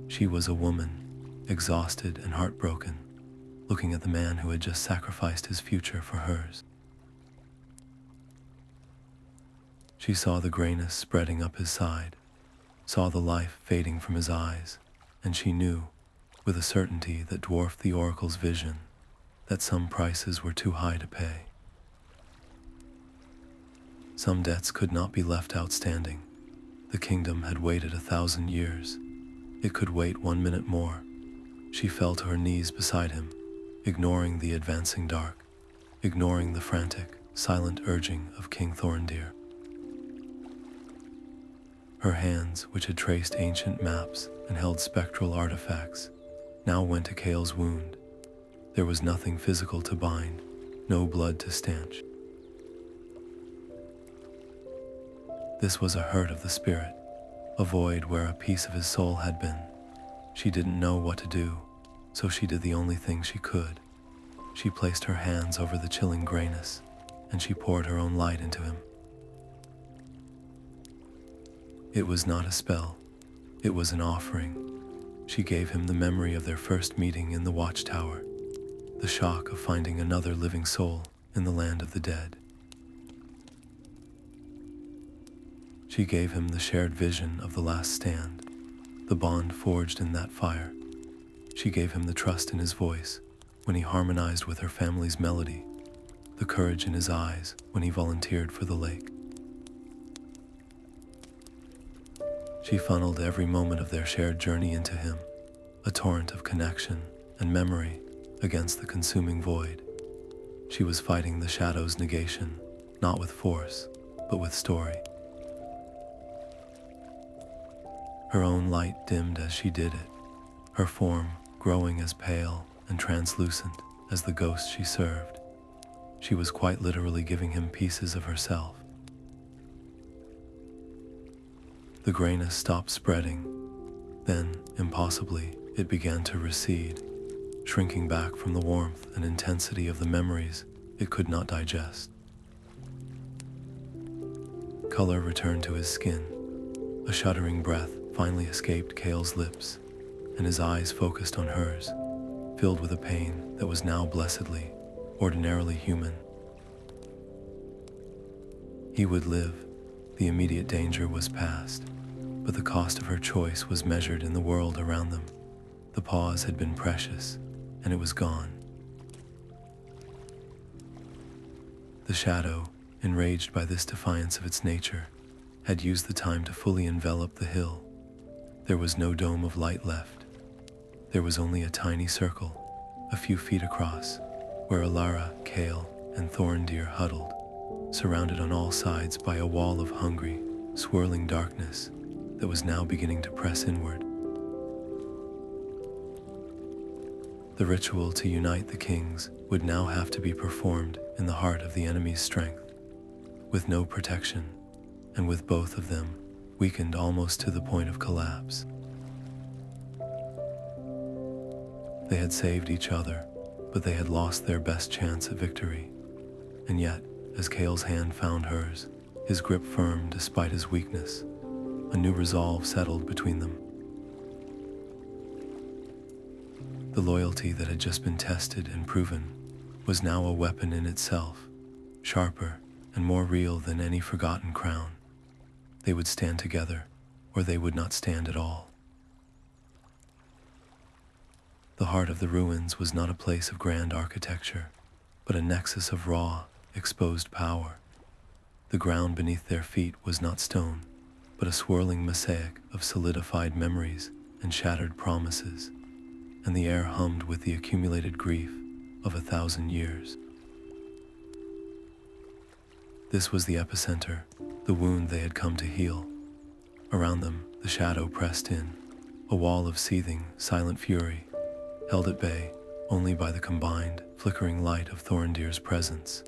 She was a woman, exhausted and heartbroken, looking at the man who had just sacrificed his future for hers. She saw the grayness spreading up his side, saw the life fading from his eyes, and she knew, with a certainty that dwarfed the oracle's vision, that some prices were too high to pay. Some debts could not be left outstanding. The kingdom had waited 1,000 years. It could wait 1 minute more. She fell to her knees beside him, ignoring the advancing dark, ignoring the frantic, silent urging of King Thorndeer. Her hands, which had traced ancient maps and held spectral artifacts, now went to Kale's wound. There was nothing physical to bind, no blood to stanch. This was a hurt of the spirit, a void where a piece of his soul had been. She didn't know what to do, so she did the only thing she could. She placed her hands over the chilling grayness, and she poured her own light into him. It was not a spell, it was an offering. She gave him the memory of their first meeting in the watchtower, the shock of finding another living soul in the land of the dead. She gave him the shared vision of the last stand, the bond forged in that fire. She gave him the trust in his voice when he harmonized with her family's melody, the courage in his eyes when he volunteered for the lake. She funneled every moment of their shared journey into him, a torrent of connection and memory against the consuming void. She was fighting the shadow's negation, not with force, but with story. Her own light dimmed as she did it, her form growing as pale and translucent as the ghost she served. She was quite literally giving him pieces of herself. The grayness stopped spreading. Then, impossibly, it began to recede, shrinking back from the warmth and intensity of the memories it could not digest. Color returned to his skin. A shuddering breath finally escaped Kale's lips, and his eyes focused on hers, filled with a pain that was now blessedly, ordinarily human. He would live. The immediate danger was past, but the cost of her choice was measured in the world around them. The pause had been precious, and it was gone. The shadow, enraged by this defiance of its nature, had used the time to fully envelop the hill. There was no dome of light left. There was only a tiny circle, a few feet across, where Alara, Kale, and Thorndeer huddled, surrounded on all sides by a wall of hungry, swirling darkness that was now beginning to press inward. The ritual to unite the kings would now have to be performed in the heart of the enemy's strength, with no protection, and with both of them weakened almost to the point of collapse. They had saved each other, but they had lost their best chance at victory. And yet, as Kale's hand found hers, his grip firm despite his weakness, a new resolve settled between them. The loyalty that had just been tested and proven was now a weapon in itself, sharper and more real than any forgotten crown. They would stand together, or they would not stand at all. The heart of the ruins was not a place of grand architecture, but a nexus of raw, exposed power. The ground beneath their feet was not stone, but a swirling mosaic of solidified memories and shattered promises, and the air hummed with the accumulated grief of 1,000 years. This was the epicenter, the wound they had come to heal. Around them, the shadow pressed in, a wall of seething, silent fury, held at bay only by the combined, flickering light of Thorndeer's presence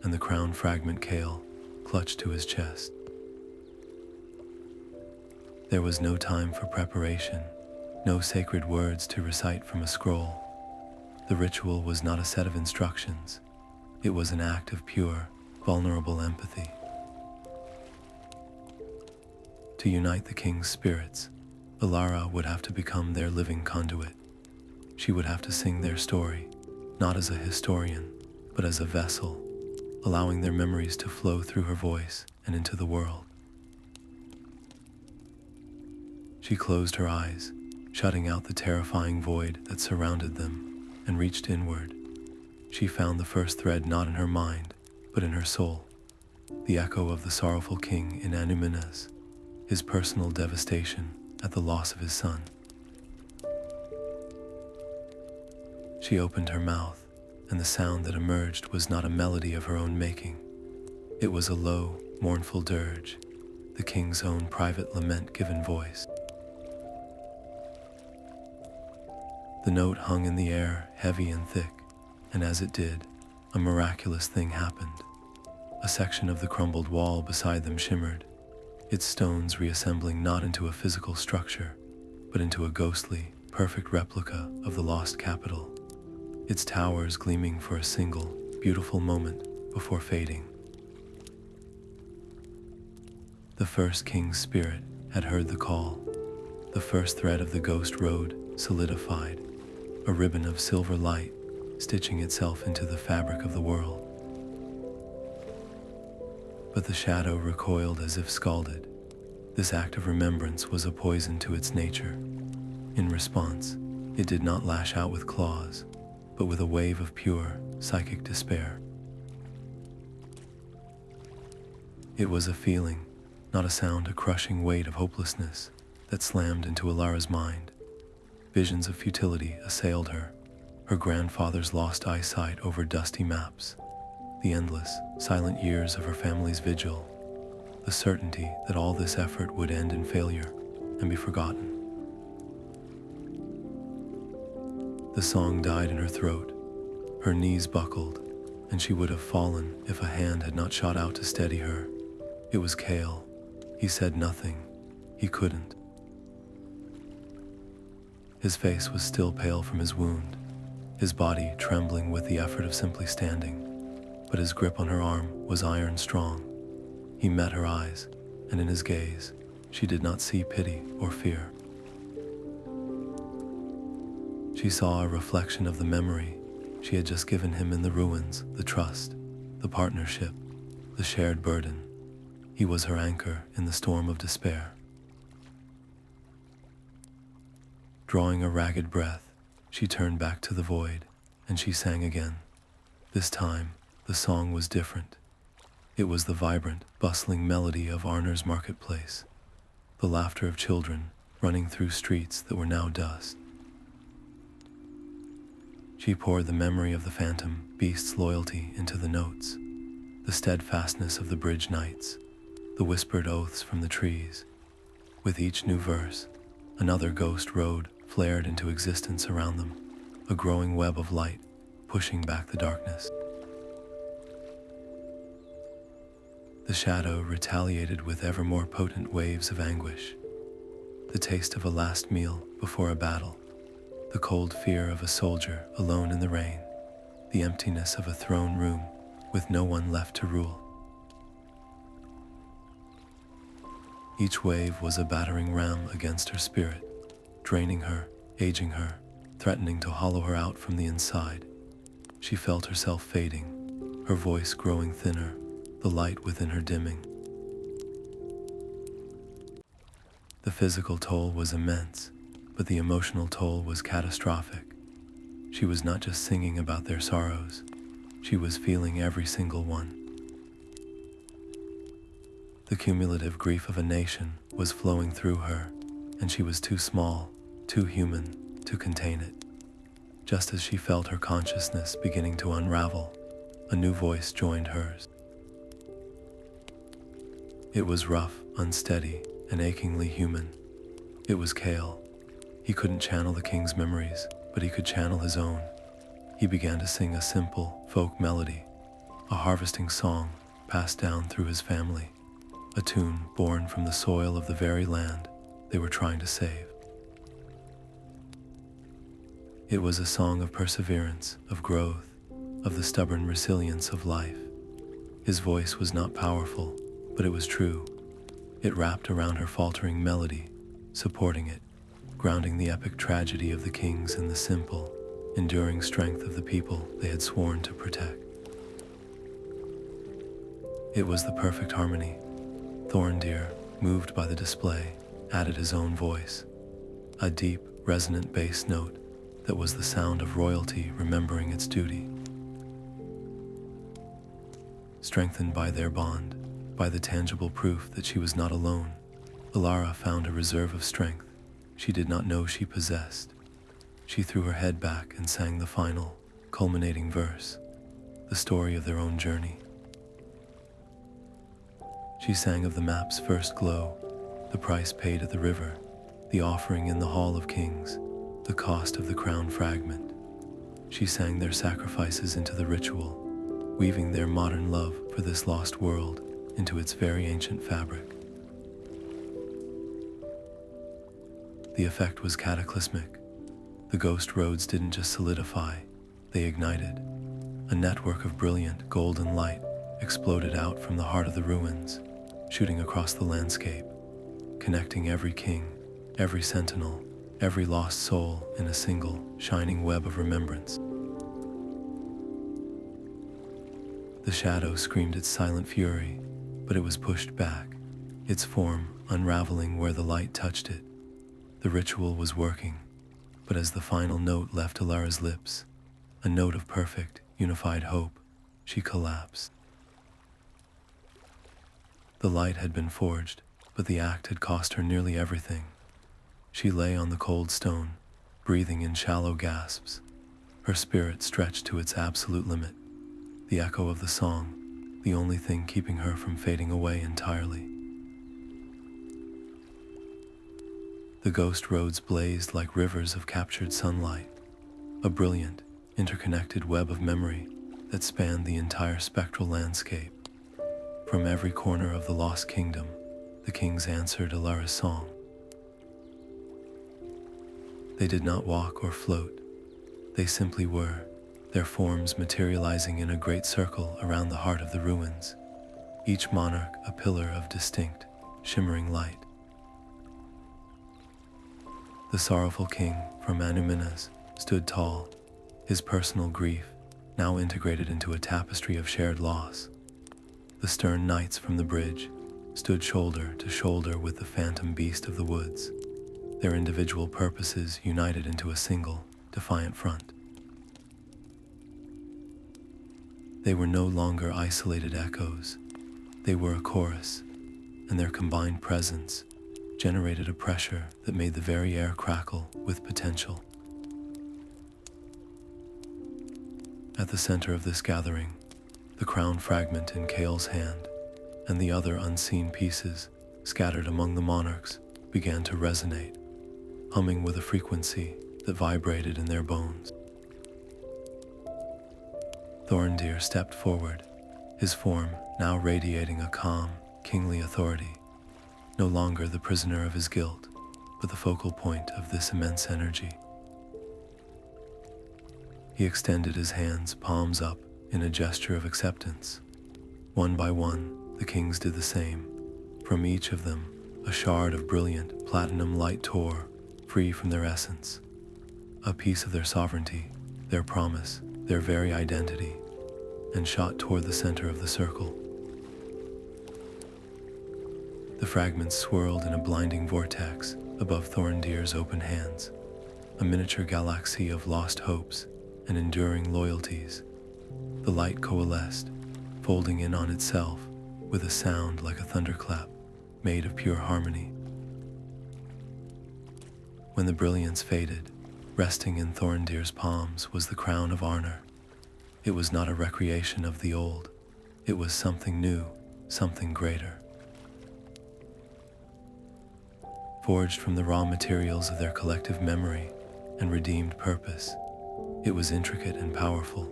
and the crown fragment Kale clutched to his chest. There was no time for preparation, no sacred words to recite from a scroll. The ritual was not a set of instructions. It was an act of pure, vulnerable empathy. To unite the king's spirits, Elara would have to become their living conduit. She would have to sing their story, not as a historian, but as a vessel, allowing their memories to flow through her voice and into the world. She closed her eyes, shutting out the terrifying void that surrounded them, and reached inward. She found the first thread not in her mind, but in her soul, the echo of the sorrowful king in Anuminas, his personal devastation at the loss of his son. She opened her mouth, and the sound that emerged was not a melody of her own making. It was a low, mournful dirge, the king's own private lament-given voice. The note hung in the air, heavy and thick, and as it did, a miraculous thing happened. A section of the crumbled wall beside them shimmered, its stones reassembling not into a physical structure, but into a ghostly, perfect replica of the lost capital, its towers gleaming for a single, beautiful moment before fading. The first king's spirit had heard the call. The first thread of the ghost road solidified, a ribbon of silver light stitching itself into the fabric of the world. But the shadow recoiled as if scalded. This act of remembrance was a poison to its nature. In response, it did not lash out with claws, but with a wave of pure, psychic despair. It was a feeling, not a sound, a crushing weight of hopelessness that slammed into Alara's mind. Visions of futility assailed her, her grandfather's lost eyesight over dusty maps, the endless, silent years of her family's vigil, the certainty that all this effort would end in failure and be forgotten. The song died in her throat, her knees buckled, and she would have fallen if a hand had not shot out to steady her. It was Kale. He said nothing. He couldn't. His face was still pale from his wound, his body trembling with the effort of simply standing, but his grip on her arm was iron strong. He met her eyes, and in his gaze, she did not see pity or fear. She saw a reflection of the memory she had just given him in the ruins, the trust, the partnership, the shared burden. He was her anchor in the storm of despair. Drawing a ragged breath, she turned back to the void, and she sang again. This time, the song was different. It was the vibrant, bustling melody of Arnor's marketplace, the laughter of children running through streets that were now dust. She poured the memory of the phantom beast's loyalty into the notes, the steadfastness of the bridge knights, the whispered oaths from the trees. With each new verse, another ghost road flared into existence around them, a growing web of light pushing back the darkness. The shadow retaliated with ever more potent waves of anguish, the taste of a last meal before a battle, the cold fear of a soldier alone in the rain, the emptiness of a throne room with no one left to rule. Each wave was a battering ram against her spirit, draining her, aging her, threatening to hollow her out from the inside. She felt herself fading, her voice growing thinner, the light within her dimming. The physical toll was immense, but the emotional toll was catastrophic. She was not just singing about their sorrows, she was feeling every single one. The cumulative grief of a nation was flowing through her, and she was too small, too human, to contain it. Just as she felt her consciousness beginning to unravel, a new voice joined hers. It was rough, unsteady, and achingly human. It was Kale. He couldn't channel the king's memories, but he could channel his own. He began to sing a simple folk melody, a harvesting song passed down through his family, a tune born from the soil of the very land they were trying to save. It was a song of perseverance, of growth, of the stubborn resilience of life. His voice was not powerful, but it was true. It wrapped around her faltering melody, supporting it, grounding the epic tragedy of the kings in the simple, enduring strength of the people they had sworn to protect. It was the perfect harmony. Thorndeer, moved by the display, added his own voice, a deep, resonant bass note that was the sound of royalty remembering its duty. Strengthened by their bond, by the tangible proof that she was not alone, Alara found a reserve of strength she did not know she possessed. She threw her head back and sang the final, culminating verse, the story of their own journey. She sang of the map's first glow, the price paid at the river, the offering in the Hall of Kings, the cost of the crown fragment. She sang their sacrifices into the ritual, weaving their modern love for this lost world into its very ancient fabric. The effect was cataclysmic. The ghost roads didn't just solidify, they ignited. A network of brilliant golden light exploded out from the heart of the ruins, shooting across the landscape, connecting every king, every sentinel, every lost soul in a single, shining web of remembrance. The shadow screamed its silent fury, but it was pushed back, its form unraveling where the light touched it. The ritual was working, but as the final note left Alara's lips, a note of perfect, unified hope, she collapsed. The light had been forged, but the act had cost her nearly everything. She lay on the cold stone, breathing in shallow gasps, her spirit stretched to its absolute limit. the echo of the song, the only thing keeping her from fading away entirely. The ghost roads blazed like rivers of captured sunlight, a brilliant, interconnected web of memory that spanned the entire spectral landscape. From every corner of the Lost Kingdom, the kings answered Alara's song. They did not walk or float, they simply were, their forms materializing in a great circle around the heart of the ruins, each monarch a pillar of distinct, shimmering light. The sorrowful king from Anuminas stood tall, his personal grief now integrated into a tapestry of shared loss. The stern knights from the bridge stood shoulder to shoulder with the phantom beast of the woods, their individual purposes united into a single, defiant front. They were no longer isolated echoes, they were a chorus, and their combined presence generated a pressure that made the very air crackle with potential. At the center of this gathering, the crown fragment in Kale's hand and the other unseen pieces scattered among the monarchs began to resonate, humming with a frequency that vibrated in their bones. Thorndeer stepped forward, his form now radiating a calm, kingly authority, no longer the prisoner of his guilt, but the focal point of this immense energy. He extended his hands, palms up, in a gesture of acceptance. One by one, the kings did the same. From each of them, a shard of brilliant platinum light tore, free from their essence. A piece of their sovereignty, their promise, their very identity, and shot toward the center of the circle. The fragments swirled in a blinding vortex above Thorndeer's open hands, a miniature galaxy of lost hopes and enduring loyalties. The light coalesced, folding in on itself with a sound like a thunderclap made of pure harmony. When the brilliance faded, resting in Thorndeer's palms was the crown of Arnor. It was not a recreation of the old, it was something new, something greater. Forged from the raw materials of their collective memory and redeemed purpose, it was intricate and powerful,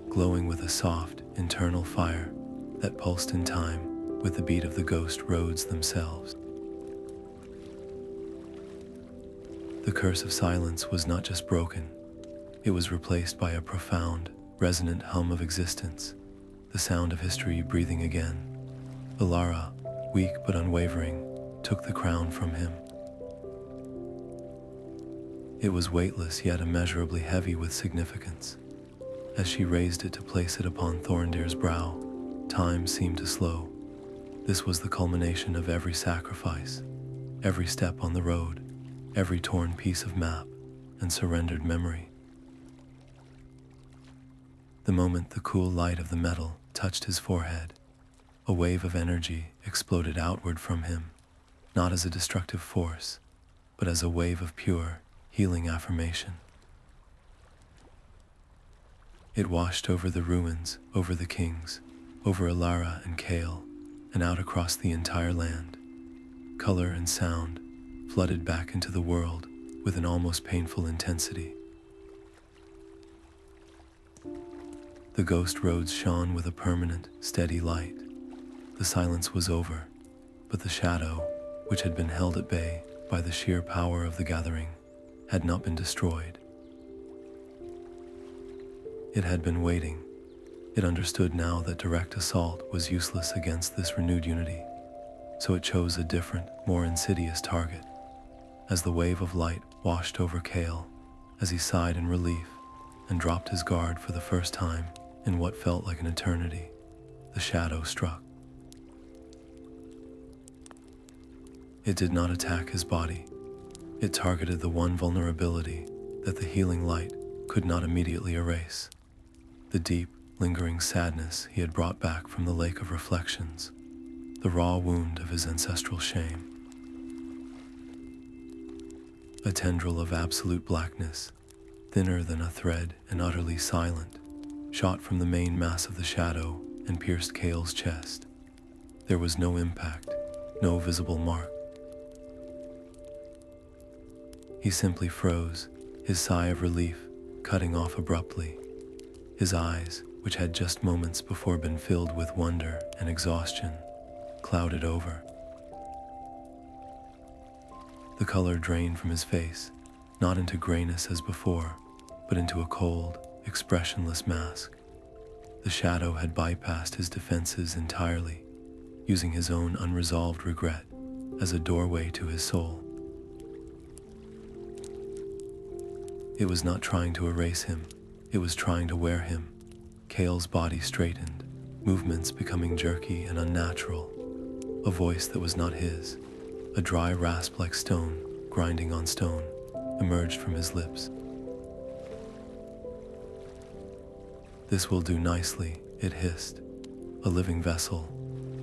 glowing with a soft, internal fire that pulsed in time with the beat of the ghost roads themselves. The curse of silence was not just broken, it was replaced by a profound, resonant hum of existence, the sound of history breathing again. Alara, weak but unwavering, took the crown from him. It was weightless yet immeasurably heavy with significance. As she raised it to place it upon Thorndeer's brow, time seemed to slow. This was the culmination of every sacrifice, every step on the road, every torn piece of map and surrendered memory. The moment the cool light of the metal touched his forehead, a wave of energy exploded outward from him, not as a destructive force, but as a wave of pure, healing affirmation. It washed over the ruins, over the kings, over Elara and Kale, and out across the entire land. Color and sound flooded back into the world with an almost painful intensity. The ghost roads shone with a permanent, steady light. The silence was over, but the shadow, which had been held at bay by the sheer power of the gathering, had not been destroyed. It had been waiting. It understood now that direct assault was useless against this renewed unity, so it chose a different, more insidious target. As the wave of light washed over Kale, as he sighed in relief and dropped his guard for the first time in what felt like an eternity, the shadow struck. It did not attack his body. It targeted the one vulnerability that the healing light could not immediately erase, the deep, lingering sadness he had brought back from the lake of reflections, the raw wound of his ancestral shame. A tendril of absolute blackness, thinner than a thread and utterly silent, shot from the main mass of the shadow and pierced Kale's chest. There was no impact, no visible mark. He simply froze, his sigh of relief cutting off abruptly. His eyes, which had just moments before been filled with wonder and exhaustion, clouded over. The color drained from his face, not into grayness as before, but into a cold, expressionless mask. The shadow had bypassed his defenses entirely, using his own unresolved regret as a doorway to his soul. It was not trying to erase him, it was trying to wear him. Kale's body straightened, movements becoming jerky and unnatural. A voice that was not his, a dry rasp like stone grinding on stone, emerged from his lips. "This will do nicely," it hissed. A living vessel,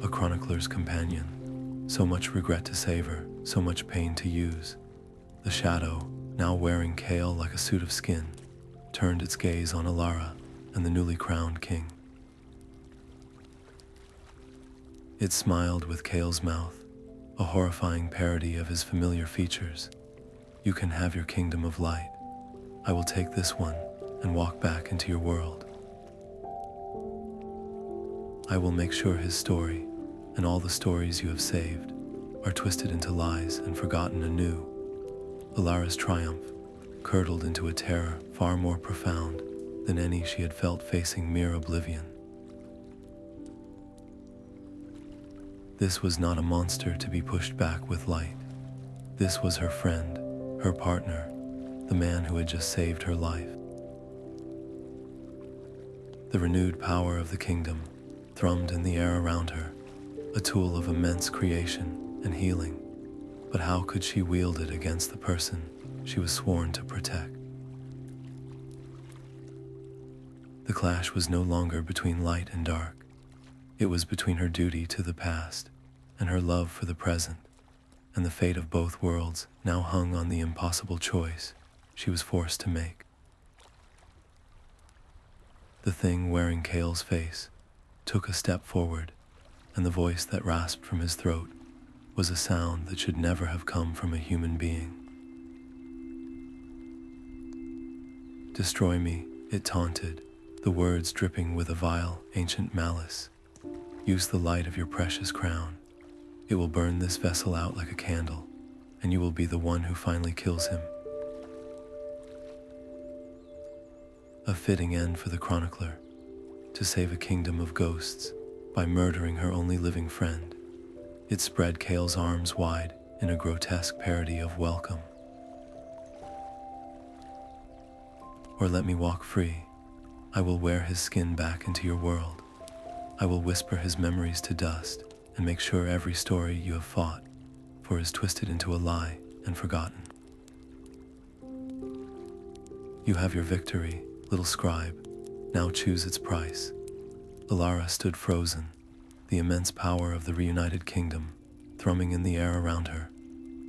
a chronicler's companion. So much regret to savor, so much pain to use. The shadow, now wearing Kale like a suit of skin, turned its gaze on Alara and the newly crowned king. It smiled with Kale's mouth, a horrifying parody of his familiar features. "You can have your kingdom of light. I will take this one and walk back into your world. I will make sure his story, and all the stories you have saved, are twisted into lies and forgotten anew." Alara's triumph curdled into a terror far more profound than any she had felt facing mere oblivion. This was not a monster to be pushed back with light. This was her friend, her partner, the man who had just saved her life. The renewed power of the kingdom thrummed in the air around her, a tool of immense creation and healing. But how could she wield it against the person she was sworn to protect? The clash was no longer between light and dark. It was between her duty to the past and her love for the present, and the fate of both worlds now hung on the impossible choice she was forced to make. The thing wearing Kale's face took a step forward, and the voice that rasped from his throat was a sound that should never have come from a human being. "Destroy me," it taunted, the words dripping with a vile, ancient malice. "Use the light of your precious crown. It will burn this vessel out like a candle, and you will be the one who finally kills him." A fitting end for the chronicler, to save a kingdom of ghosts by murdering her only living friend. It spread Kale's arms wide in a grotesque parody of welcome. "Or let me walk free. I will wear his skin back into your world. I will whisper his memories to dust and make sure every story you have fought for is twisted into a lie and forgotten. You have your victory, little scribe. Now choose its price." Alara stood frozen, the immense power of the reunited kingdom thrumming in the air around her,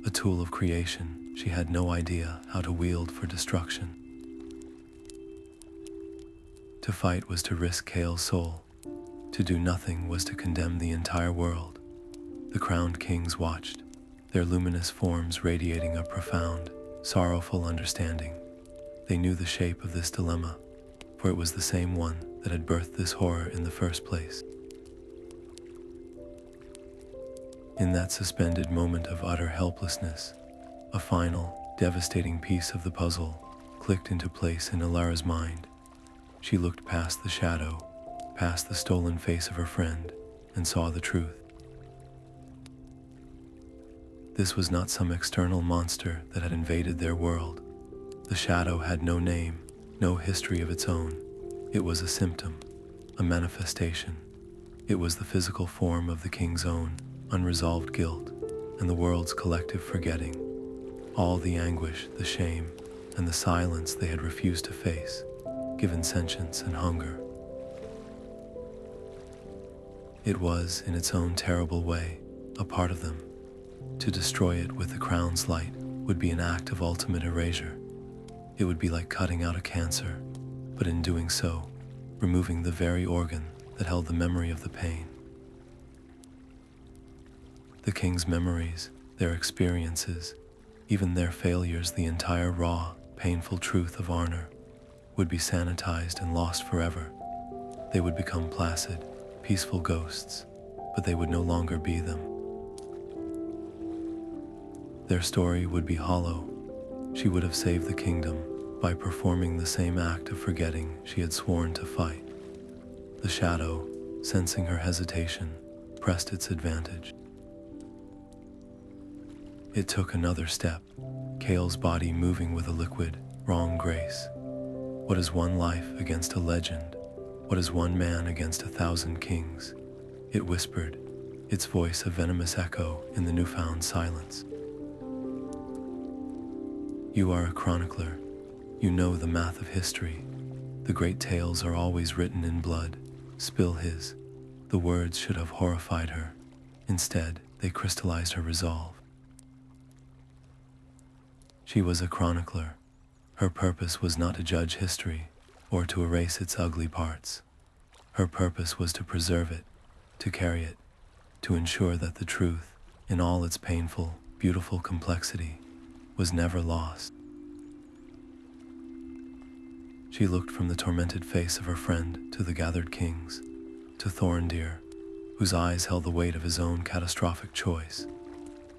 a tool of creation she had no idea how to wield for destruction. To fight was to risk Kale's soul. To do nothing was to condemn the entire world. The crowned kings watched, their luminous forms radiating a profound, sorrowful understanding. They knew the shape of this dilemma, for it was the same one that had birthed this horror in the first place. In that suspended moment of utter helplessness, a final, devastating piece of the puzzle clicked into place in Alara's mind. She looked past the shadow, past the stolen face of her friend, and saw the truth. This was not some external monster that had invaded their world. The shadow had no name, no history of its own. It was a symptom, a manifestation. It was the physical form of the king's own unresolved guilt and the world's collective forgetting. All the anguish, the shame, and the silence they had refused to face, given sentience and hunger. It was, in its own terrible way, a part of them. To destroy it with the crown's light would be an act of ultimate erasure. It would be like cutting out a cancer, but in doing so, removing the very organ that held the memory of the pain. The king's memories, their experiences, even their failures, the entire raw, painful truth of Arnor, would be sanitized and lost forever. They would become placid, peaceful ghosts, but they would no longer be them. Their story would be hollow. She would have saved the kingdom by performing the same act of forgetting she had sworn to fight. The shadow, sensing her hesitation, pressed its advantage. It took another step, Kale's body moving with a liquid, wrong grace. What is one life against a legend? What is one man against 1,000 kings? It whispered, its voice a venomous echo in the newfound silence. You are a chronicler. You know the math of history. The great tales are always written in blood. Spill his. The words should have horrified her. Instead, they crystallized her resolve. She was a chronicler. Her purpose was not to judge history or to erase its ugly parts. Her purpose was to preserve it, to carry it, to ensure that the truth, in all its painful, beautiful complexity, was never lost. She looked from the tormented face of her friend to the gathered kings, to Thorndeer, whose eyes held the weight of his own catastrophic choice.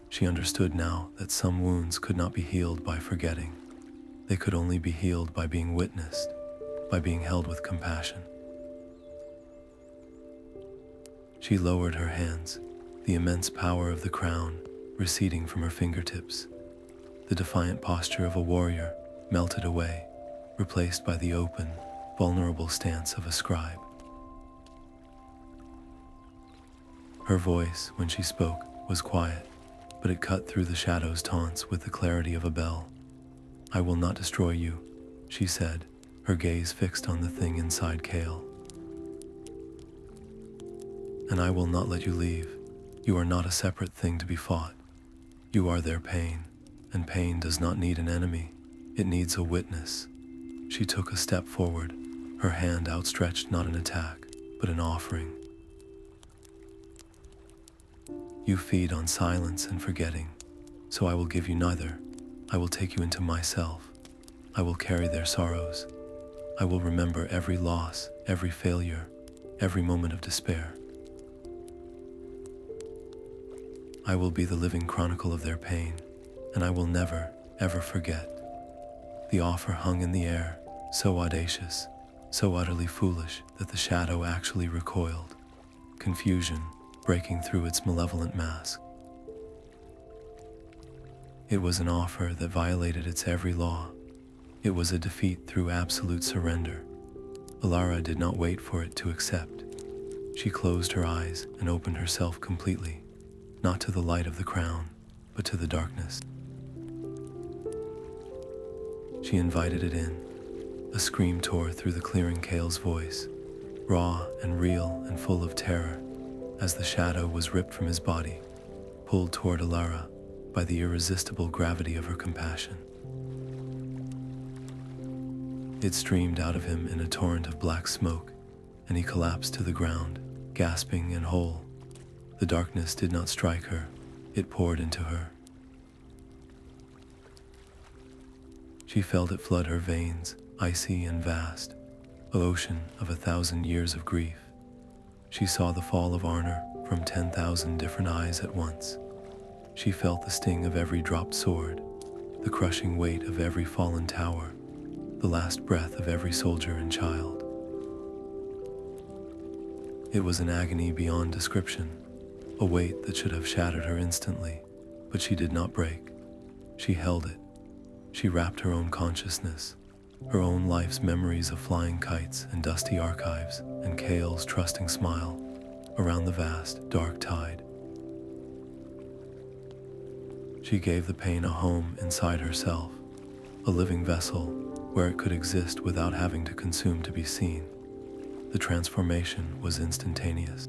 She understood now that some wounds could not be healed by forgetting. They could only be healed by being witnessed, by being held with compassion. She lowered her hands, the immense power of the crown receding from her fingertips. The defiant posture of a warrior melted away, replaced by the open, vulnerable stance of a scribe. Her voice, when she spoke, was quiet, but it cut through the shadow's taunts with the clarity of a bell. I will not destroy you, she said, her gaze fixed on the thing inside Kale. And I will not let you leave. You are not a separate thing to be fought. You are their pain, and pain does not need an enemy. It needs a witness. She took a step forward, her hand outstretched, not an attack, but an offering. You feed on silence and forgetting, so I will give you neither. I will take you into myself. I will carry their sorrows. I will remember every loss, every failure, every moment of despair. I will be the living chronicle of their pain, and I will never, ever forget. The offer hung in the air, so audacious, so utterly foolish that the shadow actually recoiled, confusion breaking through its malevolent mask. It was an offer that violated its every law. It was a defeat through absolute surrender. Alara did not wait for it to accept. She closed her eyes and opened herself completely, not to the light of the crown, but to the darkness. She invited it in. A scream tore through the clearing Kale's voice, raw and real and full of terror, as the shadow was ripped from his body, pulled toward Elara by the irresistible gravity of her compassion. It streamed out of him in a torrent of black smoke, and he collapsed to the ground, gasping and whole. The darkness did not strike her, it poured into her. She felt it flood her veins, icy and vast, an ocean of 1,000 years of grief. She saw the fall of Arnor from 10,000 different eyes at once. She felt the sting of every dropped sword, the crushing weight of every fallen tower, the last breath of every soldier and child. It was an agony beyond description, a weight that should have shattered her instantly, but she did not break. She held it. She wrapped her own consciousness, her own life's memories of flying kites and dusty archives, and Kale's trusting smile around the vast, dark tide. She gave the pain a home inside herself, a living vessel where it could exist without having to consume to be seen. The transformation was instantaneous.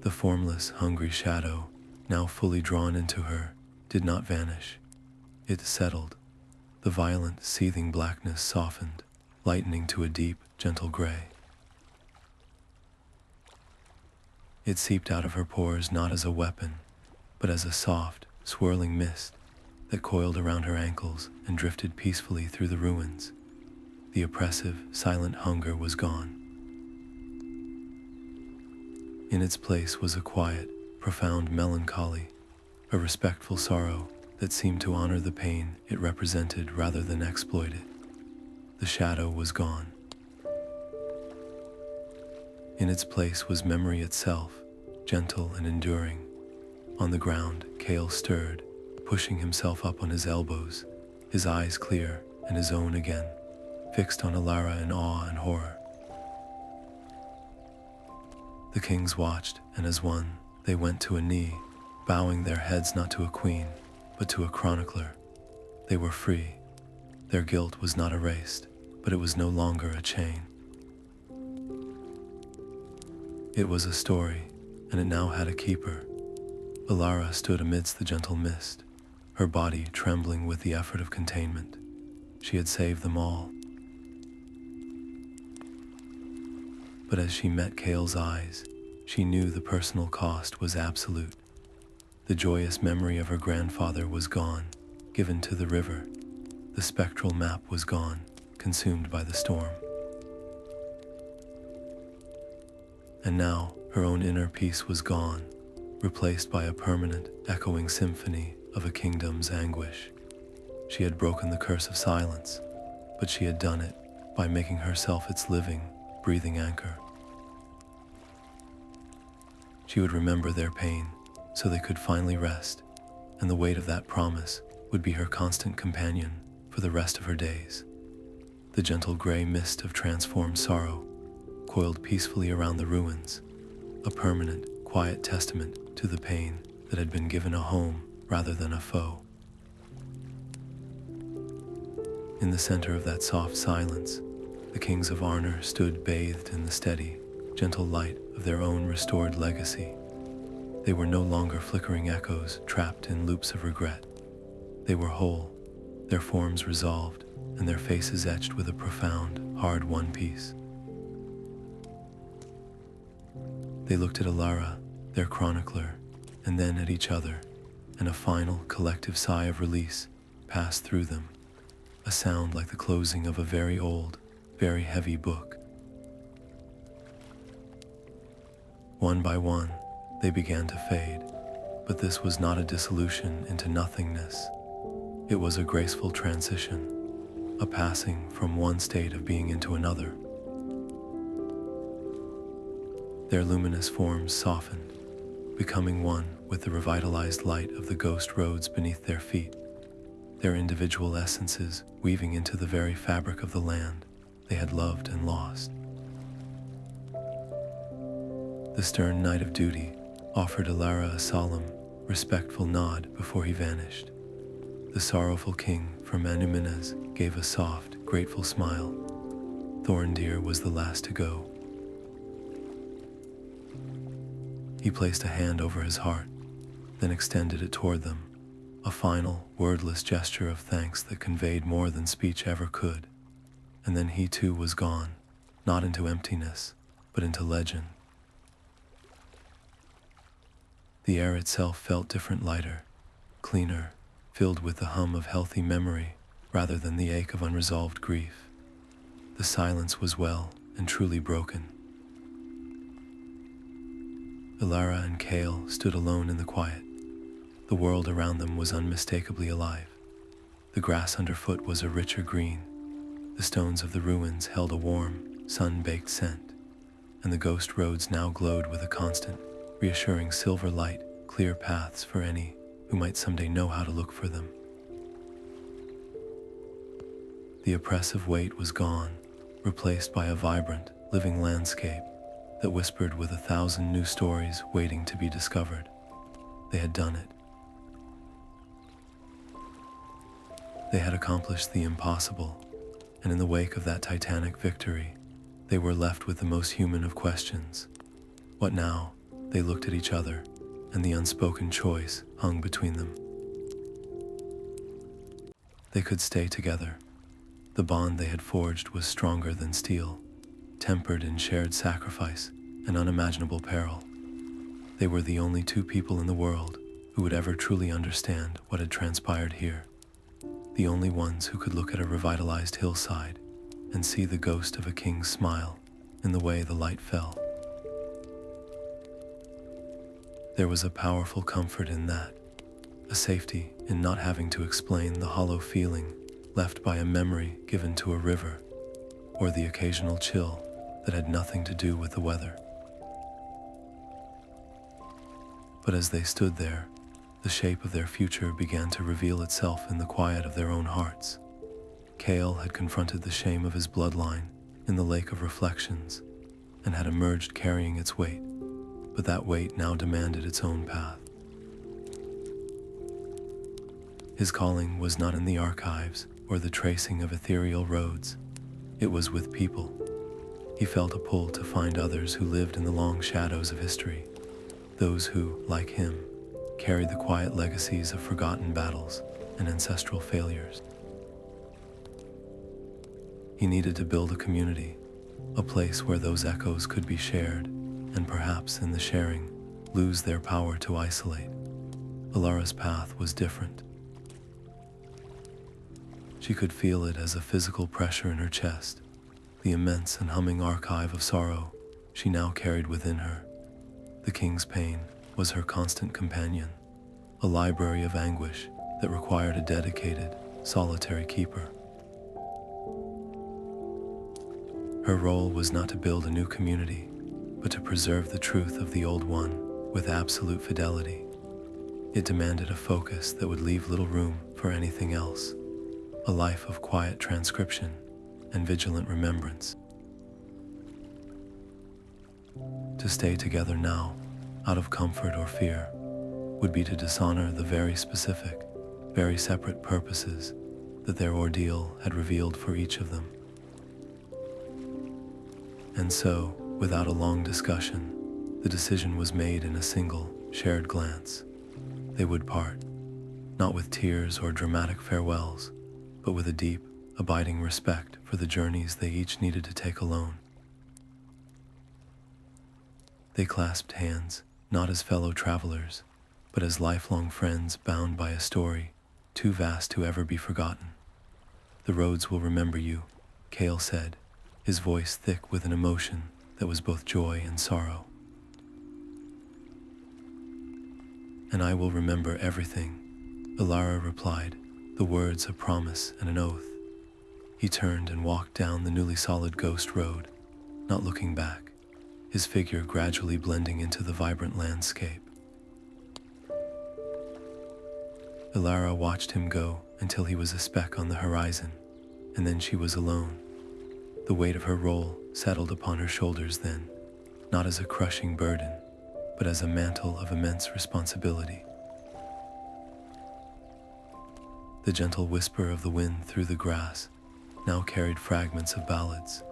The formless, hungry shadow, now fully drawn into her, did not vanish. It settled. The violent, seething blackness softened, lightening to a deep, gentle gray. It seeped out of her pores not as a weapon, but as a soft, swirling mist that coiled around her ankles and drifted peacefully through the ruins. The oppressive, silent hunger was gone. In its place was a quiet, profound melancholy, a respectful sorrow that seemed to honor the pain it represented rather than exploit it. The shadow was gone. In its place was memory itself, gentle and enduring. On the ground, Kale stirred, pushing himself up on his elbows, his eyes clear and his own again, fixed on Alara in awe and horror. The kings watched, and as one, they went to a knee, bowing their heads not to a queen, but to a chronicler. They were free. Their guilt was not erased, but it was no longer a chain. It was a story, and it now had a keeper. Alara stood amidst the gentle mist, her body trembling with the effort of containment. She had saved them all. But as she met Kale's eyes, she knew the personal cost was absolute. The joyous memory of her grandfather was gone, given to the river. The spectral map was gone, consumed by the storm. And now, her own inner peace was gone, replaced by a permanent, echoing symphony of a kingdom's anguish. She had broken the curse of silence, but she had done it by making herself its living, breathing anchor. She would remember their pain, so they could finally rest, and the weight of that promise would be her constant companion for the rest of her days. The gentle gray mist of transformed sorrow coiled peacefully around the ruins, a permanent, quiet testament to the pain that had been given a home rather than a foe. In the center of that soft silence, the kings of Arnor stood bathed in the steady, gentle light of their own restored legacy. They were no longer flickering echoes trapped in loops of regret. They were whole, their forms resolved, and their faces etched with a profound, hard-won peace. They looked at Alara, their chronicler, and then at each other, and a final, collective sigh of release passed through them, a sound like the closing of a very old, very heavy book. One by one, they began to fade, but this was not a dissolution into nothingness. It was a graceful transition, a passing from one state of being into another. Their luminous forms softened, becoming one with the revitalized light of the ghost roads beneath their feet, their individual essences weaving into the very fabric of the land they had loved and lost. The stern knight of duty offered Elara a solemn, respectful nod before he vanished. The sorrowful king from Anuminas gave a soft, grateful smile. Thorndeer was the last to go. He placed a hand over his heart, then extended it toward them, a final, wordless gesture of thanks that conveyed more than speech ever could. And then he too was gone, not into emptiness, but into legend. The air itself felt different, lighter, cleaner, filled with the hum of healthy memory rather than the ache of unresolved grief. The silence was well and truly broken. Elara and Kale stood alone in the quiet. The world around them was unmistakably alive. The grass underfoot was a richer green. The stones of the ruins held a warm, sun-baked scent, and the ghost roads now glowed with a constant, reassuring silver light, clear paths for any who might someday know how to look for them. The oppressive weight was gone, replaced by a vibrant, living landscape that whispered with 1,000 new stories waiting to be discovered. They had done it. They had accomplished the impossible, and in the wake of that titanic victory, they were left with the most human of questions. What now? They looked at each other, and the unspoken choice hung between them. They could stay together. The bond they had forged was stronger than steel, tempered in shared sacrifice and unimaginable peril. They were the only two people in the world who would ever truly understand what had transpired here. The only ones who could look at a revitalized hillside and see the ghost of a king's smile in the way the light fell. There was a powerful comfort in that, a safety in not having to explain the hollow feeling left by a memory given to a river, or the occasional chill that had nothing to do with the weather. But as they stood there, the shape of their future began to reveal itself in the quiet of their own hearts. Kale had confronted the shame of his bloodline in the lake of reflections and had emerged carrying its weight, but that weight now demanded its own path. His calling was not in the archives or the tracing of ethereal roads. It was with people. He felt a pull to find others who lived in the long shadows of history, those who, like him, carried the quiet legacies of forgotten battles and ancestral failures. He needed to build a community, a place where those echoes could be shared, and perhaps in the sharing, lose their power to isolate. Alara's path was different. She could feel it as a physical pressure in her chest, the immense and humming archive of sorrow she now carried within her. The king's pain was her constant companion, a library of anguish that required a dedicated, solitary keeper. Her role was not to build a new community, but to preserve the truth of the old one with absolute fidelity. It demanded a focus that would leave little room for anything else, a life of quiet transcription and vigilant remembrance. To stay together now, out of comfort or fear, would be to dishonor the very specific, very separate purposes that their ordeal had revealed for each of them. And so, without a long discussion, the decision was made in a single, shared glance. They would part, not with tears or dramatic farewells, but with a deep, abiding respect for the journeys they each needed to take alone. They clasped hands, not as fellow travelers, but as lifelong friends bound by a story too vast to ever be forgotten. "The roads will remember you," Kale said, his voice thick with an emotion that was both joy and sorrow. "And I will remember everything," Elara replied, the words a promise and an oath. He turned and walked down the newly solid ghost road, not looking back, his figure gradually blending into the vibrant landscape. Elara watched him go until he was a speck on the horizon, and then she was alone. The weight of her role settled upon her shoulders then, not as a crushing burden, but as a mantle of immense responsibility. The gentle whisper of the wind through the grass now carried fragments of ballads.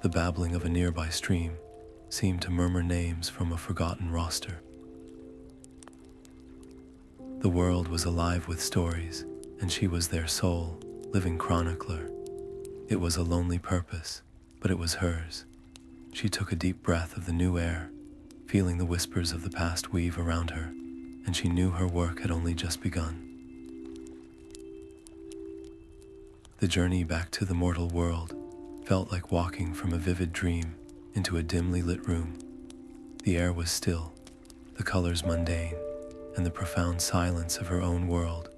The babbling of a nearby stream seemed to murmur names from a forgotten roster. The world was alive with stories, and she was their sole, living chronicler. It was a lonely purpose, but it was hers. She took a deep breath of the new air, feeling the whispers of the past weave around her, and she knew her work had only just begun. The journey back to the mortal world felt like walking from a vivid dream into a dimly lit room. The air was still, the colors mundane, and the profound silence of her own world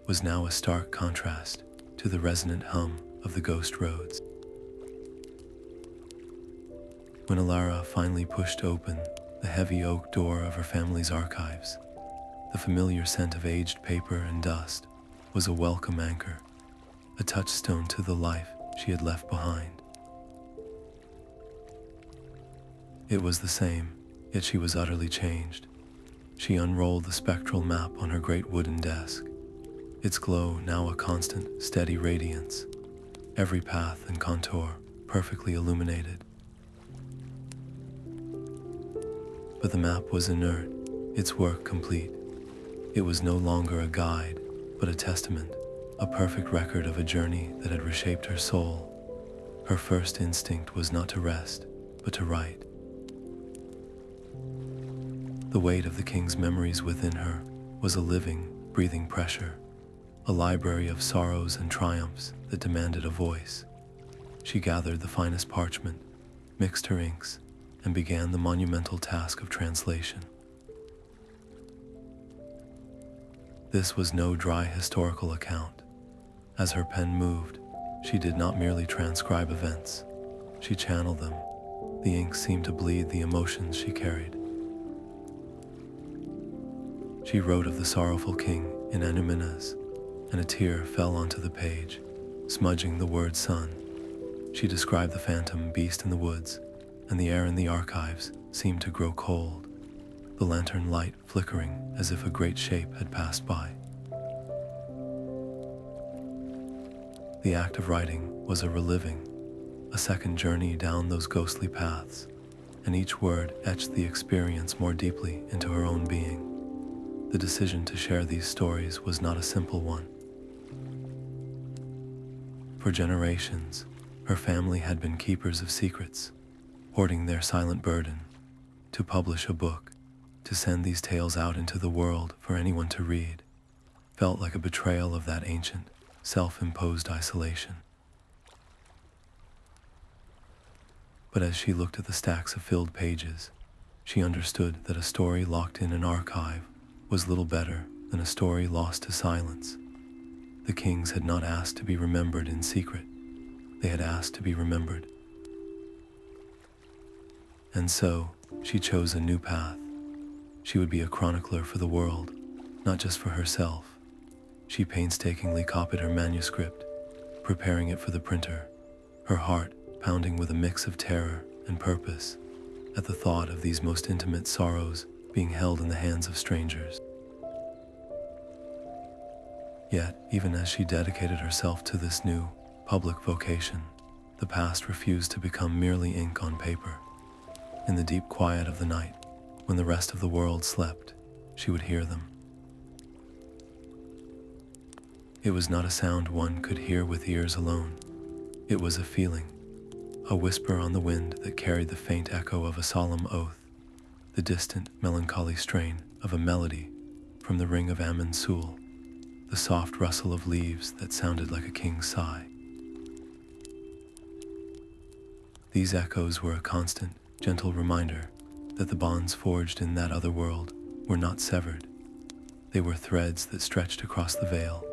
was now a stark contrast to the resonant hum of the ghost roads. When Alara finally pushed open the heavy oak door of her family's archives, the familiar scent of aged paper and dust was a welcome anchor, a touchstone to the life she had left behind. It was the same, yet she was utterly changed. She unrolled the spectral map on her great wooden desk, its glow now a constant, steady radiance, every path and contour perfectly illuminated. But the map was inert, its work complete. It was no longer a guide, but a testament, a perfect record of a journey that had reshaped her soul. Her first instinct was not to rest, but to write. The weight of the king's memories within her was a living, breathing pressure, a library of sorrows and triumphs that demanded a voice. She gathered the finest parchment, mixed her inks, and began the monumental task of translation. This was no dry historical account. As her pen moved, she did not merely transcribe events, she channeled them. The ink seemed to bleed the emotions she carried. She wrote of the sorrowful king in Anuminas, and a tear fell onto the page, smudging the word son. She described the phantom beast in the woods, and the air in the archives seemed to grow cold, the lantern light flickering as if a great shape had passed by. The act of writing was a reliving, a second journey down those ghostly paths, and each word etched the experience more deeply into her own being. The decision to share these stories was not a simple one. For generations, her family had been keepers of secrets, hoarding their silent burden. To publish a book, to send these tales out into the world for anyone to read, felt like a betrayal of that ancient, self-imposed isolation. But as she looked at the stacks of filled pages, she understood that a story locked in an archive was little better than a story lost to silence. The kings had not asked to be remembered in secret. They had asked to be remembered. And so, she chose a new path. She would be a chronicler for the world, not just for herself. She painstakingly copied her manuscript, preparing it for the printer, her heart pounding with a mix of terror and purpose at the thought of these most intimate sorrows being held in the hands of strangers. Yet, even as she dedicated herself to this new, public vocation, the past refused to become merely ink on paper. In the deep quiet of the night, when the rest of the world slept, she would hear them. It was not a sound one could hear with ears alone. It was a feeling, a whisper on the wind that carried the faint echo of a solemn oath, the distant, melancholy strain of a melody from the ring of Amun-Sul, the soft rustle of leaves that sounded like a king's sigh. These echoes were a constant, gentle reminder that the bonds forged in that other world were not severed. They were threads that stretched across the veil,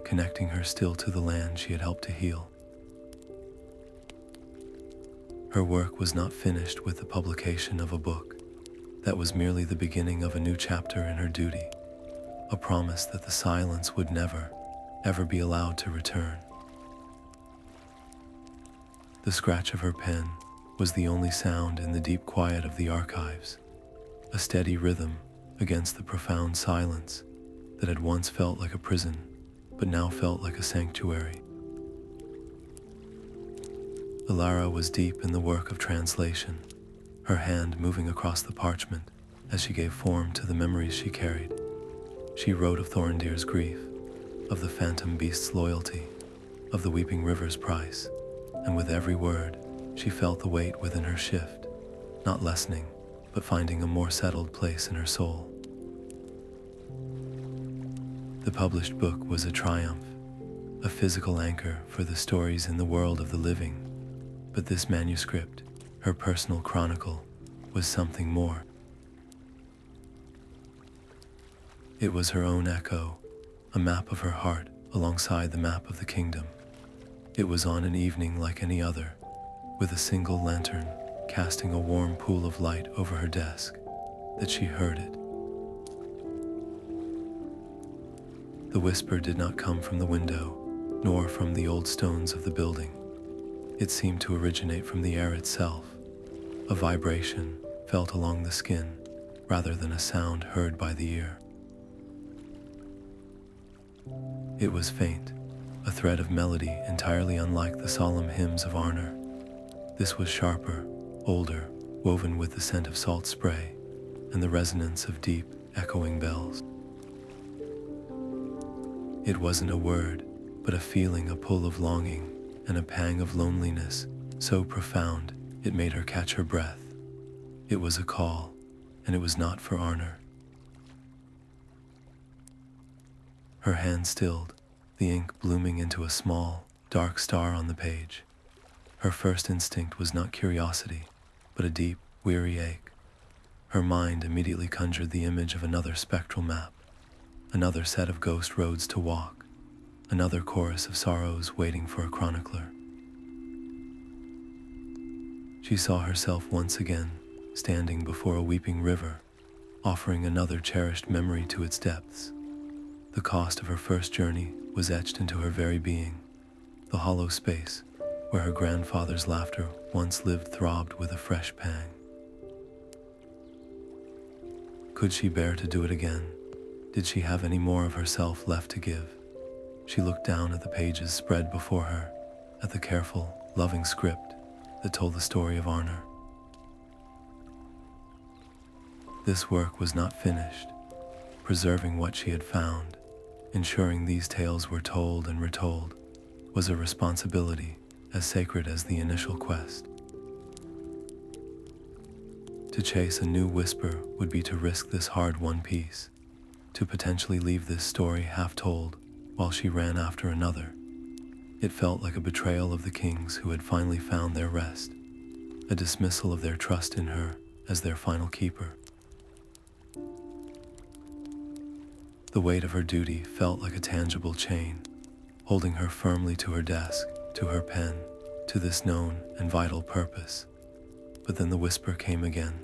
connecting her still to the land she had helped to heal. Her work was not finished with the publication of a book. That was merely the beginning of a new chapter in her duty, a promise that the silence would never, ever be allowed to return. The scratch of her pen was the only sound in the deep quiet of the archives, a steady rhythm against the profound silence that had once felt like a prison, but now felt like a sanctuary. Alara was deep in the work of translation, her hand moving across the parchment as she gave form to the memories she carried. She wrote of Thorndeer's grief, of the phantom beast's loyalty, of the weeping river's price, and with every word, she felt the weight within her shift, not lessening, but finding a more settled place in her soul. The published book was a triumph, a physical anchor for the stories in the world of the living, but this manuscript, her personal chronicle, was something more. It was her own echo, a map of her heart alongside the map of the kingdom. It was on an evening like any other, with a single lantern casting a warm pool of light over her desk, that she heard it. The whisper did not come from the window, nor from the old stones of the building. It seemed to originate from the air itself, a vibration felt along the skin, rather than a sound heard by the ear. It was faint, a thread of melody entirely unlike the solemn hymns of Arnor. This was sharper, older, woven with the scent of salt spray and the resonance of deep, echoing bells. It wasn't a word, but a feeling, a pull of longing, and a pang of loneliness so profound it made her catch her breath. It was a call, and it was not for Arnor. Her hand stilled, the ink blooming into a small, dark star on the page. Her first instinct was not curiosity, but a deep, weary ache. Her mind immediately conjured the image of another spectral map, another set of ghost roads to walk, another chorus of sorrows waiting for a chronicler. She saw herself once again, standing before a weeping river, offering another cherished memory to its depths. The cost of her first journey was etched into her very being. The hollow space where her grandfather's laughter once lived throbbed with a fresh pang. Could she bear to do it again? Did she have any more of herself left to give? She looked down at the pages spread before her, at the careful, loving script that told the story of Arnor. This work was not finished. Preserving what she had found, ensuring these tales were told and retold, was a responsibility as sacred as the initial quest. To chase a new whisper would be to risk this hard-won piece, to potentially leave this story half-told while she ran after another. It felt like a betrayal of the kings who had finally found their rest, a dismissal of their trust in her as their final keeper. The weight of her duty felt like a tangible chain, holding her firmly to her desk, to her pen, to this known and vital purpose. But then the whisper came again,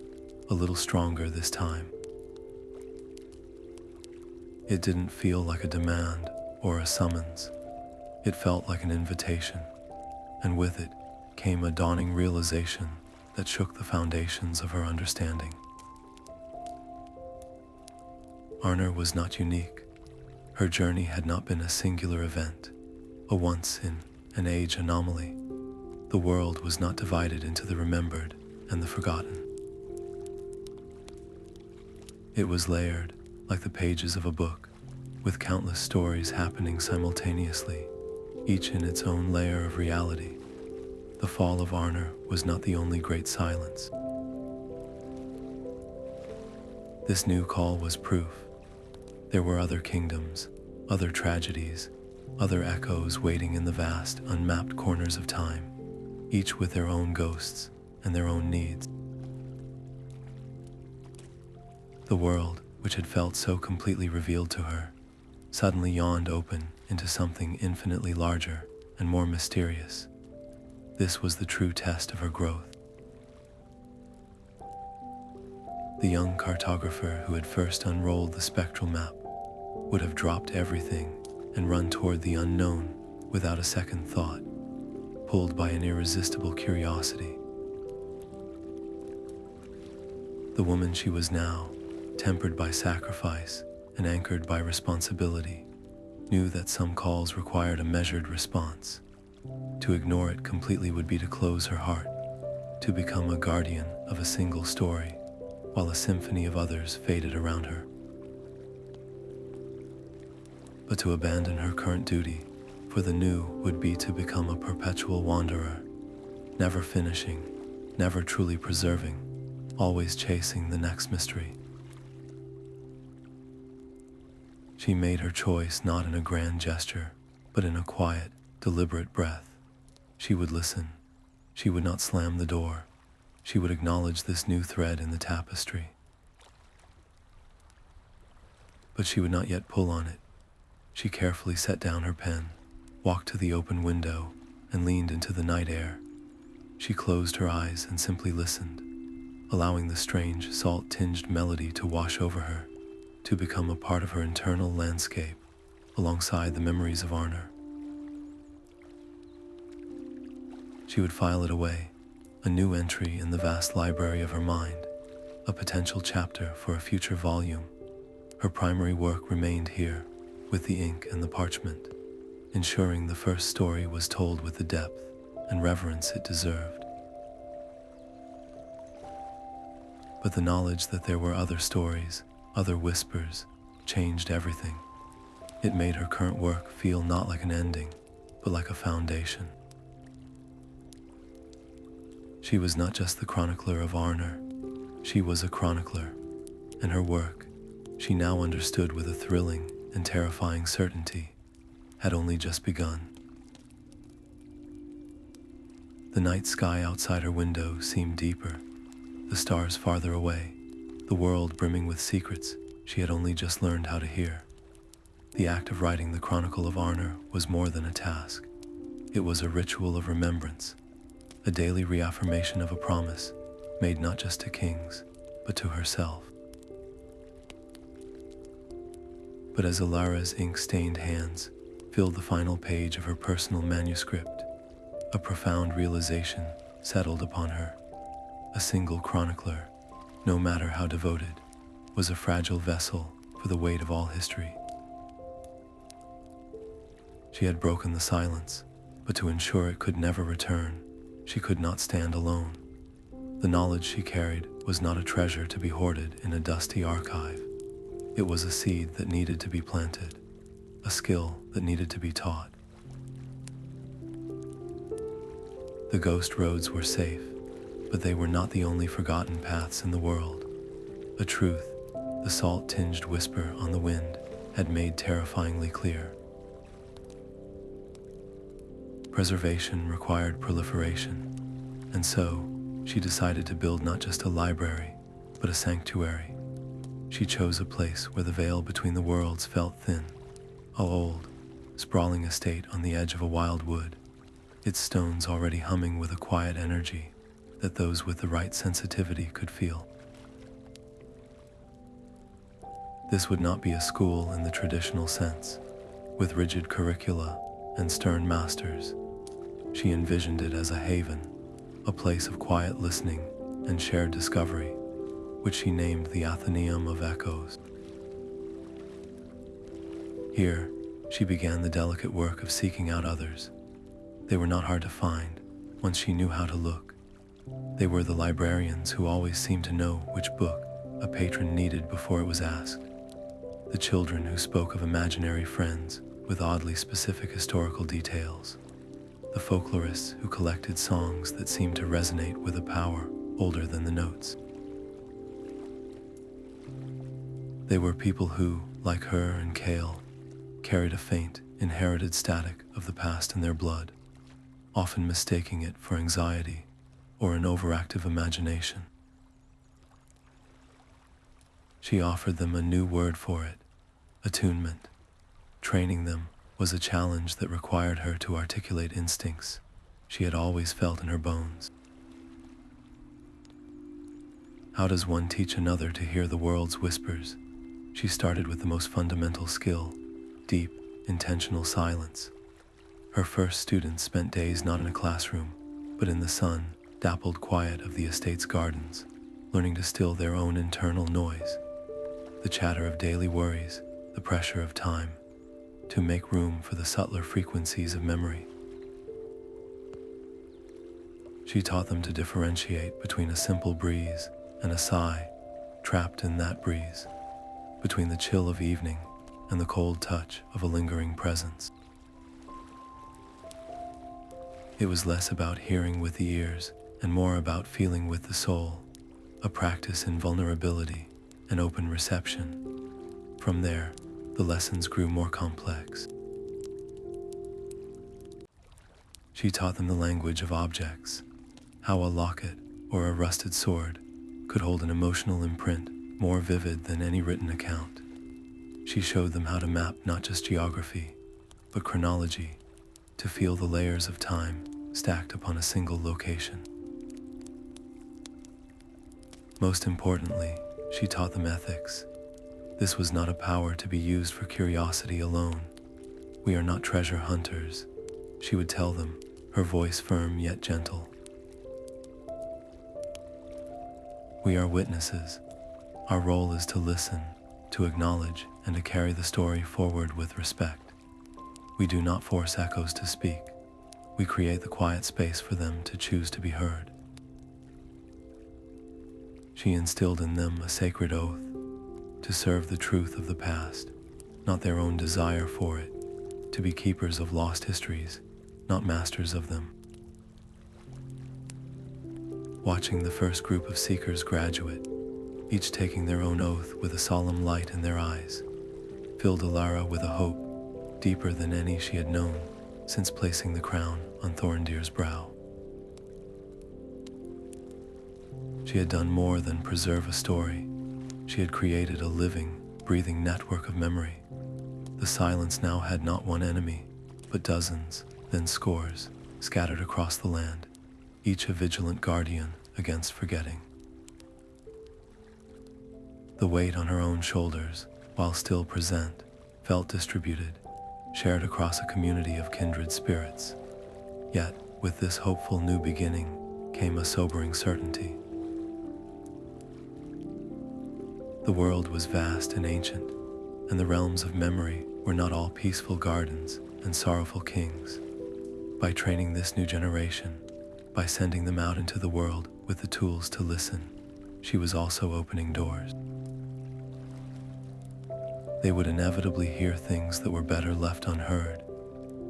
a little stronger this time. It didn't feel like a demand or a summons. It felt like an invitation, and with it came a dawning realization that shook the foundations of her understanding. Arnor was not unique. Her journey had not been a singular event, a once-in-an-age anomaly. The world was not divided into the remembered and the forgotten. It was layered, like the pages of a book, with countless stories happening simultaneously, each in its own layer of reality. The fall of Arnor was not the only great silence. This new call was proof. There were other kingdoms, other tragedies, other echoes waiting in the vast, unmapped corners of time, each with their own ghosts and their own needs. The world, which had felt so completely revealed to her, suddenly yawned open into something infinitely larger and more mysterious. This was the true test of her growth. The young cartographer who had first unrolled the spectral map would have dropped everything and run toward the unknown without a second thought, pulled by an irresistible curiosity. The woman she was now, tempered by sacrifice and anchored by responsibility, knew that some calls required a measured response. To ignore it completely would be to close her heart, to become a guardian of a single story, while a symphony of others faded around her. But to abandon her current duty for the new would be to become a perpetual wanderer, never finishing, never truly preserving, always chasing the next mystery. She made her choice not in a grand gesture, but in a quiet, deliberate breath. She would listen. She would not slam the door. She would acknowledge this new thread in the tapestry. But she would not yet pull on it. She carefully set down her pen, walked to the open window, and leaned into the night air. She closed her eyes and simply listened, allowing the strange, salt-tinged melody to wash over her, to become a part of her internal landscape, alongside the memories of Arnor. She would file it away, a new entry in the vast library of her mind, a potential chapter for a future volume. Her primary work remained here, with the ink and the parchment, ensuring the first story was told with the depth and reverence it deserved. But the knowledge that there were other stories, other whispers, changed everything. It made her current work feel not like an ending, but like a foundation. She was not just the chronicler of Arnor, she was a chronicler, and her work, she now understood with a thrilling and terrifying certainty, had only just begun. The night sky outside her window seemed deeper, the stars farther away, the world brimming with secrets she had only just learned how to hear. The act of writing the Chronicle of Arnor was more than a task. It was a ritual of remembrance, a daily reaffirmation of a promise made not just to kings, but to herself. But as Alara's ink-stained hands filled the final page of her personal manuscript, a profound realization settled upon her. A single chronicler, no matter how devoted, was a fragile vessel for the weight of all history. She had broken the silence, but to ensure it could never return, she could not stand alone. The knowledge she carried was not a treasure to be hoarded in a dusty archive. It was a seed that needed to be planted, a skill that needed to be taught. The ghost roads were safe, but they were not the only forgotten paths in the world. A truth, the salt-tinged whisper on the wind, had made terrifyingly clear. Preservation required proliferation, and so she decided to build not just a library, but a sanctuary. She chose a place where the veil between the worlds felt thin, a old, sprawling estate on the edge of a wild wood, its stones already humming with a quiet energy that those with the right sensitivity could feel. This would not be a school in the traditional sense, with rigid curricula and stern masters. She envisioned it as a haven, a place of quiet listening and shared discovery, which she named the Athenaeum of Echoes. Here, she began the delicate work of seeking out others. They were not hard to find once she knew how to look. They were the librarians who always seemed to know which book a patron needed before it was asked. The children who spoke of imaginary friends with oddly specific historical details. The folklorists who collected songs that seemed to resonate with a power older than the notes. They were people who, like her and Kale, carried a faint, inherited static of the past in their blood, often mistaking it for anxiety or an overactive imagination. She offered them a new word for it, attunement. Training them was a challenge that required her to articulate instincts she had always felt in her bones. How does one teach another to hear the world's whispers? She started with the most fundamental skill, deep, intentional silence. Her first students spent days not in a classroom, but in the sun, dappled quiet of the estate's gardens, learning to still their own internal noise, the chatter of daily worries, the pressure of time, to make room for the subtler frequencies of memory. She taught them to differentiate between a simple breeze and a sigh, trapped in that breeze, between the chill of evening and the cold touch of a lingering presence. It was less about hearing with the ears and more about feeling with the soul, a practice in vulnerability and open reception. From there, the lessons grew more complex. She taught them the language of objects, how a locket or a rusted sword could hold an emotional imprint more vivid than any written account. She showed them how to map not just geography, but chronology, to feel the layers of time stacked upon a single location. Most importantly, she taught them ethics. This was not a power to be used for curiosity alone. We are not treasure hunters, she would tell them, her voice firm yet gentle. We are witnesses. Our role is to listen, to acknowledge, and to carry the story forward with respect. We do not force echoes to speak. We create the quiet space for them to choose to be heard. She instilled in them a sacred oath, to serve the truth of the past, not their own desire for it, to be keepers of lost histories, not masters of them. Watching the first group of seekers graduate, each taking their own oath with a solemn light in their eyes, filled Alara with a hope deeper than any she had known since placing the crown on Thorndeer's brow. She had done more than preserve a story. She had created a living, breathing network of memory. The silence now had not one enemy, but dozens, then scores, scattered across the land, each a vigilant guardian against forgetting. The weight on her own shoulders, while still present, felt distributed, shared across a community of kindred spirits. Yet, with this hopeful new beginning, came a sobering certainty. The world was vast and ancient, and the realms of memory were not all peaceful gardens and sorrowful kings. By training this new generation, by sending them out into the world with the tools to listen, she was also opening doors. They would inevitably hear things that were better left unheard,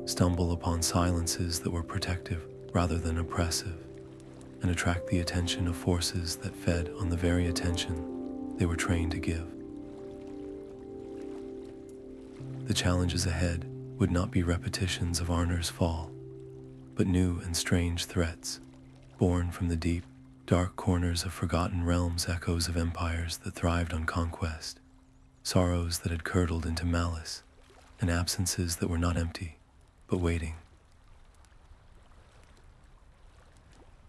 stumble upon silences that were protective rather than oppressive, and attract the attention of forces that fed on the very attention they were trained to give. The challenges ahead would not be repetitions of Arnor's fall, but new and strange threats, born from the deep, dark corners of forgotten realms, echoes of empires that thrived on conquest, sorrows that had curdled into malice, and absences that were not empty, but waiting.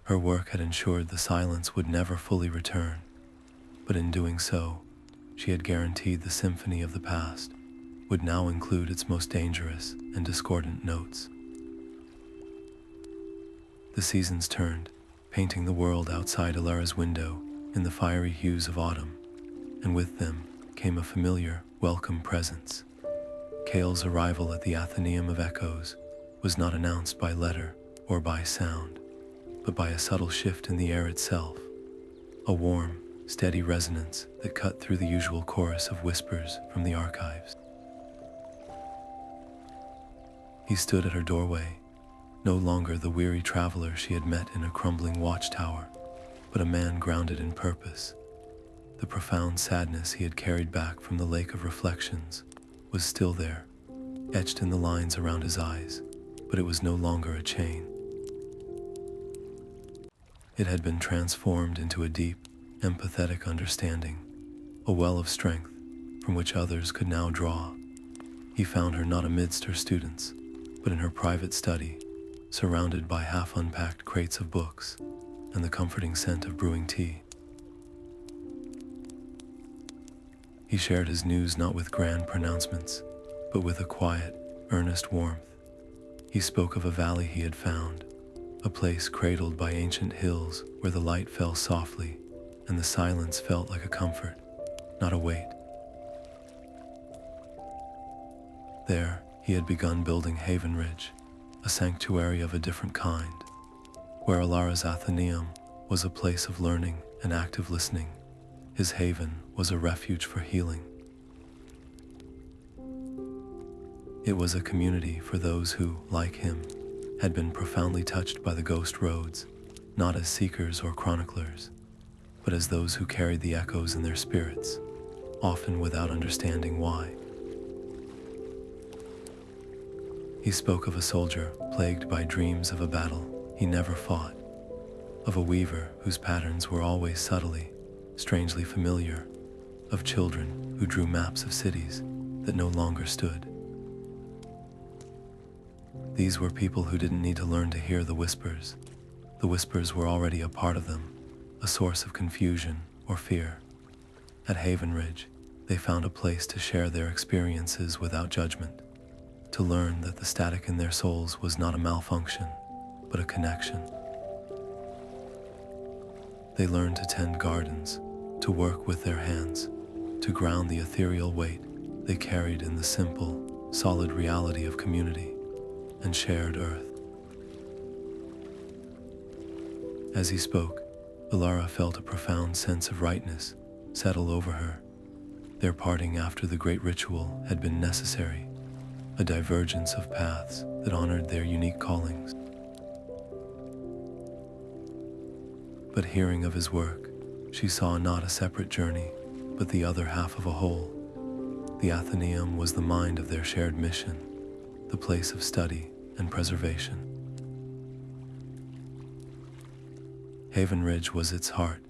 Her work had ensured the silence would never fully return, but in doing so, she had guaranteed the symphony of the past would now include its most dangerous and discordant notes. The seasons turned, painting the world outside Elara's window in the fiery hues of autumn, and with them came a familiar, welcome presence. Kale's arrival at the Athenaeum of Echoes was not announced by letter or by sound, but by a subtle shift in the air itself, a warm, steady resonance that cut through the usual chorus of whispers from the archives. He stood at her doorway, no longer the weary traveler she had met in a crumbling watchtower, but a man grounded in purpose. The profound sadness he had carried back from the lake of reflections was still there, etched in the lines around his eyes, but it was no longer a chain. It had been transformed into a deep, empathetic understanding, a well of strength from which others could now draw. He found her not amidst her students, but in her private study, surrounded by half-unpacked crates of books and the comforting scent of brewing tea. He shared his news not with grand pronouncements, but with a quiet, earnest warmth. He spoke of a valley he had found, a place cradled by ancient hills where the light fell softly and the silence felt like a comfort, not a weight. There, he had begun building Haven Ridge, a sanctuary of a different kind, where Alara's Athenaeum was a place of learning and active listening. His haven was a refuge for healing. It was a community for those who, like him, had been profoundly touched by the Ghost Roads, not as seekers or chroniclers, but as those who carried the echoes in their spirits, often without understanding why. He spoke of a soldier plagued by dreams of a battle he never fought, of a weaver whose patterns were always subtly, strangely familiar, of children who drew maps of cities that no longer stood. These were people who didn't need to learn to hear the whispers. The whispers were already a part of them, a source of confusion or fear. At Haven Ridge, they found a place to share their experiences without judgment, to learn that the static in their souls was not a malfunction, but a connection. They learned to tend gardens, to work with their hands, to ground the ethereal weight they carried in the simple, solid reality of community and shared earth. As he spoke, Elara felt a profound sense of rightness settle over her. Their parting after the great ritual had been necessary, a divergence of paths that honored their unique callings. But hearing of his work, she saw not a separate journey, but the other half of a whole. The Athenaeum was the mind of their shared mission, the place of study and preservation. Haven Ridge was its heart,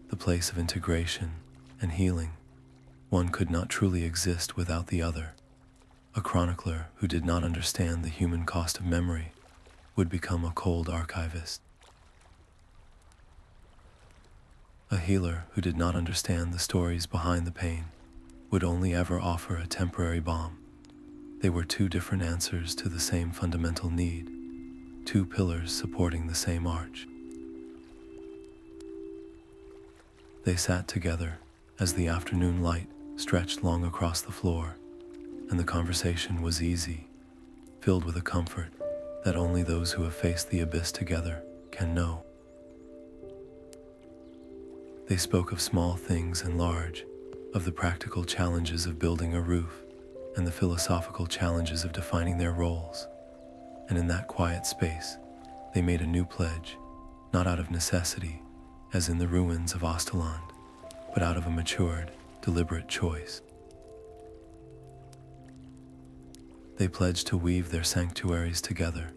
the place of integration and healing. One could not truly exist without the other. A chronicler who did not understand the human cost of memory would become a cold archivist. A healer who did not understand the stories behind the pain would only ever offer a temporary balm. They were two different answers to the same fundamental need, two pillars supporting the same arch. They sat together as the afternoon light stretched long across the floor, and the conversation was easy, filled with a comfort that only those who have faced the abyss together can know. They spoke of small things and large, of the practical challenges of building a roof, and the philosophical challenges of defining their roles. And in that quiet space, they made a new pledge, not out of necessity, as in the ruins of Ostaland, but out of a matured, deliberate choice. They pledged to weave their sanctuaries together,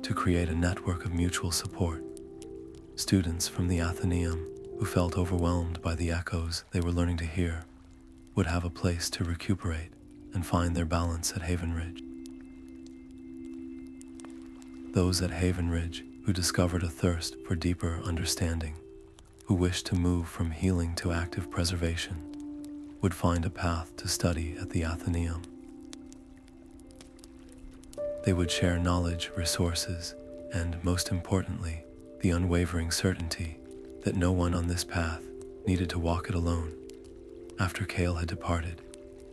to create a network of mutual support. Students from the Athenaeum, who felt overwhelmed by the echoes they were learning to hear, would have a place to recuperate and find their balance at Haven Ridge. Those at Haven Ridge who discovered a thirst for deeper understanding, who wished to move from healing to active preservation, would find a path to study at the Athenaeum. They would share knowledge, resources, and, most importantly, the unwavering certainty that no one on this path needed to walk it alone. After Kale had departed,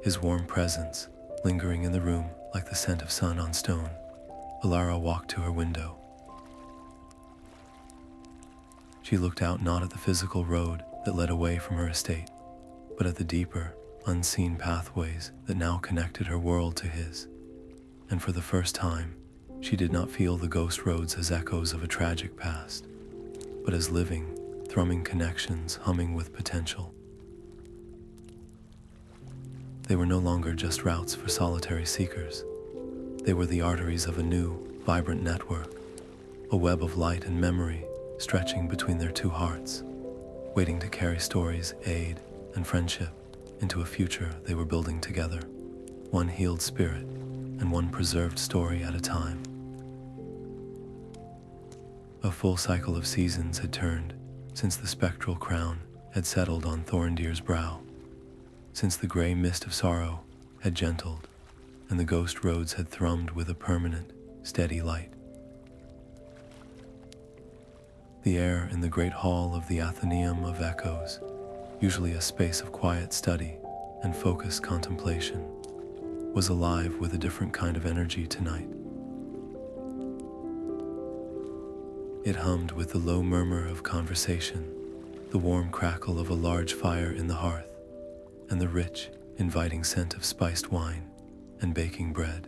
his warm presence lingering in the room like the scent of sun on stone, Alara walked to her window. She looked out not at the physical road that led away from her estate, but at the deeper, unseen pathways that now connected her world to his. And for the first time, she did not feel the ghost roads as echoes of a tragic past, but as living, thrumming connections humming with potential. They were no longer just routes for solitary seekers. They were the arteries of a new, vibrant network, a web of light and memory stretching between their two hearts, waiting to carry stories, aid, and friendship into a future they were building together, one healed spirit and one preserved story at a time. A full cycle of seasons had turned since the spectral crown had settled on Thorndeer's brow, since the gray mist of sorrow had gentled and the ghost roads had thrummed with a permanent, steady light. The air in the great hall of the Athenaeum of Echoes, usually a space of quiet study and focused contemplation, was alive with a different kind of energy tonight. It hummed with the low murmur of conversation, the warm crackle of a large fire in the hearth, and the rich, inviting scent of spiced wine and baking bread.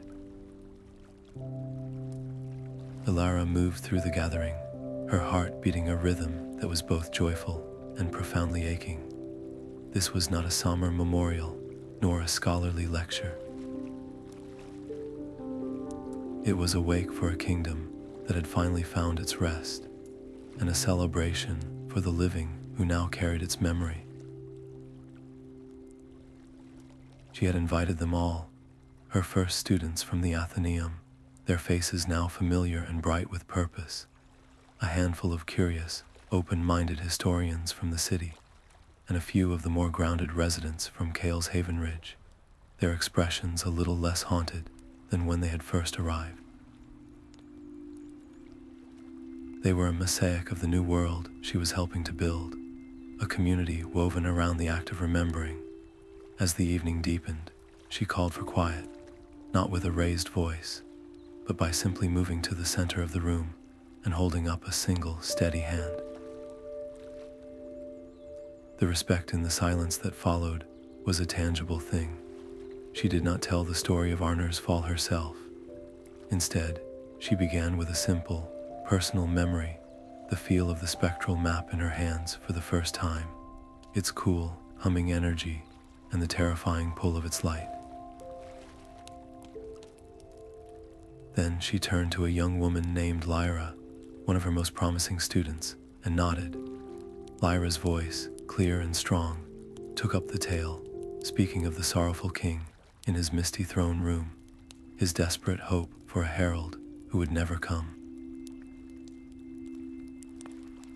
Elara moved through the gathering, her heart beating a rhythm that was both joyful and profoundly aching. This was not a somber memorial, nor a scholarly lecture. It was a wake for a kingdom that had finally found its rest, and a celebration for the living who now carried its memory. She had invited them all, her first students from the Athenaeum, their faces now familiar and bright with purpose, a handful of curious, open-minded historians from the city, and a few of the more grounded residents from Kale's Haven Ridge, their expressions a little less haunted than when they had first arrived. They were a mosaic of the new world she was helping to build, a community woven around the act of remembering. As the evening deepened, she called for quiet, not with a raised voice, but by simply moving to the center of the room and holding up a single, steady hand. The respect in the silence that followed was a tangible thing. She did not tell the story of Arnor's fall herself. Instead, she began with a simple, personal memory, the feel of the spectral map in her hands for the first time, its cool, humming energy, and the terrifying pull of its light. Then she turned to a young woman named Elara, one of her most promising students, and nodded. Lyra's voice, clear and strong, took up the tale, speaking of the sorrowful king in his misty throne room, his desperate hope for a herald who would never come.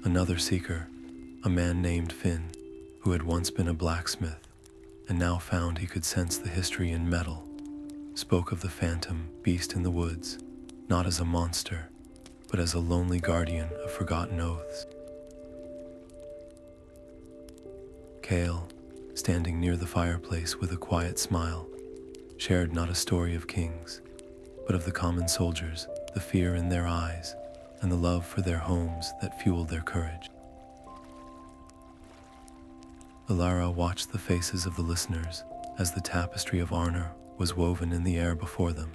Another seeker, a man named Finn, who had once been a blacksmith and now found he could sense the history in metal, spoke of the phantom beast in the woods, not as a monster, but as a lonely guardian of forgotten oaths. Kale, standing near the fireplace with a quiet smile, shared not a story of kings, but of the common soldiers, the fear in their eyes, and the love for their homes that fueled their courage. Alara watched the faces of the listeners as the tapestry of Arnor was woven in the air before them.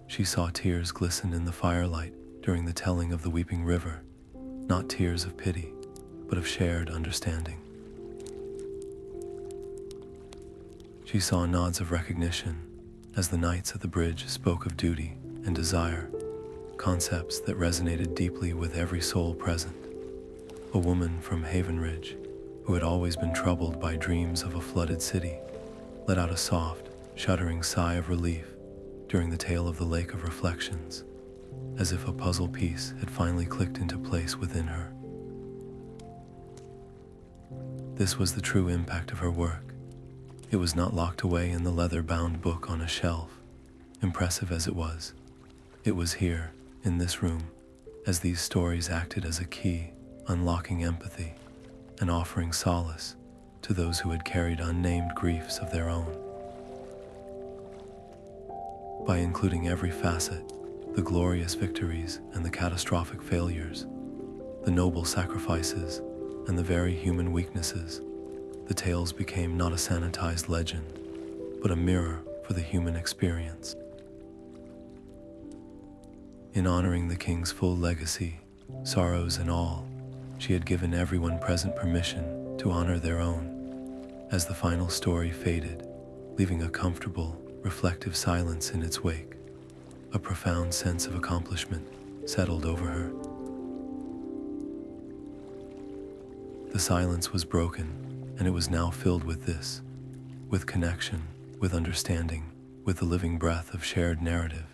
She saw tears glisten in the firelight during the telling of the weeping river, not tears of pity, but of shared understanding. She saw nods of recognition as the knights at the bridge spoke of duty and desire, concepts that resonated deeply with every soul present. A woman from Haven Ridge, who had always been troubled by dreams of a flooded city, let out a soft, shuddering sigh of relief during the tale of the Lake of Reflections, as if a puzzle piece had finally clicked into place within her. This was the true impact of her work. It was not locked away in the leather-bound book on a shelf, impressive as it was. It was here, in this room, as these stories acted as a key, unlocking empathy and offering solace to those who had carried unnamed griefs of their own. By including every facet, the glorious victories and the catastrophic failures, the noble sacrifices and the very human weaknesses, the tales became not a sanitized legend, but a mirror for the human experience. In honoring the king's full legacy, sorrows and all, she had given everyone present permission to honor their own. As the final story faded, leaving a comfortable, reflective silence in its wake, a profound sense of accomplishment settled over her. The silence was broken, and it was now filled with this, with connection, with understanding, with the living breath of shared narrative.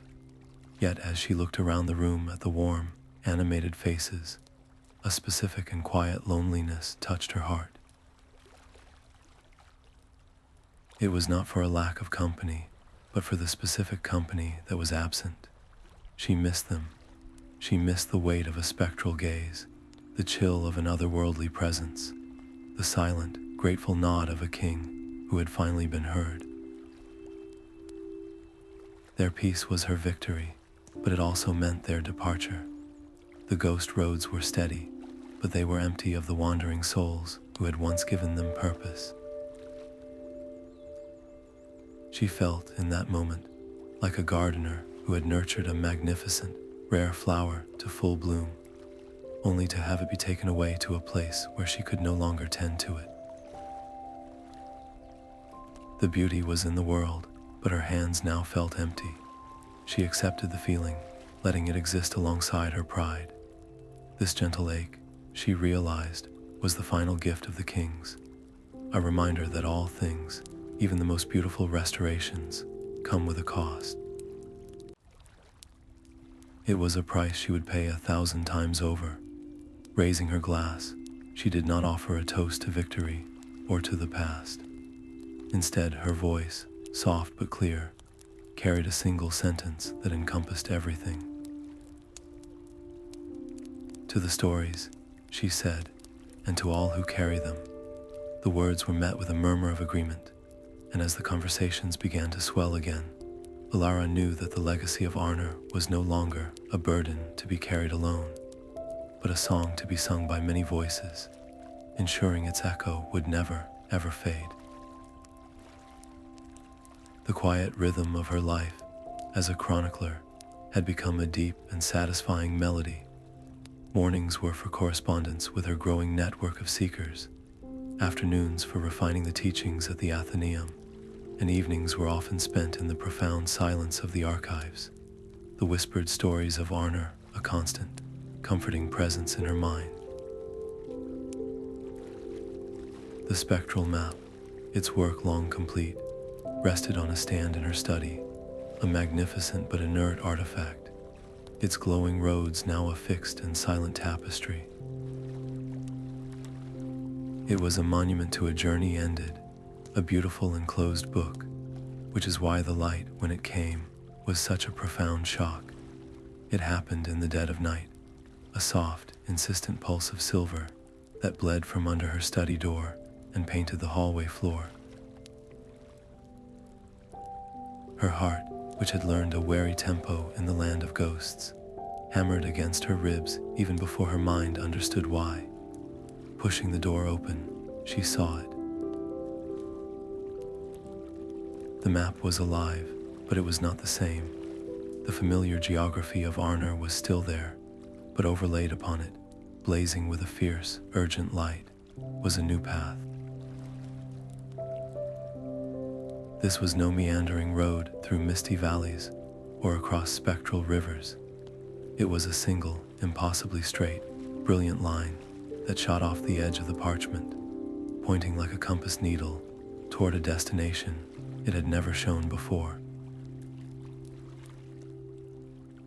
Yet as she looked around the room at the warm, animated faces, a specific and quiet loneliness touched her heart. It was not for a lack of company, but for the specific company that was absent. She missed them. She missed the weight of a spectral gaze, the chill of an otherworldly presence, the silent, grateful nod of a king who had finally been heard. Their peace was her victory, but it also meant their departure. The ghost roads were steady, but they were empty of the wandering souls who had once given them purpose. She felt, in that moment, like a gardener who had nurtured a magnificent, rare flower to full bloom, only to have it be taken away to a place where she could no longer tend to it. The beauty was in the world, but her hands now felt empty. She accepted the feeling, letting it exist alongside her pride. This gentle ache, she realized, was the final gift of the kings, a reminder that all things, even the most beautiful restorations, come with a cost. It was a price she would pay 1,000 times over. Raising her glass, she did not offer a toast to victory or to the past. Instead, her voice, soft but clear, carried a single sentence that encompassed everything. To the stories, she said, and to all who carry them. The words were met with a murmur of agreement, and as the conversations began to swell again, Alara knew that the legacy of Arnor was no longer a burden to be carried alone, but a song to be sung by many voices, ensuring its echo would never, ever fade. The quiet rhythm of her life as a chronicler had become a deep and satisfying melody. Mornings were for correspondence with her growing network of seekers, afternoons for refining the teachings at the Athenaeum, and evenings were often spent in the profound silence of the archives, the whispered stories of Arnor, a constant, comforting presence in her mind. The spectral map, its work long complete, rested on a stand in her study, a magnificent but inert artifact, its glowing roads now a fixed and silent tapestry. It was a monument to a journey ended, a beautiful enclosed book, which is why the light, when it came, was such a profound shock. It happened in the dead of night, a soft, insistent pulse of silver that bled from under her study door and painted the hallway floor. Her heart, which had learned a wary tempo in the land of ghosts, hammered against her ribs even before her mind understood why. Pushing the door open, she saw it. The map was alive, but it was not the same. The familiar geography of Arnor was still there, but overlaid upon it, blazing with a fierce, urgent light, was a new path. This was no meandering road through misty valleys or across spectral rivers. It was a single, impossibly straight, brilliant line that shot off the edge of the parchment, pointing like a compass needle toward a destination it had never shown before.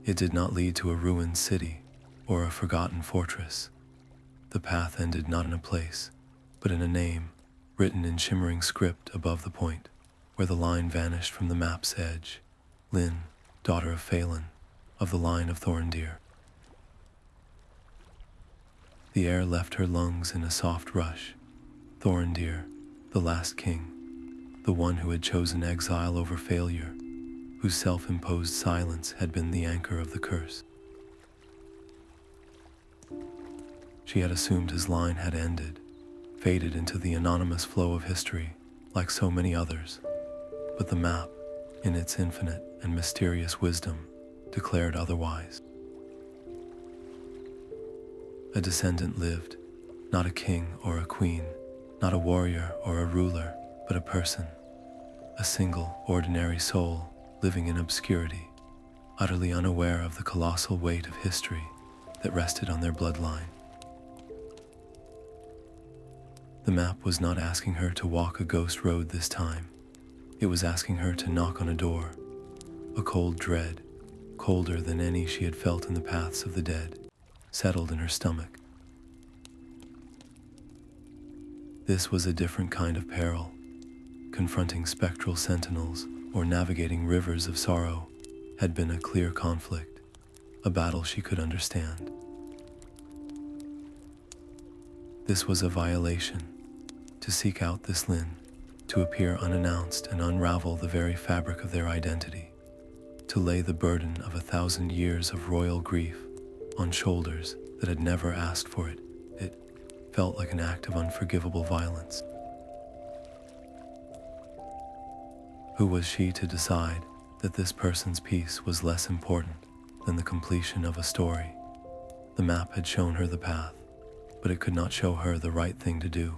It did not lead to a ruined city or a forgotten fortress. The path ended not in a place, but in a name written in shimmering script above the point, where the line vanished from the map's edge. Lyn, daughter of Phelan, of the line of Thorndeer. The air left her lungs in a soft rush. Thorndeer, the last king, the one who had chosen exile over failure, whose self-imposed silence had been the anchor of the curse. She had assumed his line had ended, faded into the anonymous flow of history, like so many others. But the map, in its infinite and mysterious wisdom, declared otherwise. A descendant lived, not a king or a queen, not a warrior or a ruler, but a person, a single, ordinary soul living in obscurity, utterly unaware of the colossal weight of history that rested on their bloodline. The map was not asking her to walk a ghost road this time. It was asking her to knock on a door, a cold dread, colder than any she had felt in the paths of the dead, settled in her stomach. This was a different kind of peril. Confronting spectral sentinels or navigating rivers of sorrow had been a clear conflict, a battle she could understand. This was a violation, to seek out this Lyn, to appear unannounced and unravel the very fabric of their identity, to lay the burden of 1,000 years of royal grief on shoulders that had never asked for it. It felt like an act of unforgivable violence. Who was she to decide that this person's peace was less important than the completion of a story? The map had shown her the path, but it could not show her the right thing to do.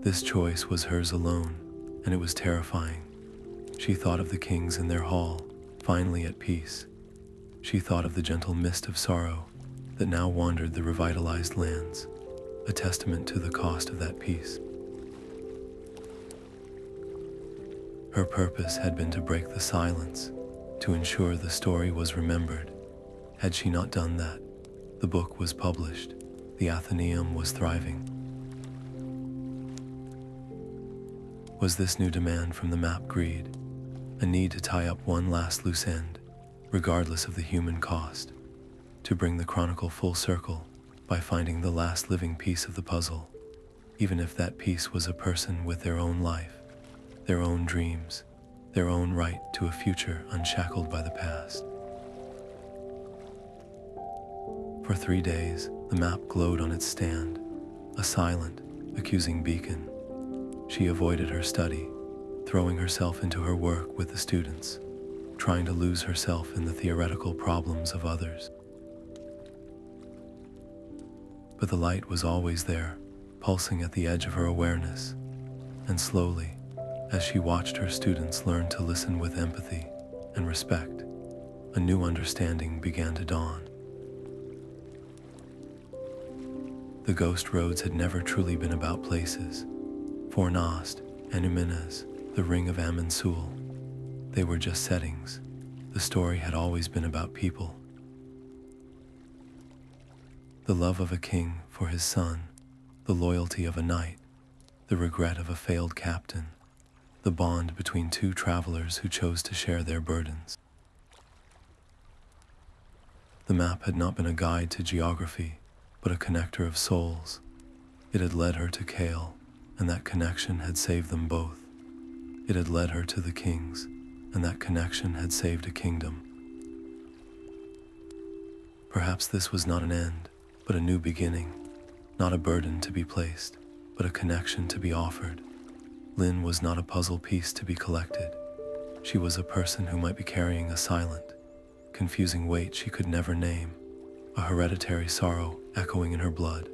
This choice was hers alone, and it was terrifying. She thought of the kings in their hall, finally at peace. She thought of the gentle mist of sorrow that now wandered the revitalized lands, a testament to the cost of that peace. Her purpose had been to break the silence, to ensure the story was remembered. Had she not done that, the book was published, the Athenaeum was thriving. Was this new demand from the map greed, a need to tie up one last loose end, regardless of the human cost, to bring the chronicle full circle by finding the last living piece of the puzzle, even if that piece was a person with their own life, their own dreams, their own right to a future unshackled by the past? For 3 days, the map glowed on its stand, a silent, accusing beacon. She avoided her study, throwing herself into her work with the students, trying to lose herself in the theoretical problems of others. But the light was always there, pulsing at the edge of her awareness, and slowly, as she watched her students learn to listen with empathy and respect, a new understanding began to dawn. The Ghost Roads had never truly been about places. Fornost and Umenes, the Ring of Amansul, they were just settings. The story had always been about people. The love of a king for his son, the loyalty of a knight, the regret of a failed captain, the bond between two travelers who chose to share their burdens. The map had not been a guide to geography, but a connector of souls. It had led her to Kale, and that connection had saved them both. It had led her to the kings, and that connection had saved a kingdom. Perhaps this was not an end, but a new beginning, not a burden to be placed, but a connection to be offered. Lynn was not a puzzle piece to be collected. She was a person who might be carrying a silent, confusing weight she could never name, a hereditary sorrow echoing in her blood,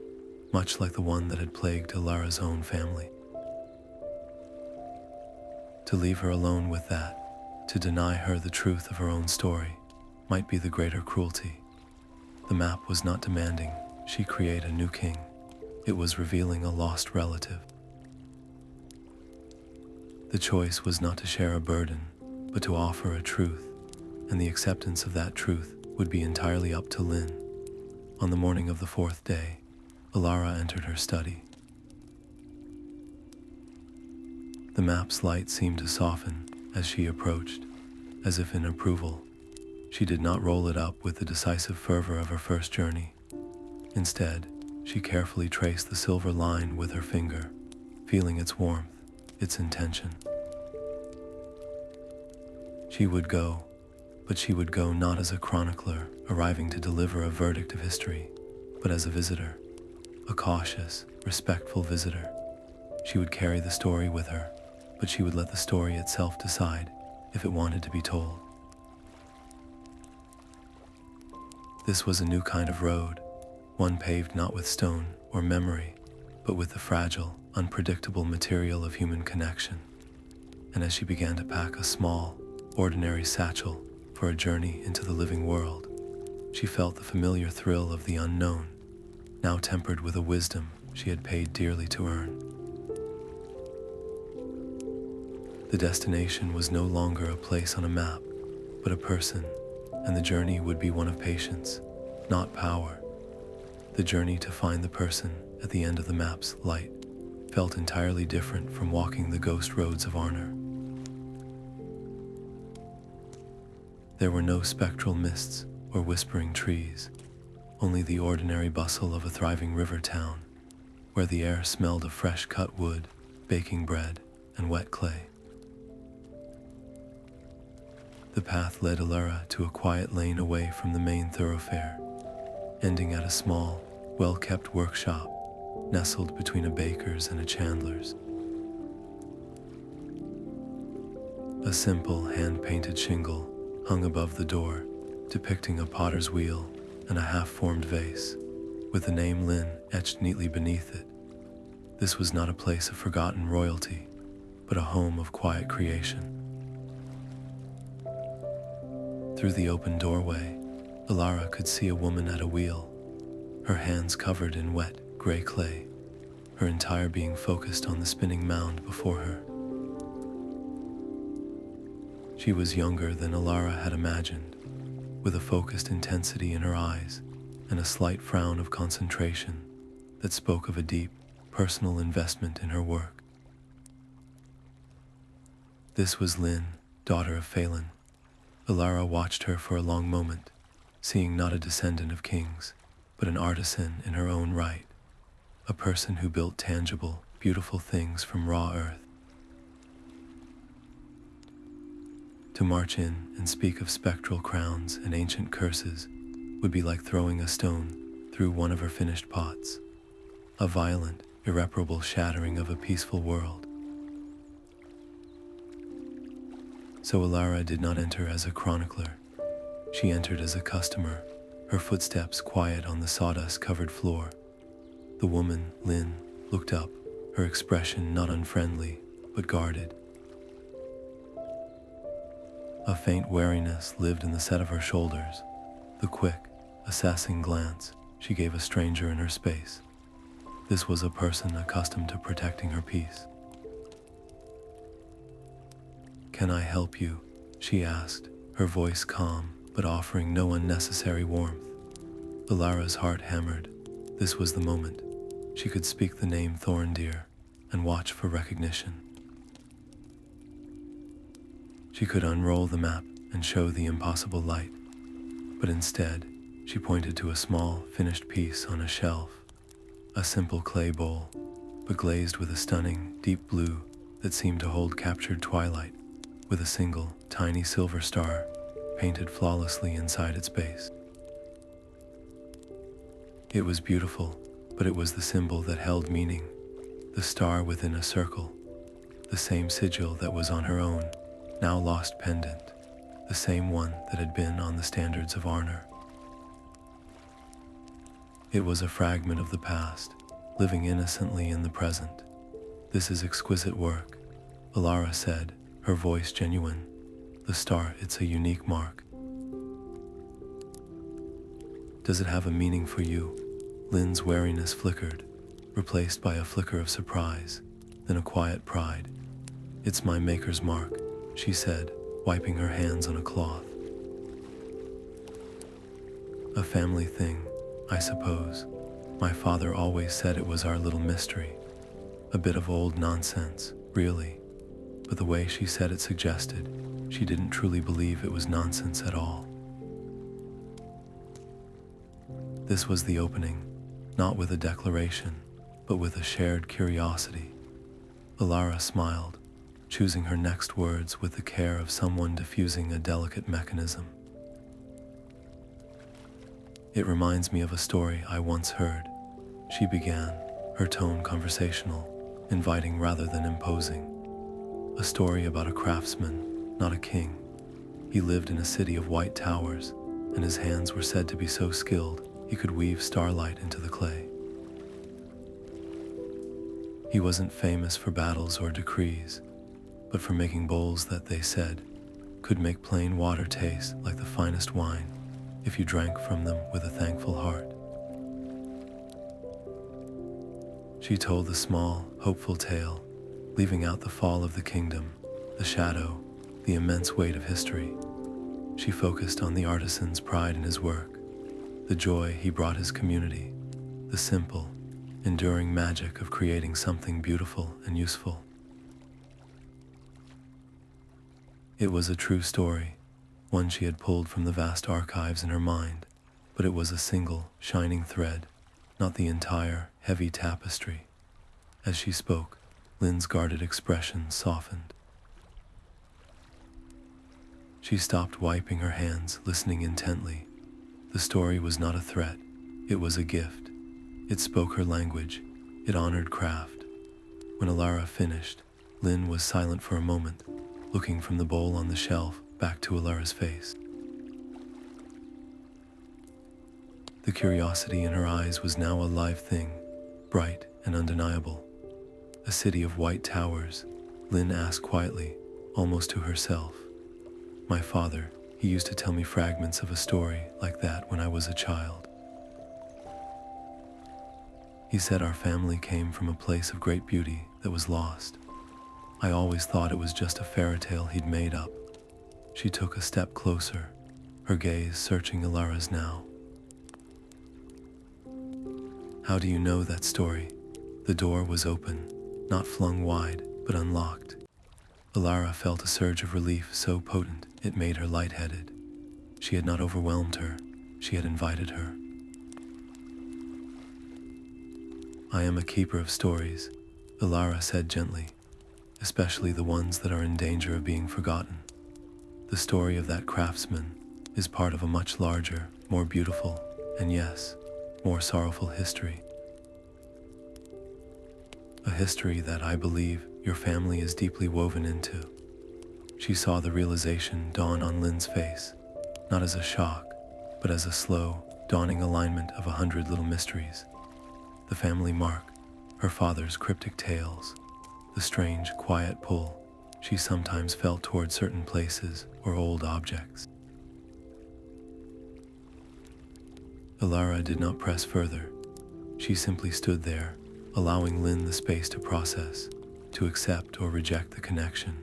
much like the one that had plagued Elara's own family. To leave her alone with that, to deny her the truth of her own story, might be the greater cruelty. The map was not demanding she create a new king. It was revealing a lost relative. The choice was not to share a burden, but to offer a truth, and the acceptance of that truth would be entirely up to Lynn. On the morning of the fourth day, Alara entered her study. The map's light seemed to soften as she approached, as if in approval. She did not roll it up with the decisive fervor of her first journey. Instead, she carefully traced the silver line with her finger, feeling its warmth, its intention. She would go, but she would go not as a chronicler arriving to deliver a verdict of history, but as a visitor, a cautious, respectful visitor. She would carry the story with her, but she would let the story itself decide if it wanted to be told. This was a new kind of road, one paved not with stone or memory, but with the fragile, unpredictable material of human connection. And as she began to pack a small, ordinary satchel for a journey into the living world, she felt the familiar thrill of the unknown, now tempered with a wisdom she had paid dearly to earn. The destination was no longer a place on a map, but a person, and the journey would be one of patience, not power. The journey to find the person at the end of the map's light felt entirely different from walking the Ghost Roads of Arnor. There were no spectral mists or whispering trees, only the ordinary bustle of a thriving river town, where the air smelled of fresh cut wood, baking bread, and wet clay. The path led Elara to a quiet lane away from the main thoroughfare, ending at a small, well-kept workshop nestled between a baker's and a chandler's. A simple hand-painted shingle hung above the door, depicting a potter's wheel and a half-formed vase, with the name Lynn etched neatly beneath it. This was not a place of forgotten royalty, but a home of quiet creation. Through the open doorway, Alara could see a woman at a wheel, her hands covered in wet, gray clay, her entire being focused on the spinning mound before her. She was younger than Alara had imagined, with a focused intensity in her eyes and a slight frown of concentration that spoke of a deep, personal investment in her work. This was Lynn, daughter of Phelan. Alara watched her for a long moment, seeing not a descendant of kings, but an artisan in her own right, a person who built tangible, beautiful things from raw earth. To march in and speak of spectral crowns and ancient curses would be like throwing a stone through one of her finished pots, a violent, irreparable shattering of a peaceful world, So Alara did not enter as a chronicler. She entered as a customer, her footsteps quiet on the sawdust-covered floor. The woman, Lynn, looked up, her expression not unfriendly, but guarded. A faint wariness lived in the set of her shoulders, the quick, assessing glance she gave a stranger in her space. This was a person accustomed to protecting her peace. "Can I help you?" she asked, her voice calm but offering no unnecessary warmth. Alara's heart hammered. This was the moment. She could speak the name Thorndeer and watch for recognition. She could unroll the map and show the impossible light, but instead, she pointed to a small, finished piece on a shelf, a simple clay bowl, but glazed with a stunning, deep blue that seemed to hold captured twilight, with a single, tiny silver star painted flawlessly inside its base. It was beautiful, but it was the symbol that held meaning, the star within a circle, the same sigil that was on her own, now lost pendant, the same one that had been on the standards of Arnor. It was a fragment of the past, living innocently in the present. "This is exquisite work," Alara said, her voice genuine. "The star, it's a unique mark." "Does it have a meaning for you?" Lynn's wariness flickered, replaced by a flicker of surprise, then a quiet pride. "It's my maker's mark," she said, wiping her hands on a cloth. "A family thing, I suppose. My father always said it was our little mystery. A bit of old nonsense, really." But the way she said it suggested she didn't truly believe it was nonsense at all. This was the opening, not with a declaration, but with a shared curiosity. Alara smiled, choosing her next words with the care of someone diffusing a delicate mechanism. "It reminds me of a story I once heard," she began, her tone conversational, inviting rather than imposing. "A story about a craftsman, not a king. He lived in a city of white towers, and his hands were said to be so skilled he could weave starlight into the clay. He wasn't famous for battles or decrees, but for making bowls that, they said, could make plain water taste like the finest wine if you drank from them with a thankful heart." She told the small, hopeful tale, leaving out the fall of the kingdom, the shadow, the immense weight of history. She focused on the artisan's pride in his work, the joy he brought his community, the simple, enduring magic of creating something beautiful and useful. It was a true story, one she had pulled from the vast archives in her mind, but it was a single, shining thread, not the entire, heavy tapestry. As she spoke, Lynn's guarded expression softened. She stopped wiping her hands, listening intently. The story was not a threat, it was a gift. It spoke her language, it honored craft. When Alara finished, Lynn was silent for a moment, looking from the bowl on the shelf back to Alara's face. The curiosity in her eyes was now a live thing, bright and undeniable. "A city of white towers," Lynn asked quietly, almost to herself. "My father, he used to tell me fragments of a story like that when I was a child. He said our family came from a place of great beauty that was lost. I always thought it was just a fairy tale he'd made up." She took a step closer, her gaze searching Alara's now. "How do you know that story?" The door was open, not flung wide, but unlocked. Alara felt a surge of relief so potent it made her lightheaded. She had not overwhelmed her, she had invited her. "I am a keeper of stories," Alara said gently, "especially the ones that are in danger of being forgotten. The story of that craftsman is part of a much larger, more beautiful, and yes, more sorrowful history. A history that I believe your family is deeply woven into." She saw the realization dawn on Lynn's face, not as a shock, but as a slow, dawning alignment of 100 little mysteries. The family mark, her father's cryptic tales, the strange, quiet pull she sometimes felt toward certain places or old objects. Elara did not press further. She simply stood there, allowing Lynn the space to process, to accept or reject the connection.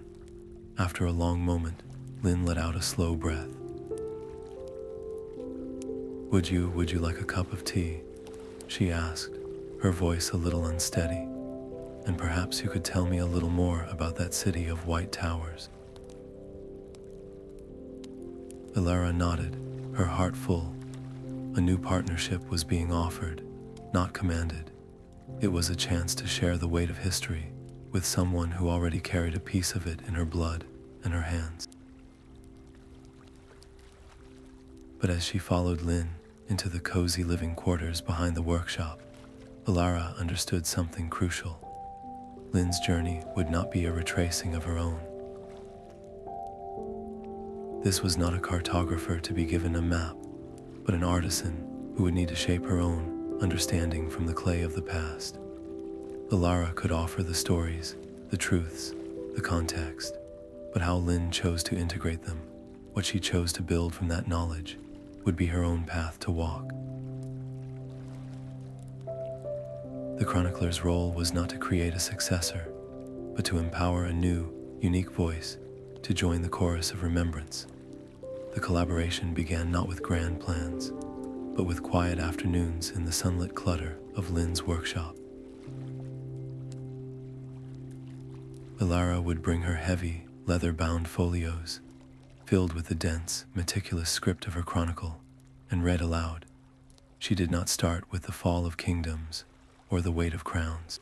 After a long moment, Lynn let out a slow breath. Would you like a cup of tea?" she asked, her voice a little unsteady. "And perhaps you could tell me a little more about that city of white towers." Elara nodded, her heart full. A new partnership was being offered, not commanded. It was a chance to share the weight of history with someone who already carried a piece of it in her blood and her hands. But as she followed Lynn into the cozy living quarters behind the workshop, Alara understood something crucial. Lynn's journey would not be a retracing of her own. This was not a cartographer to be given a map, but an artisan who would need to shape her own understanding from the clay of the past. Alara could offer the stories, the truths, the context, but how Lynn chose to integrate them, what she chose to build from that knowledge, would be her own path to walk. The chronicler's role was not to create a successor, but to empower a new, unique voice to join the chorus of remembrance. The collaboration began not with grand plans, but with quiet afternoons in the sunlit clutter of Lynn's workshop. Elara would bring her heavy, leather-bound folios, filled with the dense, meticulous script of her chronicle, and read aloud. She did not start with the fall of kingdoms or the weight of crowns.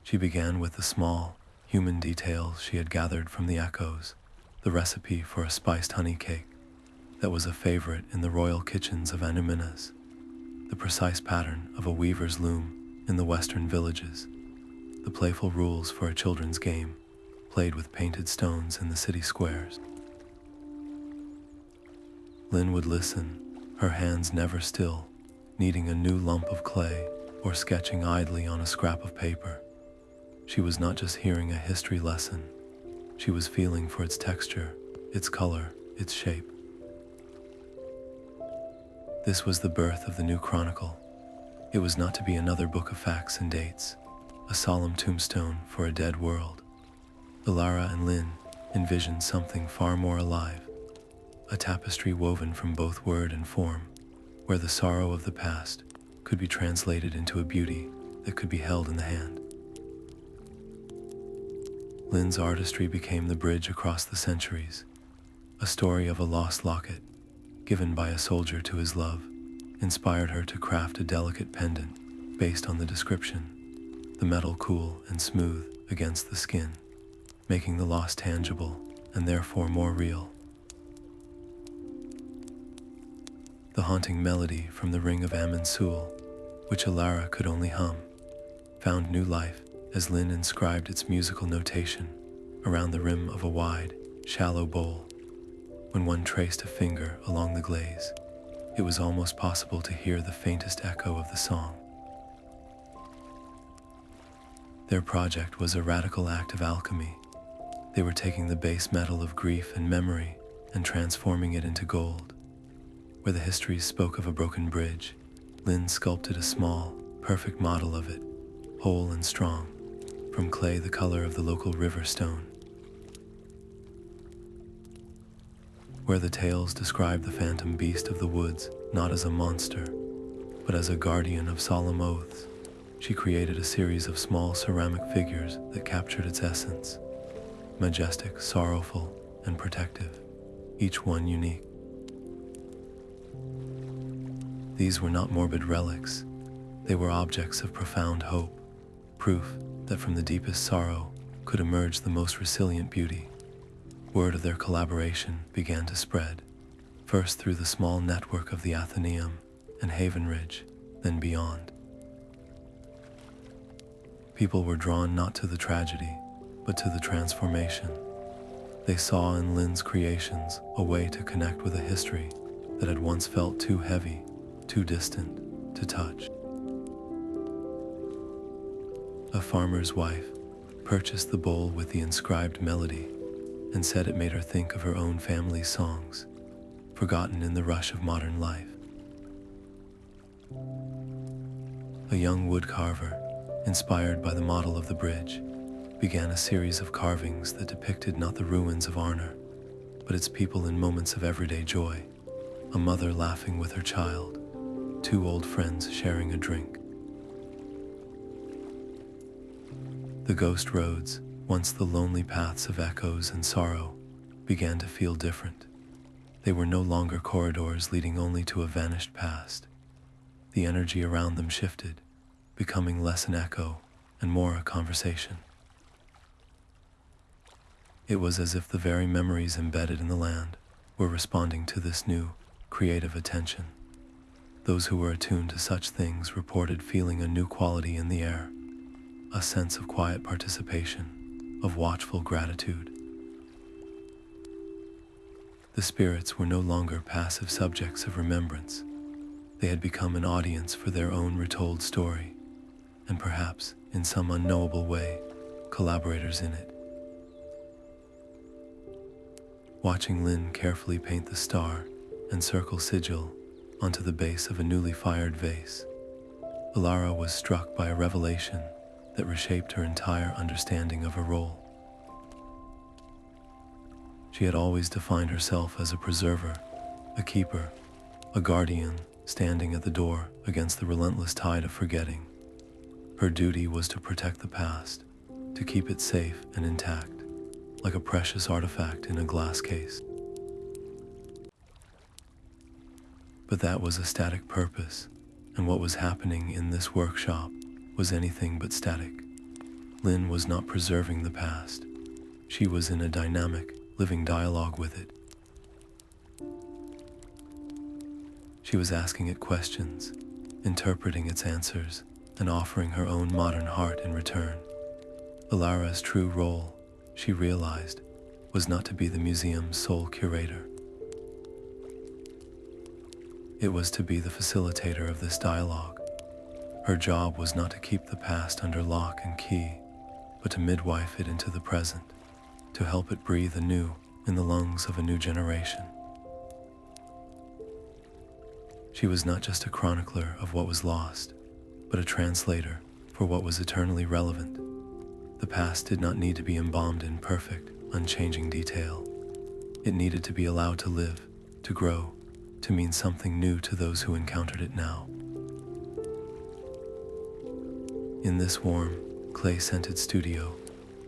She began with the small, human details she had gathered from the echoes, the recipe for a spiced honey cake that was a favorite in the royal kitchens of Anuminas, the precise pattern of a weaver's loom in the western villages, the playful rules for a children's game played with painted stones in the city squares. Lynn would listen, her hands never still, kneading a new lump of clay or sketching idly on a scrap of paper. She was not just hearing a history lesson, she was feeling for its texture, its color, its shape. This was the birth of the new chronicle. It was not to be another book of facts and dates, a solemn tombstone for a dead world. Elara and Lynn envisioned something far more alive, a tapestry woven from both word and form, where the sorrow of the past could be translated into a beauty that could be held in the hand. Lynn's artistry became the bridge across the centuries, a story of a lost locket, given by a soldier to his love, inspired her to craft a delicate pendant based on the description, the metal cool and smooth against the skin, making the loss tangible and therefore more real. The haunting melody from the Ring of Amun-Sul, which Alara could only hum, found new life as Lynn inscribed its musical notation around the rim of a wide, shallow bowl. When one traced a finger along the glaze, it was almost possible to hear the faintest echo of the song. Their project was a radical act of alchemy. They were taking the base metal of grief and memory and transforming it into gold. Where the histories spoke of a broken bridge, Lynn sculpted a small, perfect model of it, whole and strong, from clay the color of the local river stone. Where the tales described the phantom beast of the woods not as a monster, but as a guardian of solemn oaths, she created a series of small ceramic figures that captured its essence, majestic, sorrowful, and protective, each one unique. These were not morbid relics, they were objects of profound hope, proof that from the deepest sorrow could emerge the most resilient beauty. Word of their collaboration began to spread, first through the small network of the Athenaeum and Haven Ridge, then beyond. People were drawn not to the tragedy, but but to the transformation. They saw in Lin's creations a way to connect with a history that had once felt too heavy, too distant to touch. A farmer's wife purchased the bowl with the inscribed melody and said it made her think of her own family's songs, forgotten in the rush of modern life. A young woodcarver, inspired by the model of the bridge, began a series of carvings that depicted not the ruins of Arnor, but its people in moments of everyday joy, a mother laughing with her child, two old friends sharing a drink. The ghost roads, once the lonely paths of echoes and sorrow, began to feel different. They were no longer corridors leading only to a vanished past. The energy around them shifted, becoming less an echo and more a conversation. It was as if the very memories embedded in the land were responding to this new, creative attention. Those who were attuned to such things reported feeling a new quality in the air, a sense of quiet participation, of watchful gratitude. The spirits were no longer passive subjects of remembrance. They had become an audience for their own retold story, and perhaps, in some unknowable way, collaborators in it. Watching Lin carefully paint the star and circle sigil onto the base of a newly fired vase, Alara was struck by a revelation that reshaped her entire understanding of her role. She had always defined herself as a preserver, a keeper, a guardian standing at the door against the relentless tide of forgetting. Her duty was to protect the past, to keep it safe and intact, like a precious artifact in a glass case. But that was a static purpose, and what was happening in this workshop was anything but static. Lin was not preserving the past. She was in a dynamic, living dialogue with it. She was asking it questions, interpreting its answers, and offering her own modern heart in return. Alara's true role, she realized, was not to be the museum's sole curator. It was to be the facilitator of this dialogue. Her job was not to keep the past under lock and key, but to midwife it into the present, to help it breathe anew in the lungs of a new generation. She was not just a chronicler of what was lost, but a translator for what was eternally relevant. The past did not need to be embalmed in perfect, unchanging detail. It needed to be allowed to live, to grow, to mean something new to those who encountered it now. In this warm, clay-scented studio,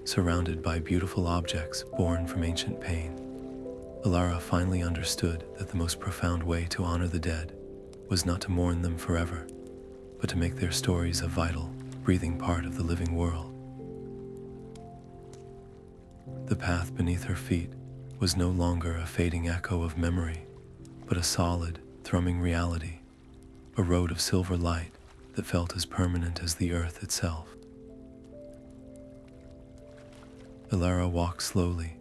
surrounded by beautiful objects born from ancient pain, Alara finally understood that the most profound way to honor the dead was not to mourn them forever, but to make their stories a vital, breathing part of the living world. The path beneath her feet was no longer a fading echo of memory, but a solid, thrumming reality, a road of silver light that felt as permanent as the earth itself. Elara walked slowly,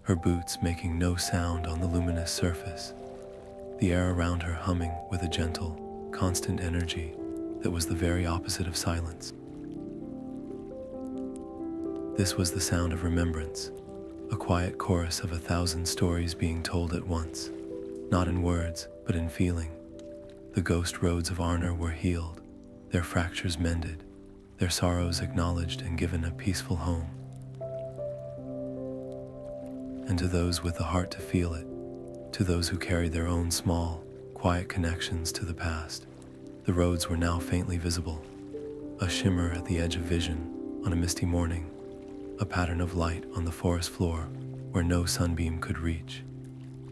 her boots making no sound on the luminous surface, the air around her humming with a gentle, constant energy that was the very opposite of silence. This was the sound of remembrance, a quiet chorus of 1,000 stories being told at once, not in words, but in feeling. The ghost roads of Arnor were healed, their fractures mended, their sorrows acknowledged and given a peaceful home. And to those with the heart to feel it, to those who carried their own small, quiet connections to the past, the roads were now faintly visible, a shimmer at the edge of vision on a misty morning, a pattern of light on the forest floor where no sunbeam could reach,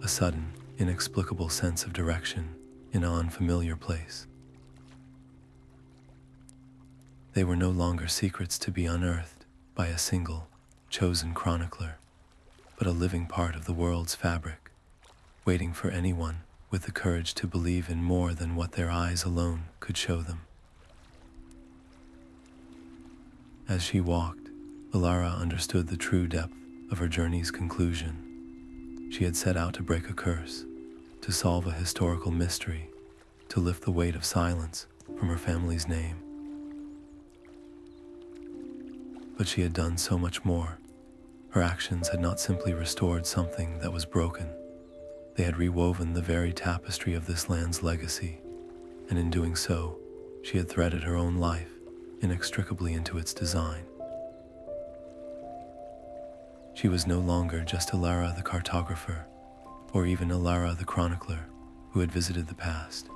a sudden, inexplicable sense of direction in an unfamiliar place. They were no longer secrets to be unearthed by a single, chosen chronicler, but a living part of the world's fabric, waiting for anyone with the courage to believe in more than what their eyes alone could show them. As she walked, Alara understood the true depth of her journey's conclusion. She had set out to break a curse, to solve a historical mystery, to lift the weight of silence from her family's name. But she had done so much more. Her actions had not simply restored something that was broken. They had rewoven the very tapestry of this land's legacy, and in doing so, she had threaded her own life inextricably into its design. She was no longer just Elara the Cartographer, or even Alara the Chronicler, who had visited the past.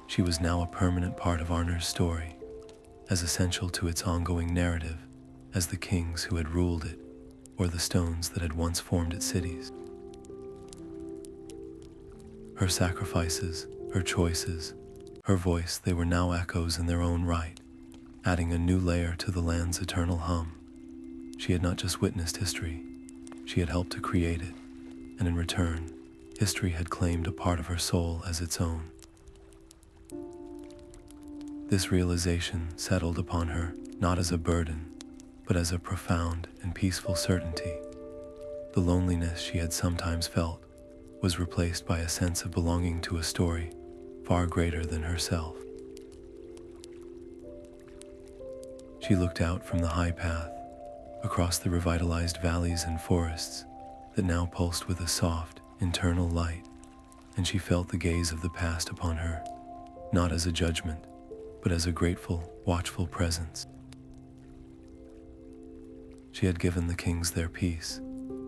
She was now a permanent part of Arnor's story, as essential to its ongoing narrative as the kings who had ruled it, or the stones that had once formed its cities. Her sacrifices, her choices, her voice, they were now echoes in their own right, adding a new layer to the land's eternal hum. She had not just witnessed history, she had helped to create it, and in return, history had claimed a part of her soul as its own. This realization settled upon her not as a burden, but as a profound and peaceful certainty. The loneliness she had sometimes felt was replaced by a sense of belonging to a story far greater than herself. She looked out from the high path, across the revitalized valleys and forests that now pulsed with a soft, internal light, and she felt the gaze of the past upon her, not as a judgment, but as a grateful, watchful presence. She had given the kings their peace,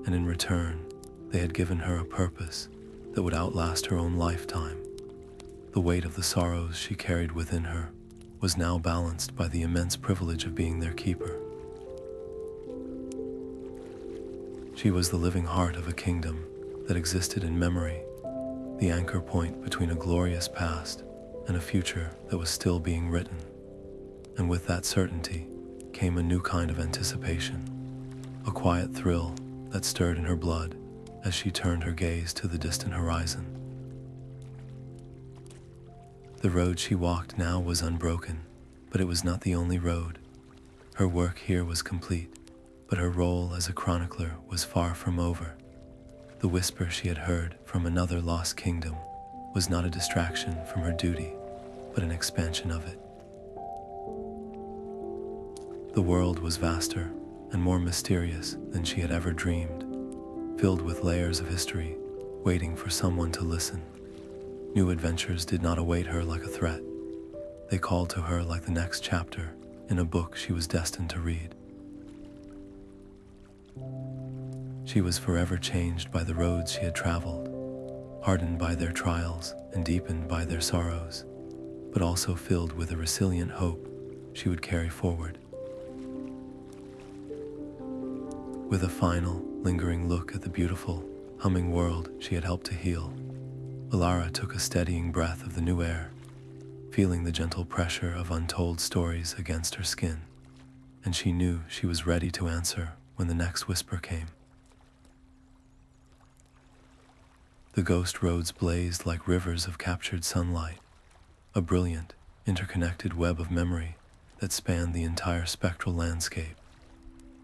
and in return, they had given her a purpose that would outlast her own lifetime. The weight of the sorrows she carried within her was now balanced by the immense privilege of being their keeper. She was the living heart of a kingdom that existed in memory, the anchor point between a glorious past and a future that was still being written. And with that certainty came a new kind of anticipation, a quiet thrill that stirred in her blood as she turned her gaze to the distant horizon. The road she walked now was unbroken, but it was not the only road. Her work here was complete, but her role as a chronicler was far from over. The whisper she had heard from another lost kingdom was not a distraction from her duty, but an expansion of it. The world was vaster and more mysterious than she had ever dreamed, filled with layers of history, waiting for someone to listen. New adventures did not await her like a threat. They called to her like the next chapter in a book she was destined to read. She was forever changed by the roads she had traveled, hardened by their trials and deepened by their sorrows, but also filled with a resilient hope she would carry forward. With a final, lingering look at the beautiful, humming world she had helped to heal, Alara took a steadying breath of the new air, feeling the gentle pressure of untold stories against her skin, and she knew she was ready to answer when the next whisper came. The ghost roads blazed like rivers of captured sunlight, a brilliant, interconnected web of memory that spanned the entire spectral landscape.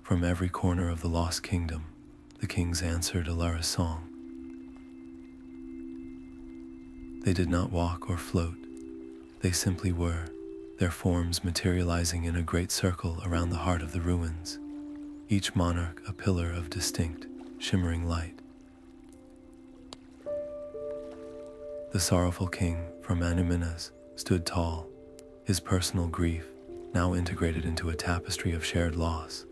From every corner of the lost kingdom, the kings answered Alara's song. They did not walk or float, they simply were, their forms materializing in a great circle around the heart of the ruins, each monarch a pillar of distinct, shimmering light. The sorrowful king from Anuminas stood tall, his personal grief now integrated into a tapestry of shared loss.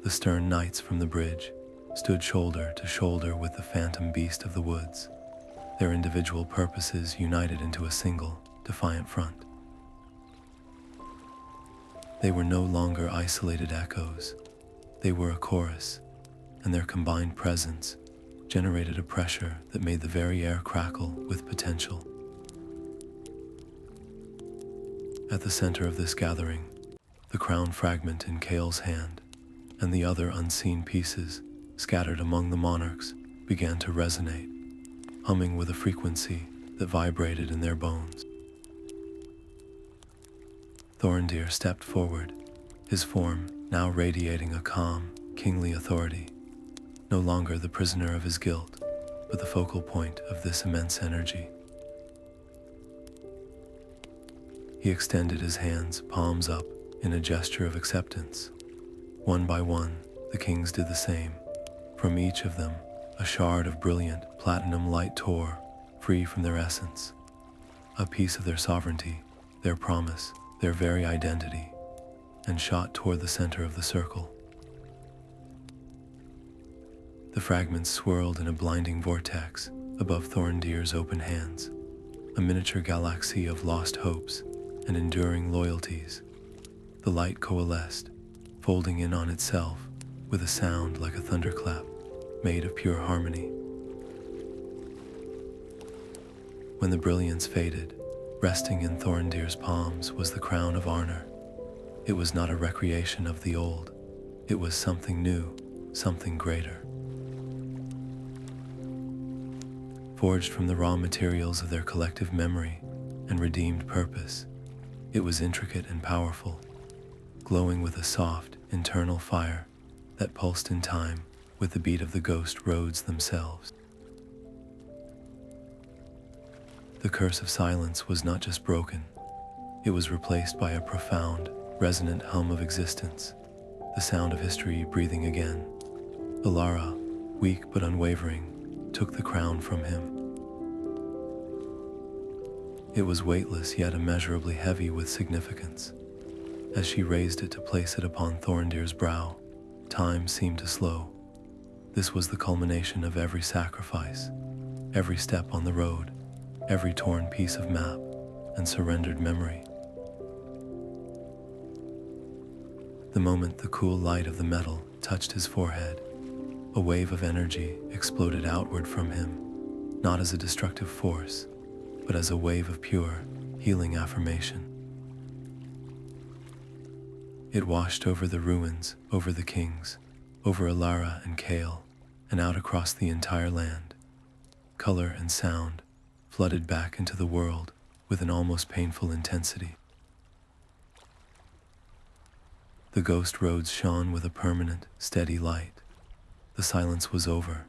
The stern knights from the bridge stood shoulder to shoulder with the phantom beast of the woods, their individual purposes united into a single, defiant front. They were no longer isolated echoes, they were a chorus, and their combined presence generated a pressure that made the very air crackle with potential. At the center of this gathering, the crown fragment in Kale's hand and the other unseen pieces scattered among the monarchs began to resonate, humming with a frequency that vibrated in their bones. Thorndeer stepped forward, his form now radiating a calm, kingly authority, no longer the prisoner of his guilt, but the focal point of this immense energy. He extended his hands, palms up, in a gesture of acceptance. One by one, the kings did the same. From each of them, a shard of brilliant platinum light tore, free from their essence. A piece of their sovereignty, their promise, their very identity, and shot toward the center of the circle. The fragments swirled in a blinding vortex above Thorndeer's open hands, a miniature galaxy of lost hopes and enduring loyalties. The light coalesced, folding in on itself with a sound like a thunderclap made of pure harmony. When the brilliance faded, resting in Thorndeer's palms was the crown of Arnor. It was not a recreation of the old. It was something new, something greater. Forged from the raw materials of their collective memory and redeemed purpose, it was intricate and powerful, glowing with a soft, internal fire that pulsed in time with the beat of the Ghost Roads themselves. The curse of silence was not just broken, it was replaced by a profound, resonant hum of existence, the sound of history breathing again. Alara, weak but unwavering, took the crown from him. It was weightless yet immeasurably heavy with significance. As she raised it to place it upon Thorndeer's brow, time seemed to slow. This was the culmination of every sacrifice, every step on the road, every torn piece of map and surrendered memory. The moment the cool light of the metal touched his forehead, a wave of energy exploded outward from him, not as a destructive force, but as a wave of pure, healing affirmation. It washed over the ruins, over the kings, over Elara and Kale, and out across the entire land. Color and sound flooded back into the world with an almost painful intensity. The ghost roads shone with a permanent, steady light. The silence was over,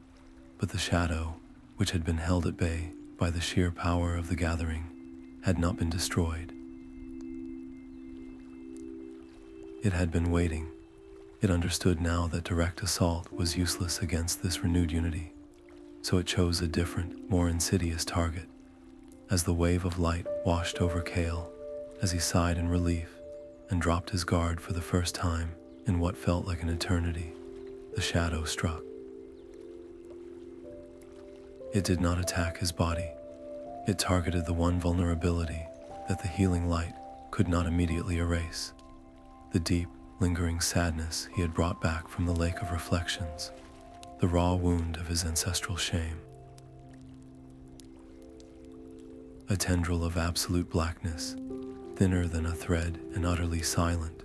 but the shadow, which had been held at bay by the sheer power of the gathering, had not been destroyed. It had been waiting. It understood now that direct assault was useless against this renewed unity, so it chose a different, more insidious target. As the wave of light washed over Kale, as he sighed in relief and dropped his guard for the first time in what felt like an eternity, the shadow struck. It did not attack his body. It targeted the one vulnerability that the healing light could not immediately erase, the deep, lingering sadness he had brought back from the lake of reflections, the raw wound of his ancestral shame. A tendril of absolute blackness, thinner than a thread and utterly silent,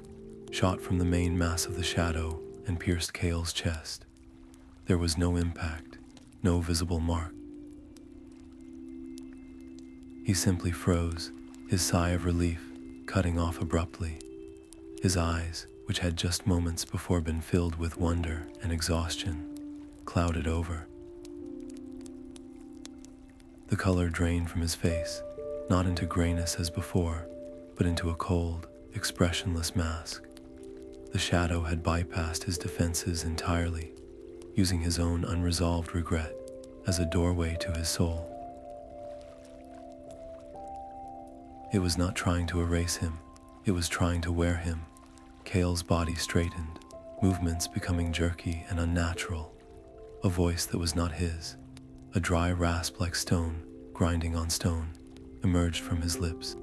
shot from the main mass of the shadow and pierced Kale's chest. There was no impact, no visible mark. He simply froze, his sigh of relief cutting off abruptly. His eyes, which had just moments before been filled with wonder and exhaustion, clouded over. The color drained from his face, not into grayness as before, but into a cold, expressionless mask. The shadow had bypassed his defenses entirely, using his own unresolved regret as a doorway to his soul. It was not trying to erase him, it was trying to wear him. Kale's body straightened, movements becoming jerky and unnatural. A voice that was not his, a dry rasp like stone grinding on stone, emerged from his lips.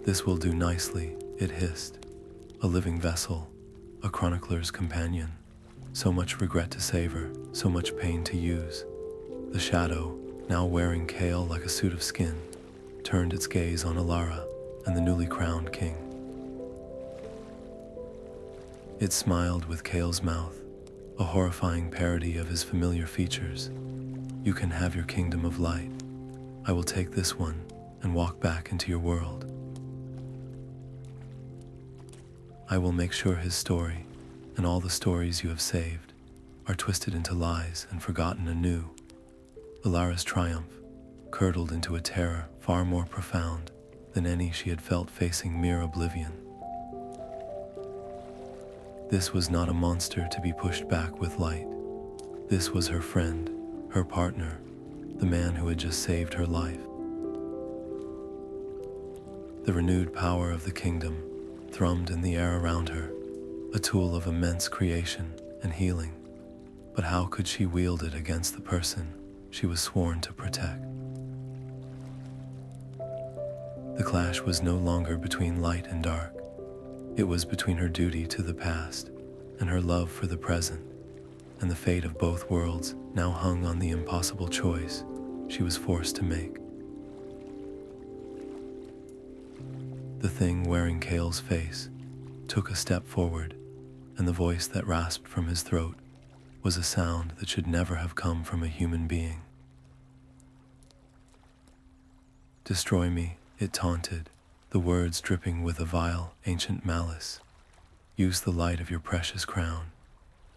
"This will do nicely," it hissed. A living vessel, a chronicler's companion. So much regret to savor, so much pain to use. The shadow, now wearing Kale like a suit of skin, turned its gaze on Alara and the newly crowned king. It smiled with Kale's mouth, a horrifying parody of his familiar features. "You can have your kingdom of light. I will take this one and walk back into your world." I will make sure his story, and all the stories you have saved, are twisted into lies and forgotten anew. Alara's triumph curdled into a terror far more profound than any she had felt facing mere oblivion. This was not a monster to be pushed back with light. This was her friend, her partner, the man who had just saved her life. The renewed power of the kingdom thrummed in the air around her, a tool of immense creation and healing. But how could she wield it against the person she was sworn to protect? The clash was no longer between light and dark. It was between her duty to the past and her love for the present, and the fate of both worlds now hung on the impossible choice she was forced to make. The thing wearing Kale's face took a step forward, and the voice that rasped from his throat was a sound that should never have come from a human being. "Destroy me," it taunted, the words dripping with a vile, ancient malice. "Use the light of your precious crown.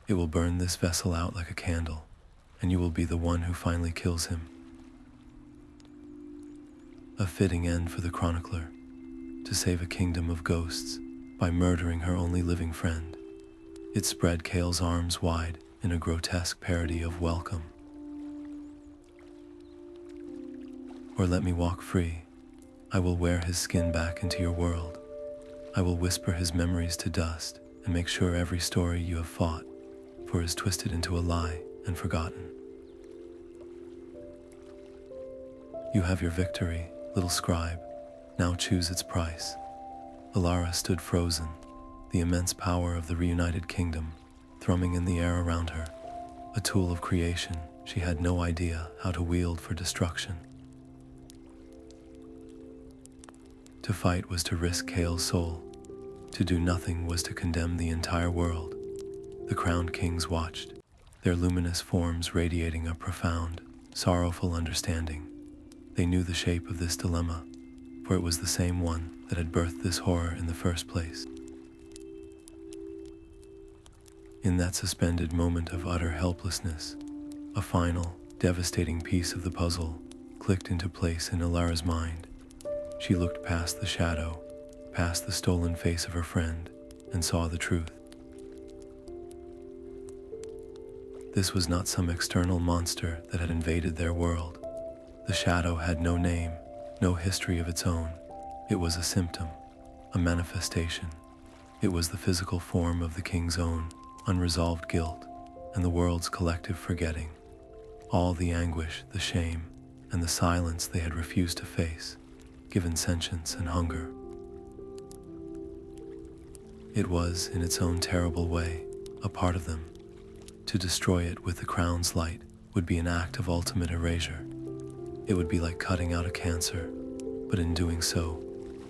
It will burn this vessel out like a candle, and you will be the one who finally kills him." A fitting end for the chronicler, to save a kingdom of ghosts by murdering her only living friend. It spread Kale's arms wide in a grotesque parody of welcome. "Or let me walk free. I will wear his skin back into your world. I will whisper his memories to dust and make sure every story you have fought for is twisted into a lie and forgotten." "You have your victory, little scribe. Now choose its price." Alara stood frozen, the immense power of the reunited kingdom thrumming in the air around her, a tool of creation she had no idea how to wield for destruction. To fight was to risk Kale's soul. To do nothing was to condemn the entire world. The crowned kings watched, their luminous forms radiating a profound, sorrowful understanding. They knew the shape of this dilemma, for it was the same one that had birthed this horror in the first place. In that suspended moment of utter helplessness, a final, devastating piece of the puzzle clicked into place in Alara's mind. She looked past the shadow, past the stolen face of her friend, and saw the truth. This was not some external monster that had invaded their world. The shadow had no name, no history of its own. It was a symptom, a manifestation. It was the physical form of the king's own unresolved guilt and the world's collective forgetting. All the anguish, the shame, and the silence they had refused to face, given sentience and hunger. It was, in its own terrible way, a part of them. To destroy it with the crown's light would be an act of ultimate erasure. It would be like cutting out a cancer, but in doing so,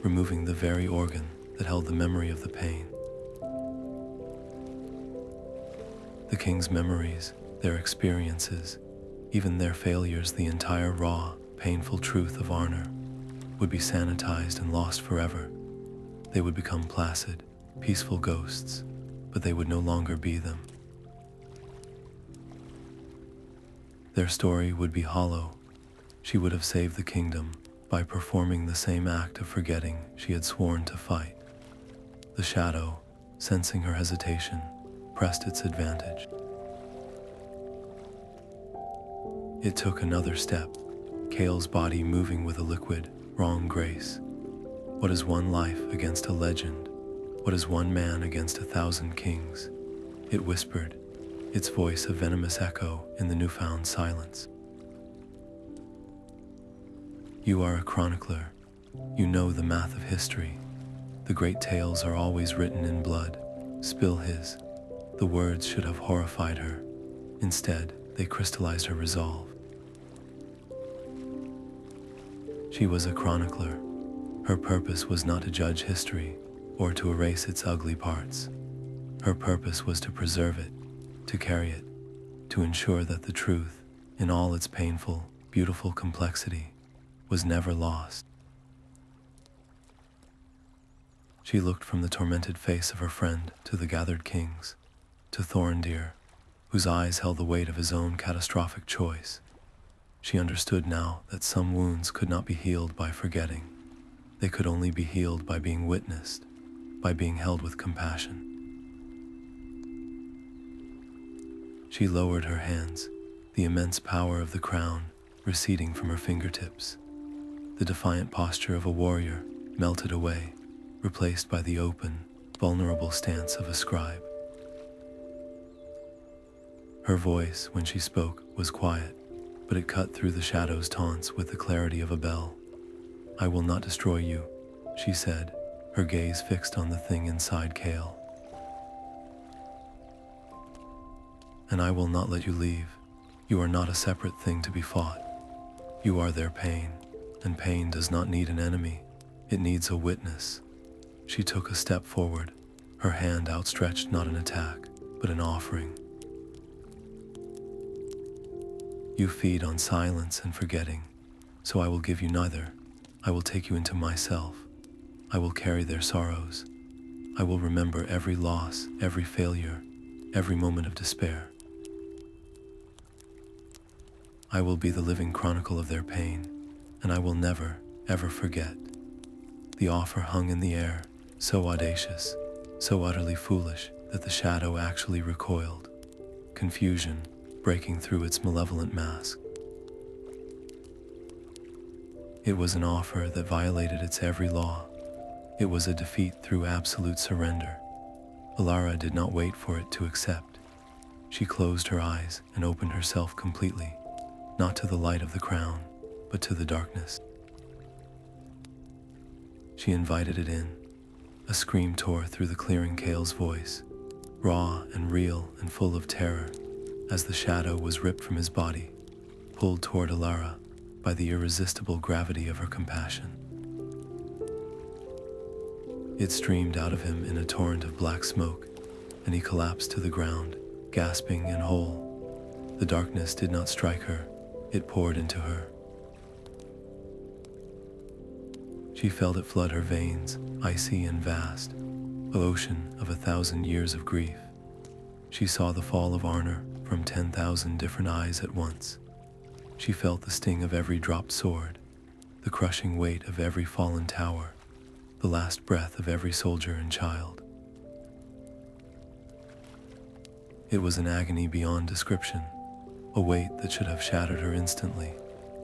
removing the very organ that held the memory of the pain. The king's memories, their experiences, even their failures, the entire raw, painful truth of Arnor, would be sanitized and lost forever. They would become placid, peaceful ghosts, but they would no longer be them. Their story would be hollow. She would have saved the kingdom by performing the same act of forgetting she had sworn to fight. The shadow, sensing her hesitation, pressed its advantage. It took another step, Kale's body moving with a liquid, wrong grace. What is one life against a legend? What is one man against 1,000 kings? It whispered, its voice a venomous echo in the newfound silence. You are a chronicler. You know the math of history. The great tales are always written in blood. Spill his. The words should have horrified her. Instead, they crystallized her resolve. She was a chronicler. Her purpose was not to judge history or to erase its ugly parts. Her purpose was to preserve it, to carry it, to ensure that the truth, in all its painful, beautiful complexity, was never lost. She looked from the tormented face of her friend to the gathered kings, to Thorndeer, whose eyes held the weight of his own catastrophic choice. She understood now that some wounds could not be healed by forgetting. They could only be healed by being witnessed, by being held with compassion. She lowered her hands, the immense power of the crown receding from her fingertips. The defiant posture of a warrior melted away, replaced by the open, vulnerable stance of a scribe. Her voice, when she spoke, was quiet, but it cut through the shadow's taunts with the clarity of a bell. "I will not destroy you," she said, her gaze fixed on the thing inside Kale. "And I will not let you leave. You are not a separate thing to be fought. You are their pain, and pain does not need an enemy. It needs a witness." She took a step forward, her hand outstretched, not an attack, but an offering. "You feed on silence and forgetting, so I will give you neither. I will take you into myself. I will carry their sorrows. I will remember every loss, every failure, every moment of despair. I will be the living chronicle of their pain, and I will never, ever forget." The offer hung in the air, so audacious, so utterly foolish that the shadow actually recoiled, confusion breaking through its malevolent mask. It was an offer that violated its every law. It was a defeat through absolute surrender. Alara did not wait for it to accept. She closed her eyes and opened herself completely, not to the light of the crown, but to the darkness. She invited it in. A scream tore through the clearing Kale's voice, raw and real and full of terror, as the shadow was ripped from his body, pulled toward Alara by the irresistible gravity of her compassion. It streamed out of him in a torrent of black smoke, and he collapsed to the ground, gasping and whole. The darkness did not strike her, it poured into her. She felt it flood her veins, icy and vast, an ocean of 1,000 years of grief. She saw the fall of Arnor from 10,000 different eyes at once. She felt the sting of every dropped sword, the crushing weight of every fallen tower, the last breath of every soldier and child. It was an agony beyond description, a weight that should have shattered her instantly,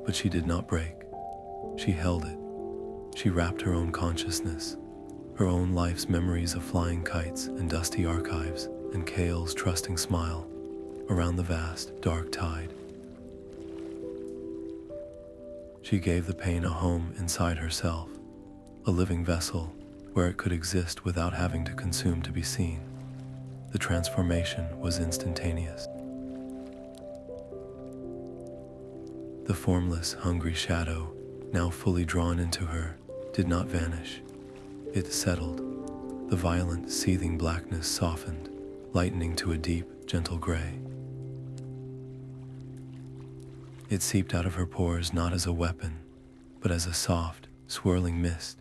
but she did not break. She held it. She wrapped her own consciousness, her own life's memories of flying kites and dusty archives, and Kale's trusting smile around the vast, dark tide. She gave the pain a home inside herself, a living vessel where it could exist without having to consume to be seen. The transformation was instantaneous. The formless, hungry shadow, now fully drawn into her, did not vanish. It settled. The violent, seething blackness softened, lightening to a deep, gentle gray. It seeped out of her pores not as a weapon, but as a soft, swirling mist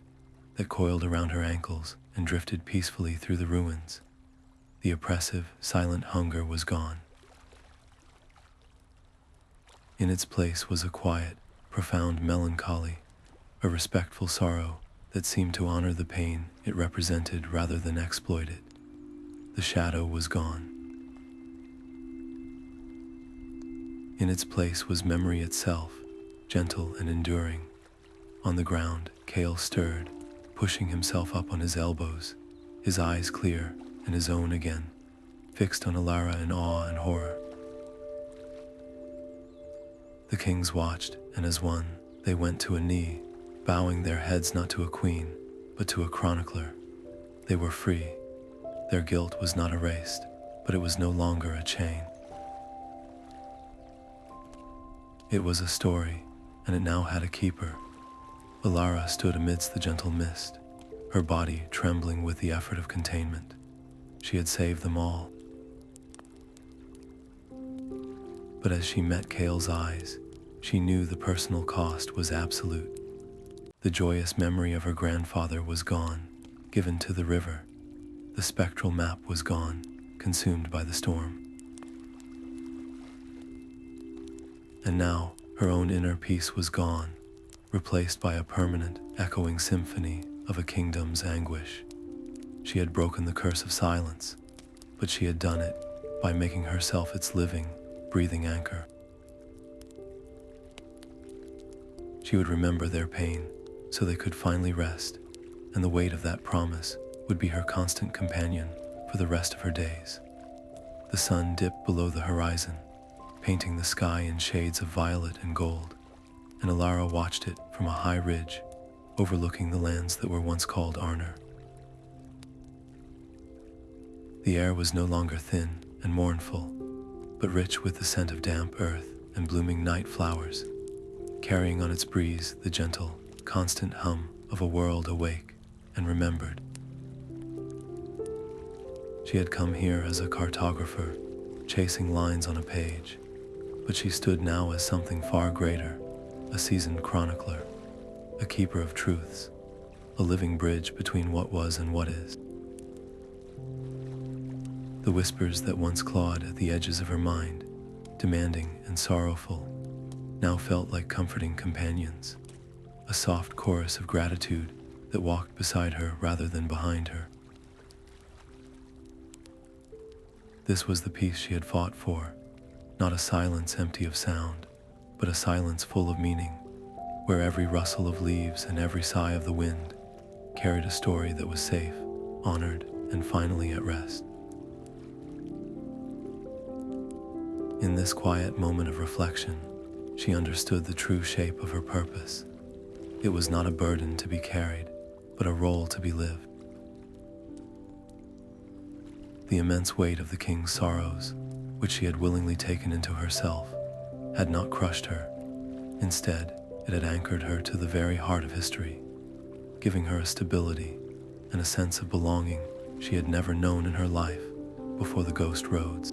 that coiled around her ankles and drifted peacefully through the ruins. The oppressive, silent hunger was gone. In its place was a quiet, profound melancholy, a respectful sorrow that seemed to honor the pain it represented rather than exploit it. The shadow was gone. In its place was memory itself, gentle and enduring. On the ground, Kale stirred, pushing himself up on his elbows, his eyes clear and his own again, fixed on Alara in awe and horror. The kings watched, and as one, they went to a knee, bowing their heads not to a queen, but to a chronicler. They were free. Their guilt was not erased, but it was no longer a chain. It was a story, and it now had a keeper. Alara stood amidst the gentle mist, her body trembling with the effort of containment. She had saved them all. But as she met Kale's eyes, she knew the personal cost was absolute. The joyous memory of her grandfather was gone, given to the river. The spectral map was gone, consumed by the storm. And now, her own inner peace was gone, replaced by a permanent, echoing symphony of a kingdom's anguish. She had broken the curse of silence, but she had done it by making herself its living, breathing anchor. She would remember their pain, so they could finally rest, and the weight of that promise would be her constant companion for the rest of her days. The sun dipped below the horizon, painting the sky in shades of violet and gold, and Alara watched it from a high ridge overlooking the lands that were once called Arnor. The air was no longer thin and mournful, but rich with the scent of damp earth and blooming night flowers, carrying on its breeze the gentle, constant hum of a world awake and remembered. She had come here as a cartographer, chasing lines on a page, but she stood now as something far greater, a seasoned chronicler, a keeper of truths, a living bridge between what was and what is. The whispers that once clawed at the edges of her mind, demanding and sorrowful, now felt like comforting companions, a soft chorus of gratitude that walked beside her rather than behind her. This was the peace she had fought for, not a silence empty of sound, but a silence full of meaning, where every rustle of leaves and every sigh of the wind carried a story that was safe, honored, and finally at rest. In this quiet moment of reflection, she understood the true shape of her purpose. It was not a burden to be carried, but a role to be lived. The immense weight of the king's sorrows, which she had willingly taken into herself, had not crushed her. Instead, it had anchored her to the very heart of history, giving her a stability and a sense of belonging she had never known in her life before the Ghost Roads.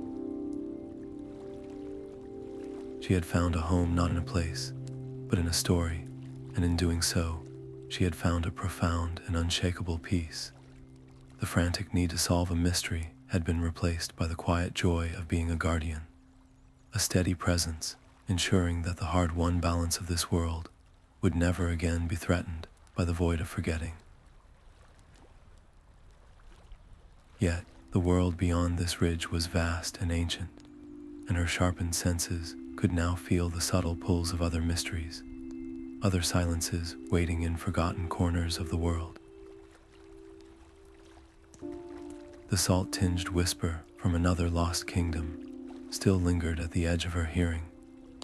She had found a home not in a place, but in a story, and in doing so, she had found a profound and unshakable peace. The frantic need to solve a mystery had been replaced by the quiet joy of being a guardian, a steady presence, ensuring that the hard-won balance of this world would never again be threatened by the void of forgetting. Yet, the world beyond this ridge was vast and ancient, and her sharpened senses could now feel the subtle pulls of other mysteries, other silences waiting in forgotten corners of the world. The salt-tinged whisper from another lost kingdom still lingered at the edge of her hearing,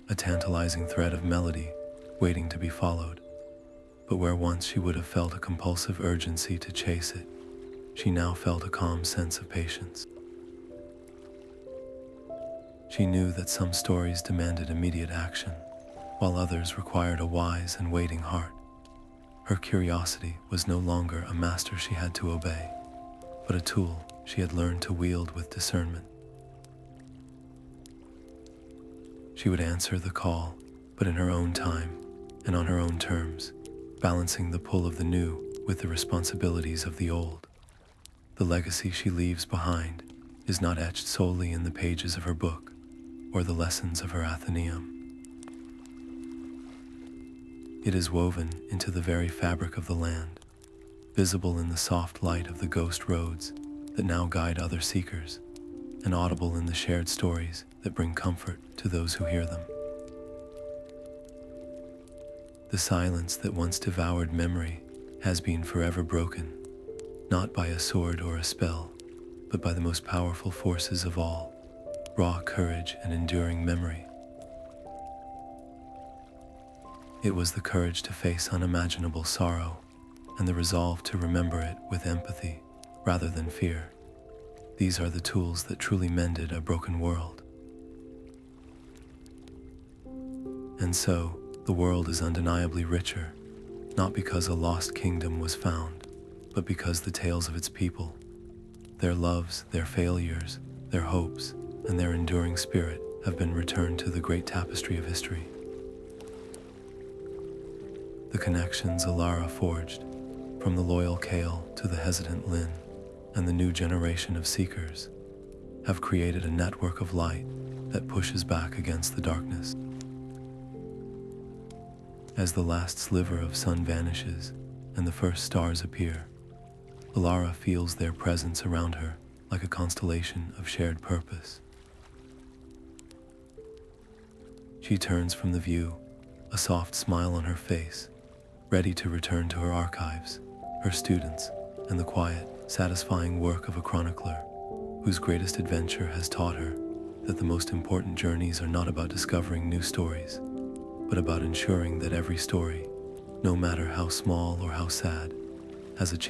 a tantalizing thread of melody waiting to be followed. But where once she would have felt a compulsive urgency to chase it, she now felt a calm sense of patience. She knew that some stories demanded immediate action, while others required a wise and waiting heart. Her curiosity was no longer a master she had to obey, but a tool she had learned to wield with discernment. She would answer the call, but in her own time and on her own terms, balancing the pull of the new with the responsibilities of the old. The legacy she leaves behind is not etched solely in the pages of her book or the lessons of her Athenaeum. It is woven into the very fabric of the land, visible in the soft light of the ghost roads that now guide other seekers, and audible in the shared stories that bring comfort to those who hear them. The silence that once devoured memory has been forever broken, not by a sword or a spell, but by the most powerful forces of all, raw courage and enduring memory. It was the courage to face unimaginable sorrow and the resolve to remember it with empathy rather than fear. These are the tools that truly mended a broken world. And so, the world is undeniably richer, not because a lost kingdom was found, but because the tales of its people, their loves, their failures, their hopes, and their enduring spirit have been returned to the great tapestry of history. The connections Alara forged, From the loyal Kale to the hesitant Lyn, and the new generation of Seekers have created a network of light that pushes back against the darkness. As the last sliver of sun vanishes and the first stars appear, Alara feels their presence around her like a constellation of shared purpose. She turns from the view, a soft smile on her face, ready to return to her archives, her students, and the quiet, satisfying work of a chronicler whose greatest adventure has taught her that the most important journeys are not about discovering new stories, but about ensuring that every story, no matter how small or how sad, has a chance